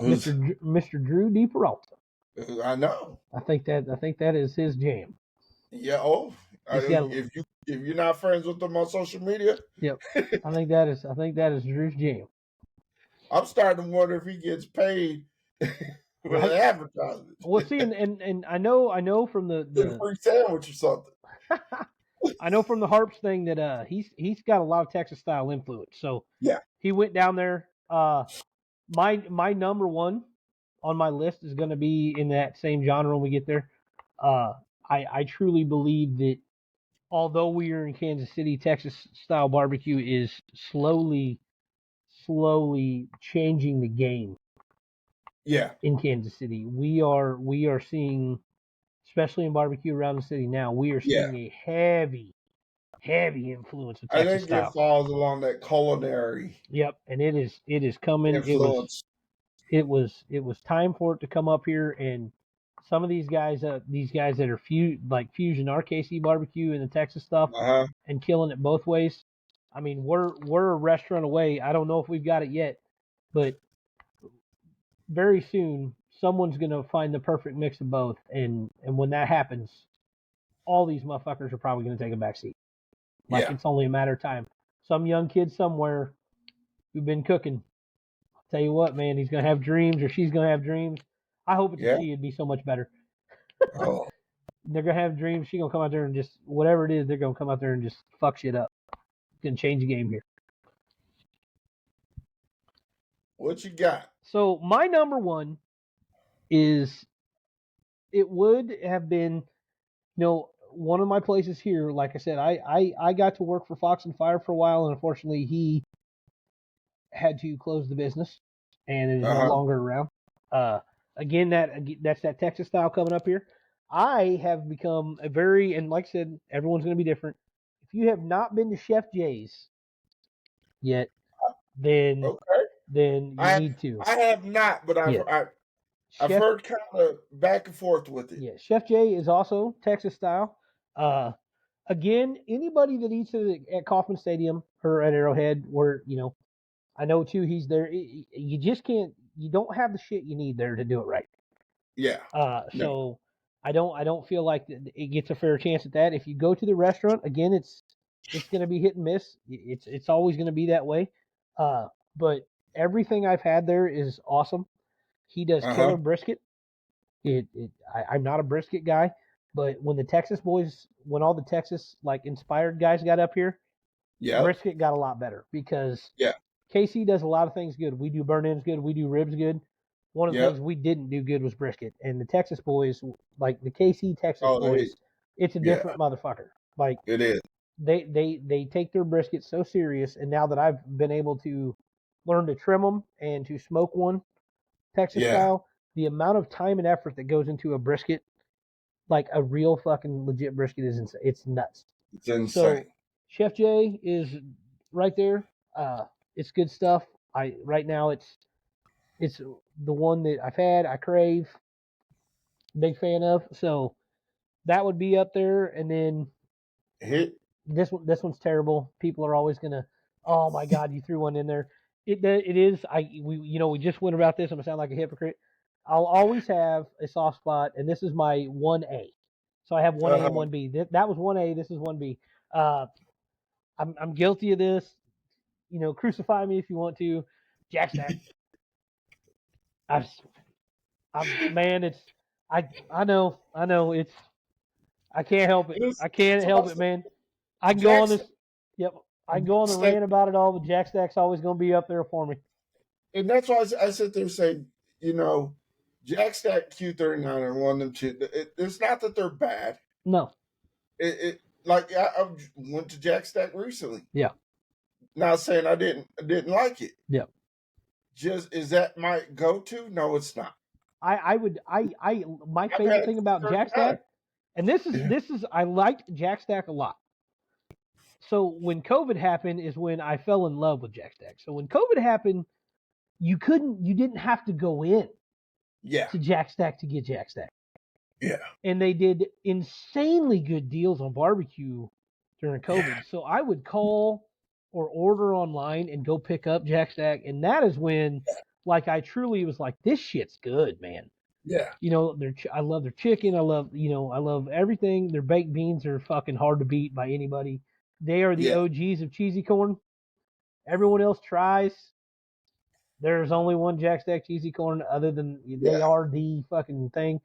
Mr. Drew DiPeralta. I know. I think that is his jam. Yeah. Oh, if you're not friends with them on social media, yep. I think that is Drew's jam. I'm starting to wonder if he gets paid for the advertisement. Well, see, and I know from the free sandwich or something. I know from the Harps thing that he's got a lot of Texas style influence. So yeah, he went down there. My number one on my list is going to be in that same genre when we get there. I truly believe that although we are in Kansas City, Texas style barbecue is slowly changing the game. Yeah. In Kansas City, we are seeing, especially in barbecue around the city now, we are seeing a heavy influence of Texas style. I think it falls along that culinary. Yep, and it is coming. Influence. It was time for it to come up here, and some of these guys that are fusion RKC barbecue and the Texas stuff, and killing it both ways. I mean, we're a restaurant away. I don't know if we've got it yet, but very soon someone's gonna find the perfect mix of both, and when that happens, all these motherfuckers are probably gonna take a back seat. Like, it's only a matter of time. Some young kid somewhere who's been cooking, I'll tell you what, man, he's gonna have dreams, or she's gonna have dreams. I hope it's a she. It'd be so much better. Oh. They're gonna have dreams. She's gonna come out there and just whatever it is, they're gonna come out there and just fuck shit up. It's gonna change the game here. What you got? So my number one is, it would have been, one of my places here. Like I said, I got to work for Fox and Fire for a while, and unfortunately he had to close the business, and it is no longer around. Again, that's that Texas style coming up here. I have become and like I said, everyone's going to be different. If you have not been to Chef Jay's yet, then you need to. I have not, but I've heard kind of back and forth with it. Yeah, Chef Jay is also Texas style. Again, anybody that eats at Kauffman Stadium or at Arrowhead, where, I know too, he's there. You just can't. You don't have the shit you need there to do it right. Yeah. So I don't feel like it gets a fair chance at that. If you go to the restaurant, again, it's going to be hit and miss. It's always going to be that way. But everything I've had there is awesome. He does killer brisket. I'm not a brisket guy, but when all the Texas inspired guys got up here, brisket got a lot better, because KC does a lot of things good. We do burn ends good. We do ribs good. One of the things we didn't do good was brisket. And the Texas boys, like the KC Texas boys, it's a different motherfucker. Like, it is. They take their brisket so serious, and now that I've been able to learn to trim them and to smoke one Texas style, the amount of time and effort that goes into a brisket, like a real fucking legit brisket, is insane. It's nuts. It's insane. So Chef Jay is right there. It's good stuff. Right now it's the one that I've had, I crave, big fan of. So that would be up there. And then this one's terrible. People are always gonna, oh my God, you threw one in there. It is. We just went about this. I'm gonna sound like a hypocrite. I'll always have a soft spot, and this is my 1A. So I have 1A and 1B. That was 1A. This is 1B. I'm guilty of this. Crucify me if you want to. Jack Stack. Man, I know. It's I can't help it. I can't help it, man. I can go on Jackson, this. Yep, I can go on the Stack, rant about it all, but Jack Stack's always going to be up there for me. and that's why I sit there and say, Jack Stack Q39 are one of them two. It's not that they're bad. No. I went to Jack Stack recently. Yeah. Not saying I didn't like it. Yeah. Just is that my go to? No, it's not. My favorite thing about Jack Stack, and this is I liked Jack Stack a lot. So when COVID happened is when I fell in love with Jack Stack. So when COVID happened, you didn't have to go in to Jack Stack to get Jack Stack. Yeah. And they did insanely good deals on barbecue during COVID. Yeah. So I would call or order online and go pick up Jack Stack. And that is when, like, I truly was like, this shit's good, man. Yeah. I love their chicken. I love everything. Their baked beans are fucking hard to beat by anybody. They are the OGs of cheesy corn. Everyone else tries. There's only one Jack Stack cheesy corn other than they are the fucking thing.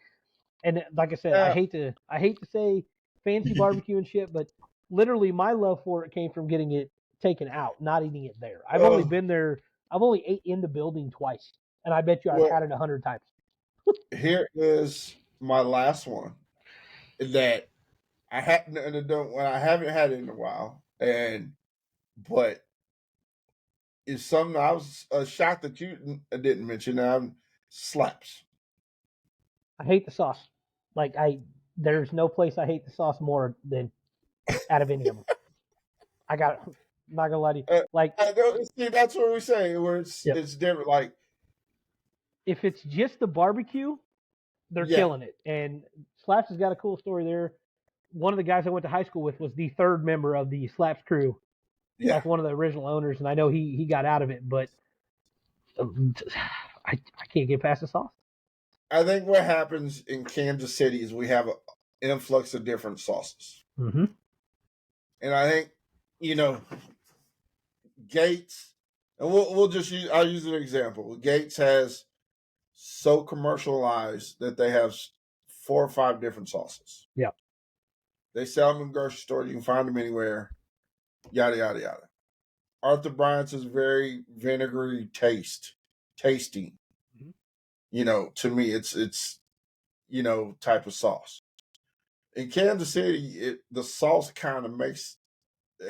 And like I said, I hate to say fancy barbecue and shit, but literally my love for it came from getting it taken out, not eating it there. I've only been there. I've only ate in the building twice, and I bet you I've had it 100 times. Here is my last one that I haven't had it in a while, but it's something I was shocked that you didn't mention. Slaps. I hate the sauce. There's no place I hate the sauce more than out of any of them. I'm not gonna lie to you. See, that's what we say. Where it's different. Like, if it's just the barbecue, they're killing it. And Slaps has got a cool story there. One of the guys I went to high school with was the third member of the Slaps crew. Yeah. Like one of the original owners, and I know he got out of it, but I can't get past the sauce. I think what happens in Kansas City is we have an influx of different sauces. Mm-hmm. And I think, Gates, and I'll use an example. Gates has so commercialized that they have 4 or 5 different sauces. Yeah. They sell them in the grocery store. You can find them anywhere. Yada, yada, yada. Arthur Bryant's is very vinegary tasting. Mm-hmm. To me, it's type of sauce. In Kansas City, the sauce kind of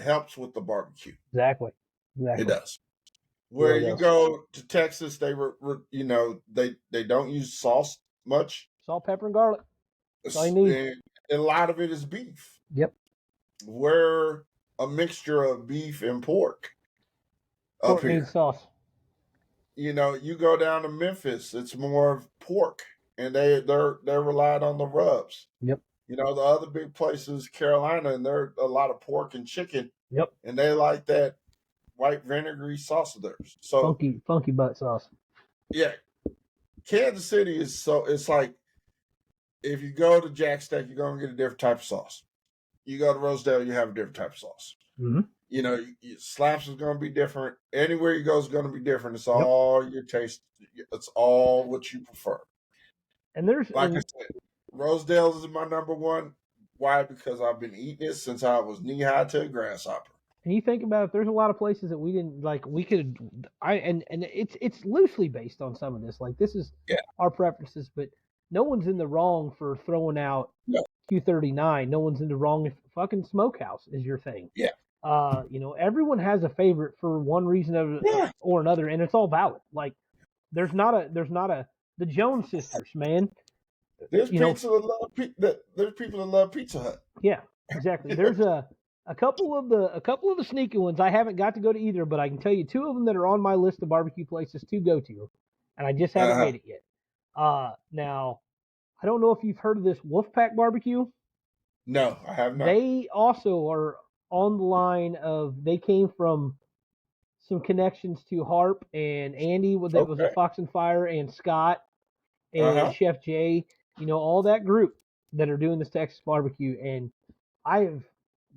helps with the barbecue. Exactly. It does. Where you go to Texas, they they don't use sauce much. Salt, pepper, and garlic. That's all you need. And a lot of it is beef. Yep. We're a mixture of beef and pork. Pork needs sauce. You go down to Memphis, it's more of pork, and they're relied on the rubs. Yep. The other big places, Carolina, and they're a lot of pork and chicken. Yep. And they like that white vinegary sauce of theirs. So funky butt sauce. Yeah. Kansas City it's like if you go to Jack Stack, you're gonna get a different type of sauce. You go to Rosedale, you have a different type of sauce. Mm-hmm. Slaps is gonna be different. Anywhere you go is gonna be different. It's all your taste. It's all what you prefer. And I said, Rosedale's is my number one. Why? Because I've been eating it since I was knee high to a grasshopper. And you think about it, there's a lot of places that we didn't like. We could, and it's loosely based on some of this. Like this is our preferences, but no one's in the wrong for throwing out Q39. No one's in the wrong if fucking Smokehouse is your thing. Yeah. Everyone has a favorite for one reason or another, and it's all valid. Like there's not a the Jones sisters, man. There's people that love Pizza Hut. Yeah, exactly. There's a couple of the sneaky ones. I haven't got to go to either, but I can tell you 2 of them that are on my list of barbecue places to go to, and I just haven't made it yet. Now, I don't know if you've heard of this Wolfpack Barbecue. No, I have not. They also are on the line of they came from some connections to Harp and Andy that was at Fox and Fire, and Scott and Chef Jay. All that group that are doing this Texas barbecue, and I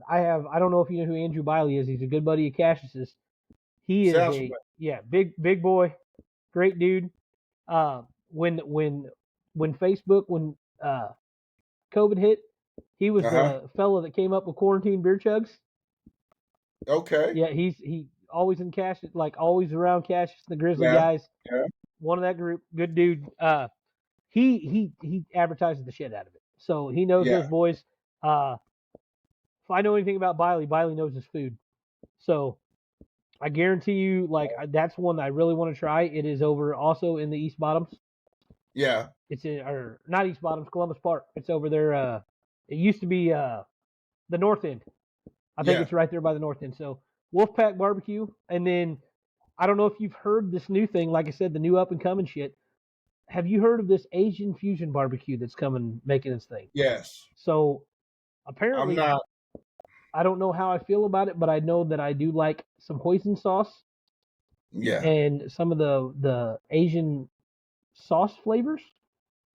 don't know if you know who Andrew Biley is. He's a good buddy of Cassius's. He is big boy, great dude. When COVID hit. He was the fella that came up with quarantine beer chugs. Okay. Yeah, he always in Cassius, like always around Cassius, the Grizzly guys. Yeah. One of that group, good dude. He advertises the shit out of it, so he knows those boys. If I know anything about Biley knows his food. So I guarantee you, like that's one that I really want to try. It is over also in the East Bottoms. Yeah. It's in, or not East Bottoms, Columbus Park. It's over there. It used to be the North End. I think it's right there by the North End. So Wolfpack Barbecue, and then I don't know if you've heard this new thing. Like I said, the new up and coming shit. Have you heard of this Asian fusion barbecue that's coming, making its thing? Yes. So apparently, I'm not. I don't know how I feel about it, but I know that I do like some hoisin sauce. Yeah. And some of the Asian sauce flavors.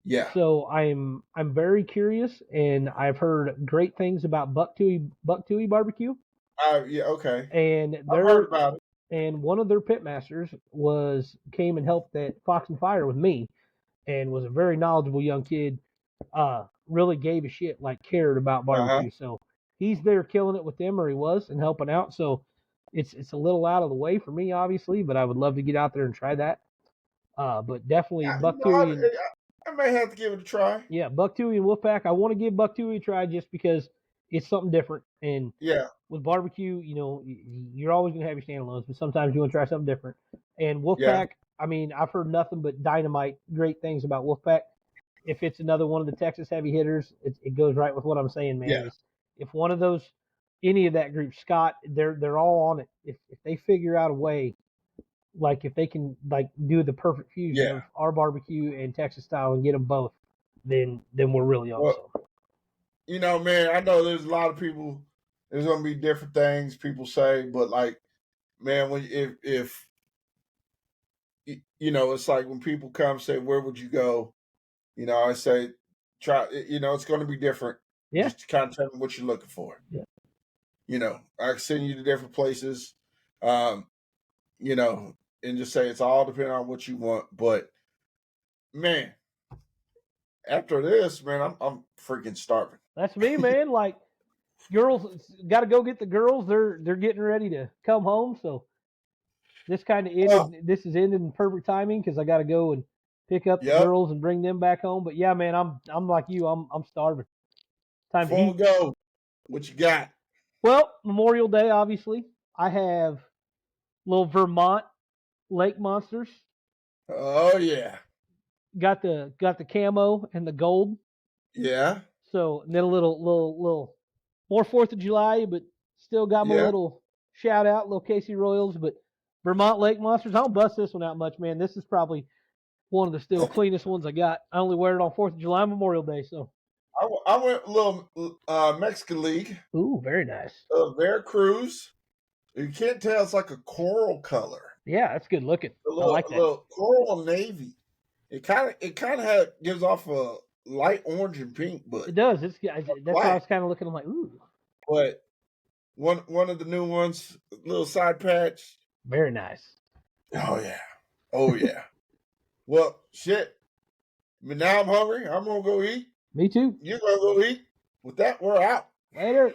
Yeah. So I'm very curious, and I've heard great things about Buck Tooie barbecue. Yeah. Okay. And I've heard about it. And one of their pitmasters came and helped at Fox and Fire with me, and was a very knowledgeable young kid. Really gave a shit, like cared about barbecue. So he's there killing it with them, or he was, and helping out. So it's a little out of the way for me, obviously, but I would love to get out there and try that. But definitely Buck Tooie. I may have to give it a try. Yeah, Buck Tooie and Wolfpack. I want to give Buck Tooie a try just because it's something different. And with barbecue, you know, you're always gonna have your standalones, but sometimes you want to try something different. And Wolfpack, I mean, I've heard nothing but dynamite great things about Wolfpack. If it's another one of the Texas heavy hitters, it goes right with what I'm saying, man. Yeah. If one of those, any of that group, Scott, they're all on it. If they figure out a way, like if they can like do the perfect fusion of our barbecue and Texas style and get them both, then we're really awesome. Well, you know, man, I know there's a lot of people. There's gonna be different things people say, but like, man, when if you know, it's like when people come and say, "Where would you go?" You know, I say, "Try." You know, it's going to be different. Yeah. Just to kind of tell me what you're looking for. Yeah. You know, I can send you to different places. You know, and just say it's all depending on what you want. But man, after this, man, I'm freaking starving. That's me, man. Like, girls got to go get the girls. They're getting ready to come home, so this kind of ended. This is ended in perfect timing because I got to go and pick up the girls and bring them back home. But yeah, man, I'm like you. I'm starving. Time Before we go, what you got? Well, Memorial Day, obviously. I have little Vermont lake monsters. Oh yeah. Got the camo and the gold. Yeah. So and then a little more 4th of July, but still got my little shout out, little Casey Royals. But Vermont lake monsters, I don't bust this one out much, man. This is probably one of the still cleanest ones I got. I only wear it on 4th of July, Memorial Day, so. I went a little Mexican League. Ooh, very nice. Veracruz. You can't tell, it's like a coral color. Yeah, that's good looking. I like that. A little coral navy. It kind of gives off a light orange and pink, but it does. That's why I was kind of looking. I'm like, ooh. But one of the new ones, little side patch. Very nice. Oh yeah. Oh yeah. Well, shit. But now I'm hungry. I'm gonna go eat. Me too. You're gonna go eat. With that, we're out. Later.